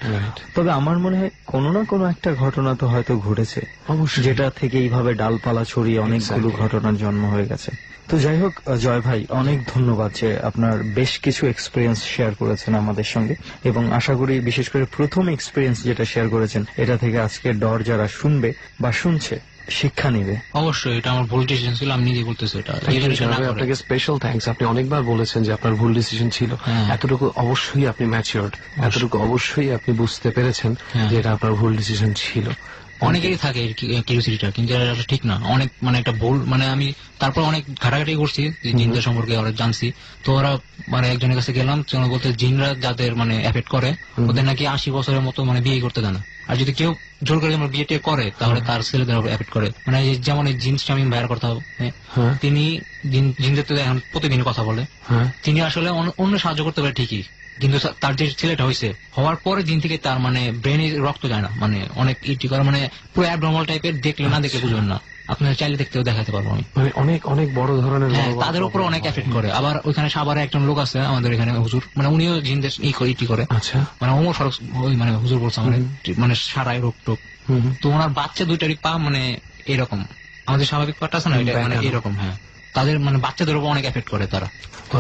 তবে আমার মনে হয় কোনো না কোনো একটা ঘটনা তো হয়তো ঘটেছে অবশ্যই, যেটা থেকে এইভাবে ডালপালা ছড়িয়ে অনেকগুলো ঘটনার জন্ম হয়ে গেছে। তো যাই হোক জয় ভাই, অনেক ধন্যবাদ যে আপনার বেশ কিছু এক্সপিরিয়েন্স শেয়ার করেছেন আমাদের সঙ্গে, এবং আশা করি বিশেষ করে প্রথম এক্সপিরিয়েন্স যেটা শেয়ার করেছেন এটা থেকে আজকে ডর যারা শুনবে বা শুনছে শিক্ষা নিবে। অবশ্যই এটা আমার ভুল ডিসিশন ছিল, আমি নিজে বলতেছি এটা। আপনাকে স্পেশাল থ্যাঙ্কস। আপনি অনেকবার বলেছেন যে আপনার ভুল ডিসিশন ছিল, এতটুকু অবশ্যই আপনি ম্যাচিওরড, এতটুকু অবশ্যই আপনি বুঝতে পেরেছেন যে এটা আপনার ভুল ডিসিশন ছিল। অনেকেরই থাকে কিউরিওসিটিটা, কিন্তু এটা ঠিক না। অনেক মানে একটা ভুল, মানে আমি তারপর অনেক ঘাটাঘাটি করছি জিনদের সম্পর্কে, ওরা জানছি। তো ওরা মানে একজনের কাছে গেলাম, বলতে জিনরা যাদের মানে এফেক্ট করে ওদের নাকি 80 বছরের মতো মানে বিয়ে করতে দেয় না, আর যদি কেউ জোর করে যেমন বিয়ে করে তাহলে তার ছেলেদের এফেক্ট করে। মানে যেমন এই জিন স্টামিং ভাইয়ের কথা, তিনি জিনদের তো এখন প্রতিদিন কথা বলে, তিনি আসলে অন্য সাহায্য করতে পারে ঠিকই, কিন্তু তার যে ছেলেটা হয়েছে হওয়ার পরে দিন থেকে তার মানে ব্রেনে রক্ত যায় না, মানে অনেক ইটি করে, মানে পুরো অ্যাবনর্মাল টাইপের, দেখলে না দেখলে বুঝবেন না, আপনার চাইলে দেখতেও দেখাতে পারবো আমি। মানে অনেক অনেক বড় ধরনের, তাদের উপর অনেক এফেক্ট করে। আবার ওইখানে সাভারে একজন লোক আছে আমাদের এখানে হুজুর, মানে উনিও জিনদের ইটি করে। আচ্ছা, মানে ওমর ফারুক মানে হুজুর বলছে মানে সারাই রোগ টোক। তো ওনার বাচ্চা দুইটারই পা মানে এরকম, আমাদের স্বাভাবিক পাটা আছে না, এটা মানে এরকম। তাদের মানে বাচ্চাদের উপর অনেক এফেক্ট করে তারা।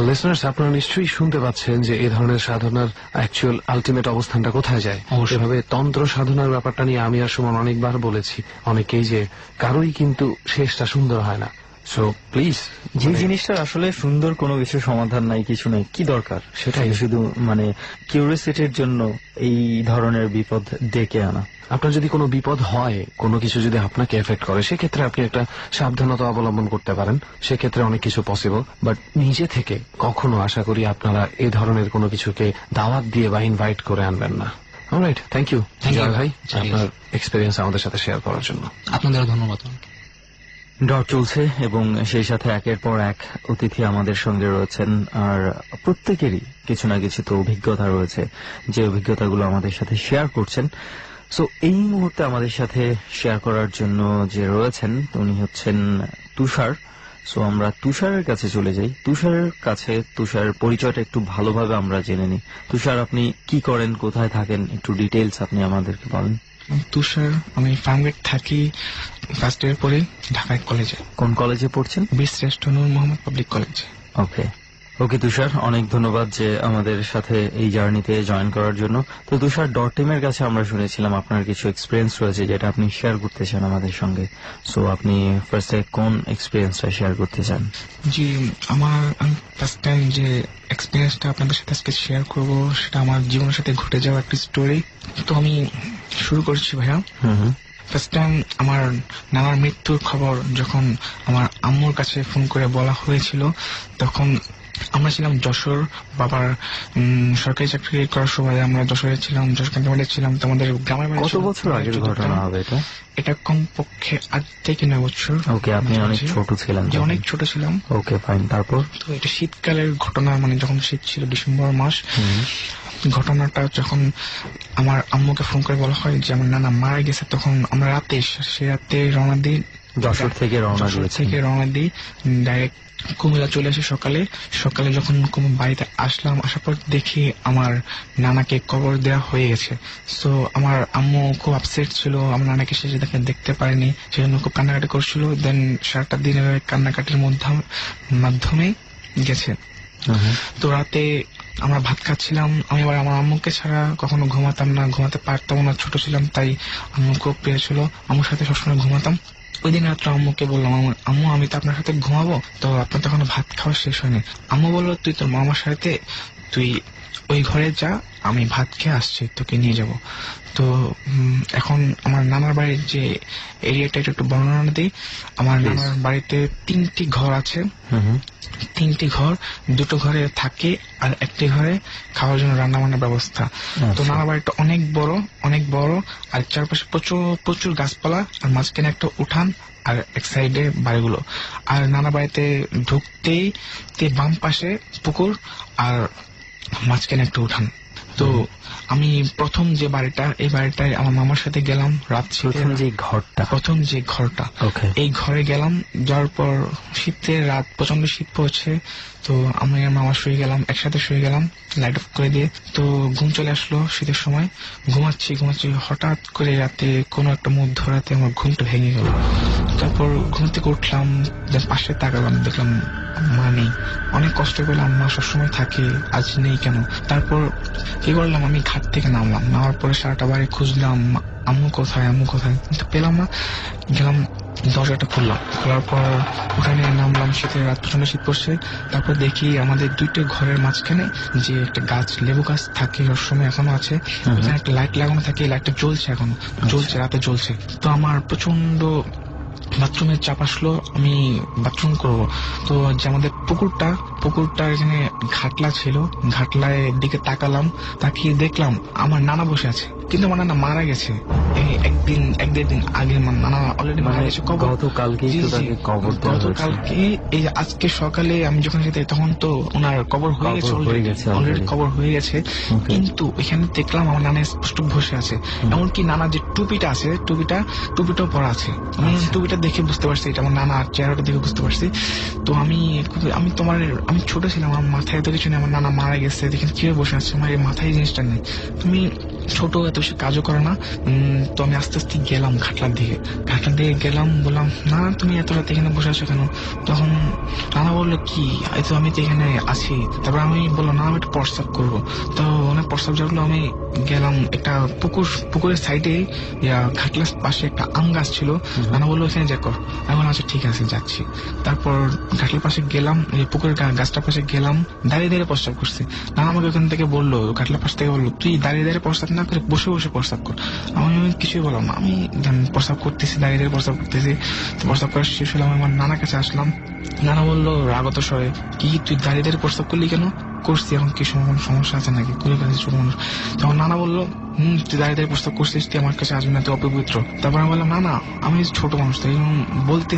লিসনার্স, আপনারা নিশ্চয়ই শুনতে পাচ্ছেন যে এই ধরনের সাধনার অ্যাকচুয়াল আলটিমেট অবস্থানটা কোথায় যায়। এভাবে তন্ত্র সাধনার ব্যাপারটা নিয়ে আমি আর সুমন অনেকবার বলেছি অনেকেই, যে কারোই কিন্তু শেষটা সুন্দর হয় না। সো প্লিজ, যে জিনিসটার আসলে সুন্দর কোনো কিছু সমাধান নাই, কিছু নাই, কি দরকার সেটাই শুধু মানে কিউরিওসিটির জন্য এই ধরনের বিপদ ডেকে আনা। আপনার যদি কোনো বিপদ হয়, কোনো কিছু যদি আপনাকে এফেক্ট করে, সেক্ষেত্রে আপনি একটা সাবধানতা অবলম্বন করতে পারেন, সেক্ষেত্রে অনেক কিছু পসিবল। বাট নিজে থেকে কখনো আশা করি আপনারা এই ধরনের কোনো কিছুকে দাওয়াত দিয়ে বা ইনভাইট করে আনবেন না। অলরাইট, থ্যাংক ইউ জয় ভাই আপনার এক্সপিরিয়েন্স আমাদের সাথে শেয়ার করার জন্য। আপনাদেরও ধন্যবাদ। ডর চলছে এবং সেই সাথে একের পর এক অতিথি আমাদের সঙ্গে রয়েছেন, আর প্রত্যেকেরই কিছু না কিছু তো অভিজ্ঞতা রয়েছে, যে অভিজ্ঞতাগুলো আমাদের সাথে শেয়ার করছেন। সো এই মুহূর্তে আমাদের সাথে শেয়ার করার জন্য যে রয়েছেন উনি হচ্ছেন তুষার। সো আমরা তুষারের কাছে চলে যাই। তুষারের কাছে তুষারের পরিচয়টা একটু ভালোভাবে আমরা জেনে নিই। তুষার, আপনি কি করেন, কোথায় থাকেন, একটু ডিটেইলস আপনি আমাদেরকে বলেন। তুষার, আমি ফার্মগেট থাকি, ফার্স্ট ইয়ার পড়ি ঢাকায় কলেজে। কোন কলেজে পড়ছেন? বীরশ্রেষ্ঠ নূর মোহাম্মদ পাবলিক কলেজে। ওকে ওকে তুষার, অনেক ধন্যবাদ যে আমাদের সাথে এই জার্নিতে জয়েন করার জন্য। তো তুষার, ডট টিমের কাছে আমরা শুনেছিলাম আপনার কিছু এক্সপিরিয়েন্স রয়েছে যেটা আপনি শেয়ার করতে চান আমাদের সঙ্গে। সো আপনি ফার্স্টে কোন এক্সপিরিয়েন্সটা শেয়ার করতে চান? জি, আমি ফার্স্ট টাইম যে এক্সপিরিয়েন্সটা আপনাদের সাথে আজকে শেয়ার করব সেটা আমার জীবনের সাথে ঘটে যাওয়া একটা স্টোরি। তো আমি শুরু করছি ভাইয়া। ফার্স্ট টাইম আমার নানার মৃত্যুর খবর যখন আমার আম্মুর কাছে ফোন করে বলা হয়েছিল, তখন আমরা ছিলাম যশোর, বাবার সরকারি চাকরি করার সময় আমরা যশোরে ছিলাম, যশোর ক্যান্টনমেন্টে ছিলাম। তো আমাদের গ্রামের বাড়ি। কত বছর আগের ঘটনা হবে এটা? এটা কমপক্ষে 8 থেকে 9 বছর। ওকে, আপনি অনেক ছোট ছিলেন। অনেক ছোট ছিলাম। ওকে ফাইন, তারপর? তো এটা শীতকালের ঘটনা, মানে যখন শীত ছিল, ডিসেম্বর মাস। ঘটনাটা যখন আমার আম্মুকে ফোন করে বলা হয় যে আমার নানা মারা গেছে, তখন আমরা সে রাতে রওনা দিই, যশোর থেকে রওনা দিই ডাইরেক্ট কুমিল্লা চলে আসি। সকালে যখন বাড়িতে আসলাম, আসার পর দেখি আমার নানাকে কবর দেওয়া হয়ে গেছে। সো আমার আম্মু খুব আপসেট ছিল, আমার নানাকে শেষে দেখতে পারেনি, সেজন্য খুব কান্নাকাটি করছিল। দেন সারাটা দিনের কান্নাকাটির মাধ্যমে গেছে। তো রাতে আমরা ভাত খাচ্ছিলাম। আমি আবার আমার আম্মুকে ছাড়া কখনো ঘুমাতাম না, ঘুমাতে পারতাম না, ছোট ছিলাম, তাই আম্মু খুব প্রিয় ছিল, আম্মুর সাথে সবসময় ঘুমাতাম। ওই দিন রাত্রে আম্মুকে বললাম, আম্মু আমি তো আপনার সাথে ঘুমাবো। তো আপনার তখন ভাত খাওয়া শেষ হয়নি। আম্মু বললো, তুই তোর মামার সাথে তুই ওই ঘরে যা, আমি ভাত খেয়ে আসছি, তোকে নিয়ে যাব। তো এখন আমার নানার বাড়ির যে এরিয়াটা একটু বর্ণনা দিই। আমার নানার বাড়িতে 3টি ঘর আছে। 3টি ঘর, 2টো ঘরে থাকে আর একটি ঘরে খাওয়ার জন্য রান্না বান্নার ব্যবস্থা। তো নানার বাড়িটা অনেক বড়, আর চারপাশে প্রচুর গাছপালা, আর মাঝখানে একটা উঠান, আর এক সাইডে বাড়িগুলো। আর নানা বাড়িতে ঢুকতেই বাম পাশে পুকুর আর মাঝখানে একটা উঠান। তো আমি প্রথম যে বাড়িটা, এই বাড়িটায় আমার মামার সাথে গেলাম রাত। প্রথম যে ঘরটা, এই ঘরে গেলাম। যাওয়ার পর শীতের রাত, প্রচন্ড শীত পড়ছে। তো আমি আর মামা শুয়ে গেলাম, একসাথে শুয়ে গেলাম লাইট অফ করে দিয়ে। তো ঘুম চলে আসলো শীতের সময়। ঘুমাচ্ছি, হঠাৎ করে রাতে কোনো একটা মুখ ধরাতে আমার ঘুমটা ভেঙে গেল। তারপর ঘুম থেকে উঠলাম, পাশে তাকালাম, দেখলাম মা নেই। অনেক কষ্ট করলাম, মা সবসময় থাকে, আজ নেই কেন। তারপর কি করলাম, আমি ঘাট থেকে নামলাম। নামার পরে সারাটা বাড়ি খুঁজলাম, আম্মু কোথায়, কিন্তু পেলাম না। গেলাম, দরজাটা খুললাম, খোলার পর উঠানে নামলাম। শীতের রাত, প্রচন্ড শীত পড়ছে। তারপর দেখি আমাদের 2টো ঘরের মাঝখানে যে একটা গাছ, লেবু গাছ থাকে সবসময়, এখনো আছে। ওখানে একটা লাইট লাগানো থাকে, লাইটটা জ্বলছে, এখনো জ্বলছে, রাতে জ্বলছে। তো আমার প্রচন্ড বাথরুমের চাপ আসলো, আমি বাথরুম করবো। তো যে আমাদের পুকুরটা এখানে ঘাটলা ছিল, ঘাটলার দিকে তাকালাম, তাকিয়ে দেখলাম আমার নানা বসে আছে। কিন্তু আমার নানা মারা গেছে এক দেড় দিন আগে। আমার নানা অলরেডি মারা গেছে। গতকালকে এই আজকে সকালে আমি যখন যেতে, তখন তো ওনার কবর হয়ে গেছে, অলরেডি কবর হয়ে গেছে। কিন্তু এখানে দেখলাম আমার নানা স্পষ্ট বসে আছে। এমনকি নানা যে টুপিটা আছে, টুপিটাও পরা আছে। আমি টুপিটা দেখে বুঝতে পারছি এটা আমার নানা, চেহারাটা দেখে বুঝতে পারছি। তো আমি ছোট ছিলাম, আমার মাথায় তো কিছু নেই, আমার নানা মারা গেছে, দেখেন কিভাবে বসে আছে, আমার মাথায় জিনিসটা নেই। তুমি ছোট, এত বেশি কাজও করে না। তো আমি আস্তে আস্তে গেলাম ঘাটলার দিকে গেলাম, বললাম না তুমি এত রাতে এখানে বসে আছো কেন? তখন নানা বললো কি, আমি তো এখানে আছি। তারপর আমি বললাম না, আমি একটু প্রস্রাব করবো। তো অনেক প্রস্রাব জাগলো, আমি গেলাম একটা পুকুরের সাইডে, ঘাটলার পাশে একটা আম গাছ ছিল। নানা বললো এখানে যা কর। আমি বললাম আচ্ছা ঠিক আছে, যাচ্ছি। তারপর ঘাটলার পাশে গেলাম, পুকুরের গাছটার পাশে গেলাম, দাঁড়িয়ে প্রস্রাব করছি। নানা আমাকে ওখান থেকে বললো, ঘাটলার পাশ থেকে বললো, তুই দাঁড়িয়ে প্রস্রাব না করে বসে প্রস্রাব কর। আমি কিছুই বললাম না, আমি প্রস্রাব করতেছি, দাঁড়িয়ে প্রস্রাব করতেছি। প্রস্রাব করা শেষ হলাম, আমার নানার কাছে আসলাম। নানা বললো রাগত স্বরে, কি তুই দাঁড়িয়ে প্রস্রাব করলি কেন? করছি, এখন কি কোনো সমস্যা আছে নাকি? করে কাছে ছোট মানুষ। তখন নানা বললো তুই দাঁড়িয়ে প্রস্তাব করছিস, তুই আমার কাছে আসবি না, তুই অপবিত্র। তারপর আমি বললাম না আমি ছোট মানুষ, তাই বলতে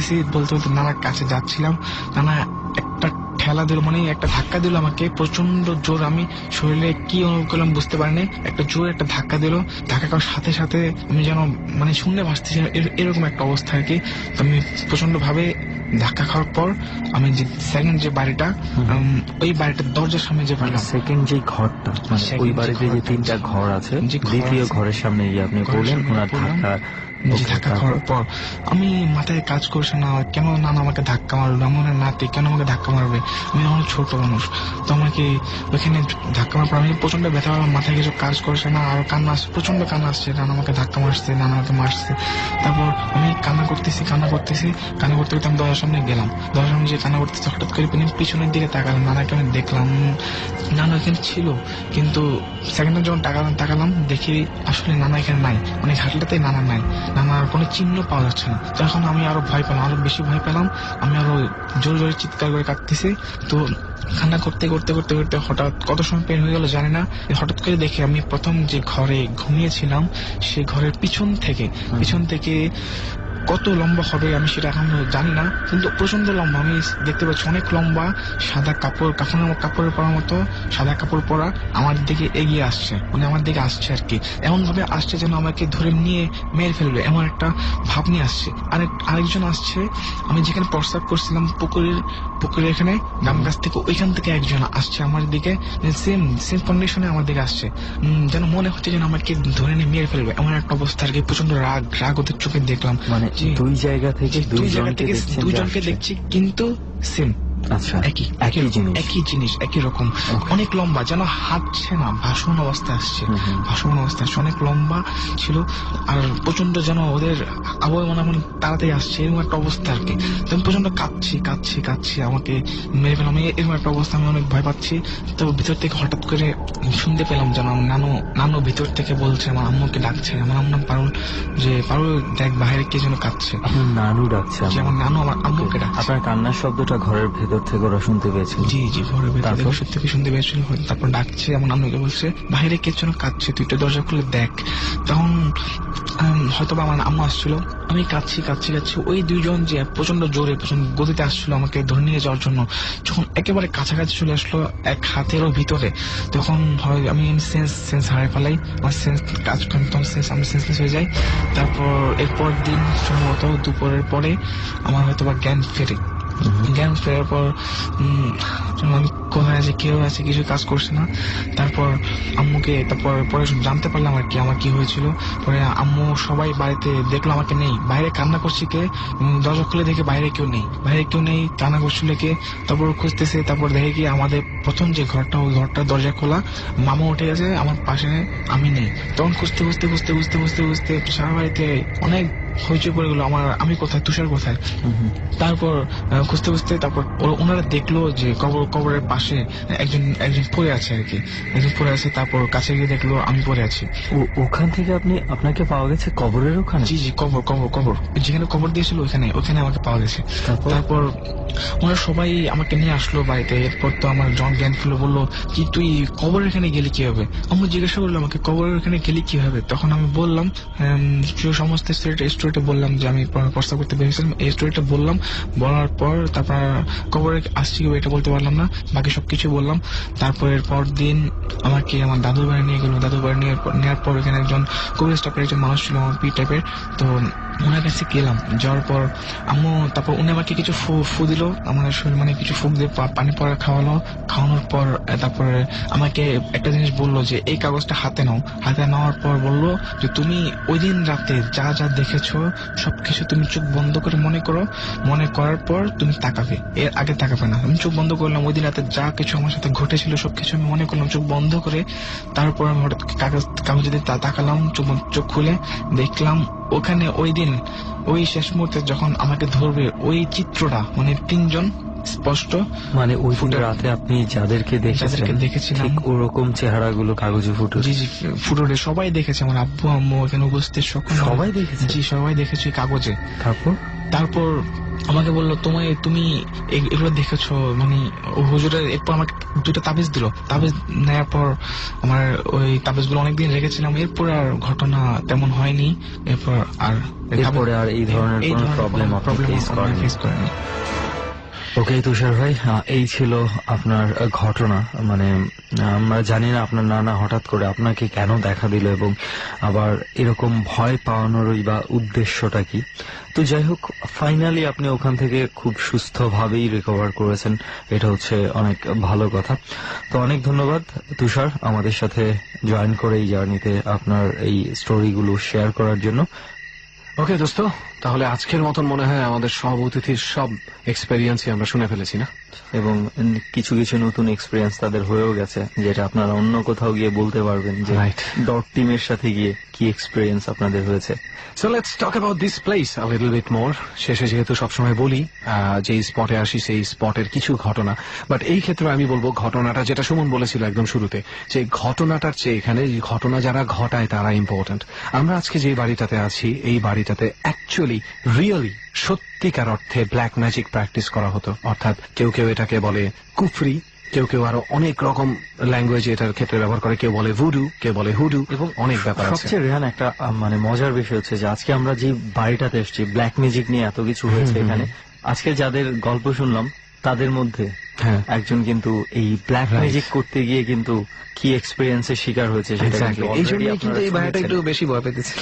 নানার কাছে যাচ্ছিলাম। নানা একটা ঠেলা দিল, মানে একটা ধাক্কা দিল আমাকে, প্রচন্ড জোর। আমি শরীরে কি অনুভব করলাম বুঝতে পারিনি, একটা জোর একটা ধাক্কা দিল। ধাক্কা করার সাথে সাথে আমি যেন শূন্যে ভাসতেছি, এরকম একটা অবস্থা আর কি। তো আমি প্রচন্ড ভাবে ধাক্কা খাওয়ার পর আমি যে সেকেন্ড যে বাড়িটা, ওই বাড়িটার দরজার সামনে যে বাড়ি, সেকেন্ড যে ঘরটা, ওই বাড়িতে যে 3টা ঘর আছে, দ্বিতীয় ঘরের সামনে আপনি বললেন ওনার ধাক্কা খাওয়ার পর আমি মাথায় কাজ করছে না, কেন নানা আমাকে ধাক্কা মারলো, আমার নাতি কেন আমাকে ধাক্কা মারবে, আমি অনেক ছোট মানুষ। তো আমাকে ওইখানে ধাক্কা মারার পর আমি প্রচন্ড ব্যথা পেলাম, মাথায় কিছু কাজ করছে না, আর কান্না আসছে, প্রচন্ড কান্না আসছে, নানা আমাকে ধাক্কা মারছে, নানা আমাকে মারছে। তারপর আমি কান্না করতেছি কান্না করতে করতে আমি দরজার সামনে গেলাম। দরজার সামনে যে কান্না করতেছি, হঠাৎ করে পিছনের দিকে তাকালাম, নানাকে আমি দেখলাম। নানা এখানে ছিল, কিন্তু সেকেন্ডে যখন তাকালাম দেখি আসলে নানা এখানে নাই, মানে ঘাটলাতেই নানা নাই, নানার কোনো চিহ্ন পাওয়া যাচ্ছে না। তখন আমি আরো ভয় পেলাম, আরো বেশি ভয় পেলাম। আমি আরো জোরে জোরে চিৎকার করে কাঁদতেছি। তো কান্না করতে করতে করতে করতে হঠাৎ কত সময় পের হয়ে গেল জানি না, হঠাৎ করে দেখি আমি প্রথম যে ঘরে ঘুমিয়েছিলাম সেই ঘরের পিছন থেকে কত লম্বা হবে আমি সেটা এখন জানি না, কিন্তু প্রচন্ড লম্বা আমি দেখতে পাচ্ছি, অনেক লম্বা, সাদা কাপড়ের পরার মতো সাদা কাপড় পরা আমার দিকে এগিয়ে আসছে, মানে আমার দিকে আসছে আর কি। এমন ভাবে আসছে যেন আমাকে ধরে নিয়ে মেরে ফেলবে, এমন একটা ভাব নিয়ে আসছে। আরেকজন আসছে, আমি যেখানে প্রস্রাব করছিলাম পুকুরের এখানে গাম গাছ থেকে, ওইখান থেকে একজন আসছে আমার দিকে, সেম কন্ডিশনে আমার দিকে আসছে, যেন মনে হচ্ছে যেন আমাকে ধরে নিয়ে মেরে ফেলবে, এমন একটা অবস্থা আর কি। প্রচন্ড রাগ ওদের চোখে দেখলাম, মানে দুই জায়গা থেকে দুইজনকে দেখছি, কিন্তু সেম আচ্ছা, একই একই জিনিস। একই জিনিস, একই রকম, অনেক লম্বা, যেন হাঁটছে না, ভাসমান অবস্থায় আসছে, ভাসমান অবস্থায় আসছে, অনেক লম্বা ছিল। আর প্রচন্ড যেন ওদের আবহাওয়া মনে হয় তাড়াতাড়ি আসছে, এরকম একটা অবস্থা আর কি। তো আমি প্রচন্ড কাঁদছি, আমাকে মেরে ফেলাম, এরকম একটা অবস্থা। আমি অনেক ভয় পাচ্ছি। তো ভিতর থেকে হঠাৎ করে শুনতে পেলাম যেন আমার নানু ভিতর থেকে বলছে, আমার আম্মুকে ডাকছে। আমার আম্মু নাম পারুল, যে পারুল দেখ বাইরে কে যেন কাঁদছে। আপনার নানু ডাকছে? আমার নানু আমার আম্মুকে ডাকছে। আপনার কান্নার শব্দটা ঘরের ভেতর থেকে ওরা শুনতে পেয়েছিল? জি, ঘরের ভেতর থেকে শুনতে পেয়েছিল। তারপর ডাকছে, আমার নানুকে বলছে বাইরে কে যেন কাঁদছে, তুই একটু দরজা খুলে দেখ। তখন হয়তো আমার আম্মু আসছিল। আমি কাঁদছি, ওই দুইজন যে প্রচন্ড জোরে, প্রচন্ড গতিতে আসছিল আমাকে ধরে নিয়ে যাওয়ার জন্য, যখন একেবারে কাছাকাছি চলে আসলো, এক হাতেরও ভিতরে, তখন হয় আমি সেন্স হারিয়ে ফেলাই, আমার সেন্স কাজ করে, তখন আমি সেন্সলেস হয়ে যাই। তারপর এরপর দিন সম্ভবত দুপুরের পরে আমার হয়তো বা জ্ঞান ফেরার পর আমি কোথায় আছে, কেউ আছে, কিছু কাজ করছে না। তারপর আম্মুকে পরে জানতে পারলাম আর কি আমার কি হয়েছিল। পরে আম্মু সবাই বাড়িতে দেখলো আমাকে নেই, বাইরে কান্না করছে কে, দরজা খুলে দেখে বাইরে কেউ নেই, কান্না করছিল কে। তারপর খুঁজতেছে, তারপর দেখে কি আমাদের প্রথম যে ঘরটা, ওই ঘরটার দরজা খোলা, মামা উঠে গেছে, আমার পাশে আমি নেই। তখন খুঁজতে সারা বাড়িতে অনেক হইচই পড়ে গেলো, আমি কোথায়, তুষার কোথায়। তারপর খুঁজতে তারপর ওনারা দেখলো যে কবরের পাশে একজন পড়ে আছে আর কি, একজন পড়ে আছে। তারপর কাছে গিয়ে দেখলো আমি পড়ে আছি। ওখান থেকে আপনাকে পাওয়া গেছে কবরের ওখানে? জি, কবর যেখানে কবর দিয়েছিল ওখানে আমাকে পাওয়া গেছে। তারপর ওনারা সবাই আমাকে নিয়ে আসলো বাড়িতে। এরপর তো আমার জ্ঞান ফিরলো, বললো কি তুই কবরের এখানে গেলি কিভাবে? আমি জিজ্ঞাসা করলো আমাকে কবরের এখানে গেলি কিভাবে। তখন আমি বললাম সমস্ত স্টোরিটা বললাম যে আমি প্রস্তাব করতে বেরিয়েছিলাম, এই স্টোরিটা বললাম। বলার পর তারপর কবরে আসছি এটা বলতে পারলাম না, বাকি সবকিছু বললাম। তারপর এরপর দিন আমাকে আমার দাদুর বাড়ি নিয়ে গেল। দাদুর বাড়ি নেওয়ার পর এখানে একজন কবিরাজ টাইপের একজন মানুষ ছিল, আমার পি টাইপের। তো ওনার কাছে গেলাম, যাওয়ার পর আম্মু, তারপর উনি আমাকে কিছু ফু দিল আমার শরীর, মানে কিছু ফুক দিয়ে পানি পরে খাওয়ানোর পর তারপরে আমাকে একটা জিনিস বললো যে এই কাগজটা হাতে নাও। হাতে নেওয়ার পর বললো যে তুমি ওই দিন রাতে যা দেখেছো সবকিছু তুমি চোখ বন্ধ করে মনে করার পর তুমি তাকাবে, এর আগে তাকাবে না। আমি চোখ বন্ধ করলাম, ওই দিন রাতে যা কিছু আমার সাথে ঘটেছিল সবকিছু আমি মনে করলাম চোখ বন্ধ করে। তারপর আমি হঠাৎ কাগজে তাকালাম, চোখ খুলে দেখলাম ওখানে ওই দিন ওই শেষ মুহূর্তে যখন আমাকে ধরবে ওই চিত্রটা, মানে তিনজন স্পষ্ট, মানে ওই রাতে আপনি যাদেরকে দেখেছিলেন ঠিক ওরকম চেহারাগুলো কাগজে ফুটে? জি, ফুটে সবাই দেখেছে, আমার আব্বু আম্মু এখানে উপস্থিত সবাই দেখেছে? জি, সবাই দেখেছে কাগজে। তারপর আমাকে বললো তুমি এগুলো দেখেছো, মানে হুজুরের। এরপর আমাকে দুটো তাবিজ দিল। তাবিজ নেওয়ার পর আমার ওই তাবিজ গুলো অনেকদিন রেখেছিলাম। এরপর আর ঘটনা তেমন হয়নি। এরপর আর এই ধরনের কোনো প্রবলেম ফেস করেনি। ওকে তুষার ভাই, এই ছিল আপনার ঘটনা। মানে আমরা জানি না আপনার নানা হঠাৎ করে আপনাকে কেন দেখা দিল এবং আবার এরকম ভয় পাওয়ানোরই বা উদ্দেশ্যটা কি। তো যাই হোক, ফাইনালি আপনি ওখান থেকে খুব সুস্থভাবেই রিকভার করেছেন, এটা হচ্ছে অনেক ভালো কথা। তো অনেক ধন্যবাদ তুষার আমাদের সাথে জয়েন করে এই জার্নিতে আপনার এই স্টোরিগুলো শেয়ার করার জন্য। ওকে দোস্ত, তাহলে আজকের মতন মনে হয় আমাদের সব অতিথির সব এক্সপেরিয়েন্সই আমরা শুনে ফেলেছি না? এবং কিছু নতুন এক্সপিরিয়েন্স তাদের হয়েও গেছে, যেটা আপনারা অন্য কোথাও গিয়ে বলতে পারবেন যে ডট টিমের সাথে গিয়ে কি এক্সপিরিয়েন্স আপনাদের হয়েছে। So let's talk about this place a little bit more. শেষে যেহেতু সবসময় বলি যে স্পটে আসি সেই স্পটের কিছু ঘটনা, বাট এই ক্ষেত্রে আমি বলবো ঘটনাটা যেটা সুমন বলেছিল একদম শুরুতে, যে ঘটনাটার চেয়ে এখানে ঘটনা যারা ঘটায় তারা ইম্পর্টেন্ট। আমরা আজকে যে বাড়িটাতে আছি, এই বাড়িটাতে অ্যাকচুয়ালি রিয়েলি সত্যিকার অর্থে ব্ল্যাক ম্যাজিক প্র্যাকটিস করা হতো। অর্থাৎ কেউ এটাকে বলে কুফরি, কেউ আরো অনেক রকম ল্যাঙ্গুয়েজ এটার ক্ষেত্রে ব্যবহার করে, কেউ বলে ভুডু, কেউ বলে হুডু, এবং অনেক ব্যাপার আছে। সবচেয়ে রেহান একটা মানে মজার বিষয় হচ্ছে যে আজকে আমরা যে বাড়িটাতে এসেছি, ব্ল্যাক ম্যাজিক নিয়ে এত কিছু হয়েছে এখানে, আজকে যাদের গল্প শুনলাম তাদের মধ্যে একজন কিন্তু এই ব্ল্যাক ম্যাজিক করতে গিয়ে কিন্তু কি এক্সপিরিয়েন্সের শিকার হয়েছে সেটা এই জন্যই কিন্তু এই ভাইটা একটু বেশি ভয় পেতেছিল,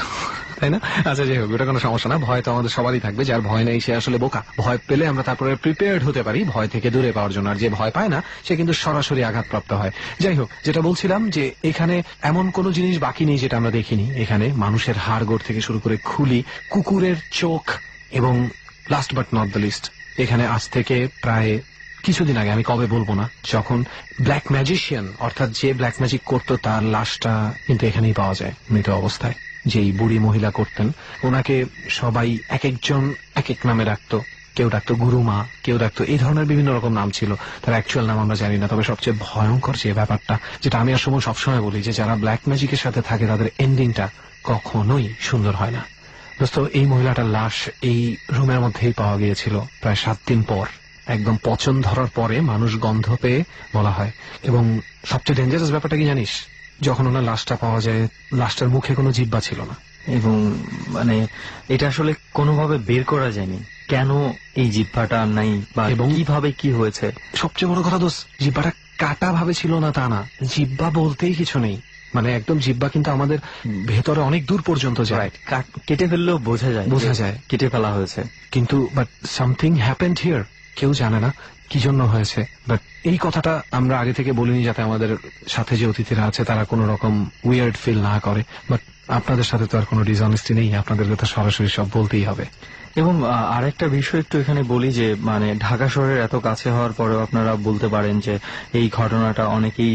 তাই না? আচ্ছা যাই হোক, ওটা কোনো সমস্যা না। ভয় তো আমাদের সবারই থাকবে, যার ভয় নেই সে আসলে বোকা। ভয় পেলে আমরা তারপরে প্রিপেয়ার্ড হতে পারি ভয় থেকে দূরে পাওয়ার জন্য, আর যে ভয় পায় না সে কিন্তু সরাসরি আঘাতপ্রাপ্ত হয়। যাই হোক, যেটা বলছিলাম যে এখানে এমন কোন জিনিস বাকি নেই যেটা আমরা দেখিনি। এখানে মানুষের হাড়গোড় থেকে শুরু করে খুলি, কুকুরের চোখ, এবং last but not the least, এখানে আজ থেকে প্রায় কিছুদিন আগে, আমি কবে বলবো না, যখন ব্ল্যাক ম্যাজিশিয়ান অর্থাৎ যে ব্ল্যাক ম্যাজিক করতো তার লাশটা কিন্তু এখানেই পাওয়া যায় মৃত অবস্থায়। যেই বুড়ি মহিলা করতেন ওনাকে সবাই এক একজন এক এক নামে ডাকতো। কেউ ডাকতো গুরুমা, কেউ ডাকতো এই ধরনের বিভিন্ন রকম নাম ছিল, তার অ্যাকচুয়াল নাম আমরা জানি না। তবে সবচেয়ে ভয়ঙ্কর যে ব্যাপারটা, যেটা আমি আর সুমন সবসময় বলি, যে যারা ব্ল্যাক ম্যাজিকের সাথে থাকে তাদের এন্ডিংটা কখনোই সুন্দর হয় না। দোস্ত, এই মহিলাটার লাশ এই রুমের মধ্যেই পাওয়া গিয়েছিল প্রায় 7 দিন পর। একদম পচন ধরার পরে মানুষ গন্ধ পেয়ে বলা হয়। এবং সবচেয়ে ডেঞ্জারাস ব্যাপারটা কি জানিস? যখন ওনার লাশটা পাওয়া যায়, লাশটার মুখে কোনো জিহ্বা ছিল না। এবং মানে এটা আসলে কোনোভাবে বের করা যায়নি কেন এই জিহ্বাটা নাই বা এবং কিভাবে কি হয়েছে। সবচেয়ে বড় কথা দোস্ত, জিহ্বাটা কাটা ভাবে ছিল না তা না, জিহ্বা বলতেই কিছু নেই। মানে একদম জিহ্বা কিন্তু আমাদের ভেতরে অনেক দূর পর্যন্ত যায়, কেটে ফেললেও বোঝা যায় কেটে ফেলা হয়েছে। কিন্তু বাট সামথিং হ্যাপেন্ড হিয়ার, কেউ জানে না কি জন্য হয়েছে। বাট এই কথাটা আমরা আগে থেকে বলিনি, যাতে আমাদের সাথে যে অতিথিরা আছে তারা কোনো রকম উইয়ার্ড ফিল না করে। বাট আপনাদের সাথে তো আর কোনো ডিসঅনেস্টি নেই, আপনাদেরকে তো সরাসরি সব বলতেই হবে। এবং আরেকটা বিষয় একটু এখানে বলি যে মানে ঢাকা শহরের এত কাছে হওয়ার পরেও আপনারা বলতে পারেন যে এই ঘটনাটা অনেকেই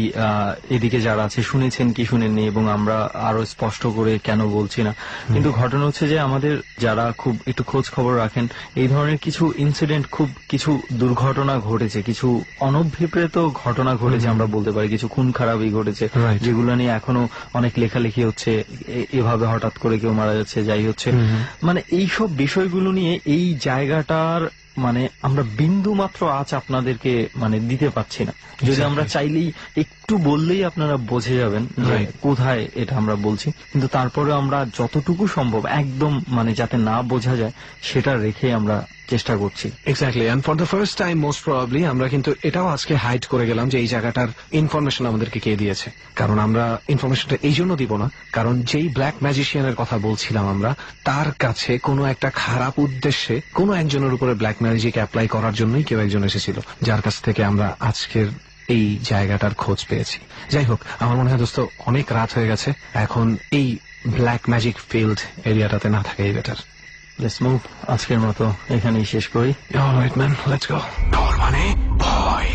এদিকে যারা আছে শুনেছেন কি শুনেননি, এবং আমরা আরো স্পষ্ট করে কেন বলছি না। কিন্তু ঘটনা হচ্ছে যে আমাদের যারা খুব একটু খোঁজ খবর রাখেন, এই ধরনের কিছু ইনসিডেন্ট, খুব কিছু দুর্ঘটনা ঘটেছে, কিছু অনভিপ্রেত ঘটনা ঘটেছে, আমরা বলতে পারি কিছু খুন খারাপই ঘটেছে, যেগুলো নিয়ে এখনো অনেক লেখালেখি হচ্ছে। এভাবে হঠাৎ করে কেউ মারা যাচ্ছে, যাই হচ্ছে, মানে এইসব বিষয়গুলো নিয়ে এই জায়গাটার মানে আমরা বিন্দু মাত্র আজ আপনাদেরকে মানে দিতে পারছি না। যদি আমরা চাইলেই একটু বললেই আপনারা বুঝে যাবেন যে কোথায় এটা আমরা বলছি, কিন্তু তারপরে আমরা যতটুকু সম্ভব একদম মানে যাতে না বোঝা যায় সেটা রেখে আমরা চেষ্টা করছি। Exactly, and for the first time most probably আমরা কিন্তু এটাও আজকে হাইড করে গেলাম যে এই জায়গাটার ইনফরমেশন আমাদেরকে কে দিয়েছে। কারণ আমরা ইনফরমেশনটা এই জন্য দিব না, কারণ যেই ব্ল্যাক ম্যাজিশিয়ানের কথা বলছিলাম আমরা, তার কাছে কোনো একটা খারাপ উদ্দেশ্যে কোনো একজনের উপরে ব্ল্যাক ম্যাজিক অ্যাপ্লাই করার জন্যই কেউ একজন এসেছিল, যার কাছ থেকে আমরা আজকের এই জায়গাটার খোঁজ পেয়েছি। যাই হোক, আমার মনে হয় দোস্ত অনেক রাত হয়ে গেছে, এখন এই ব্ল্যাক ম্যাজিক ফিল্ড এরিয়াটাতে না থাকাই বেটার। লেটস মুভ, আজকের মতো এখানেই শেষ করি। Alright man, let's go. ডর মানে ভয়,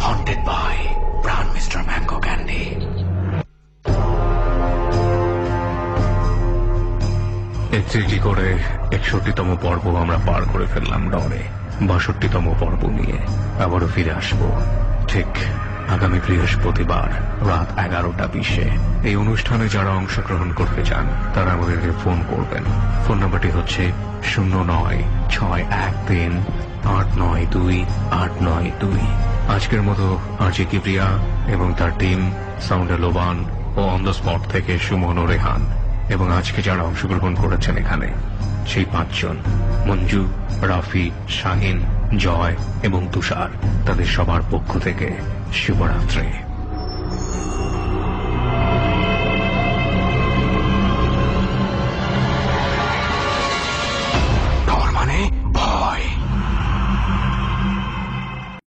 হন্টেড বাই প্রাণ মিস্টার ম্যাঙ্গো ক্যান্ডি। 31 করে 61তম পর্ব আমরা পার করে ফেললাম ডরে। 62তম পর্ব নিয়ে আবারও ফিরে আসবো ঠিক আগামী বৃহস্পতিবার রাত 11:20। এই অনুষ্ঠানে যারা অংশগ্রহণ করতে চান তারা আমাদেরকে ফোন করবেন। ফোন নাম্বারটি হচ্ছে 09613892 আজকের মতো আরজে কিবরিয়া এবং তার টিম, সাউন্ডে লোবান ও অন দ্য স্পট থেকে সুমন ও রেহান, এবং আজকে যারা অংশগ্রহণ করেছেন এখানে সেই 5 জন, মঞ্জু, রাফি, শাহিন, জয় এবং তুষার, তাদের সবার পক্ষ থেকে শুভরাত্রি।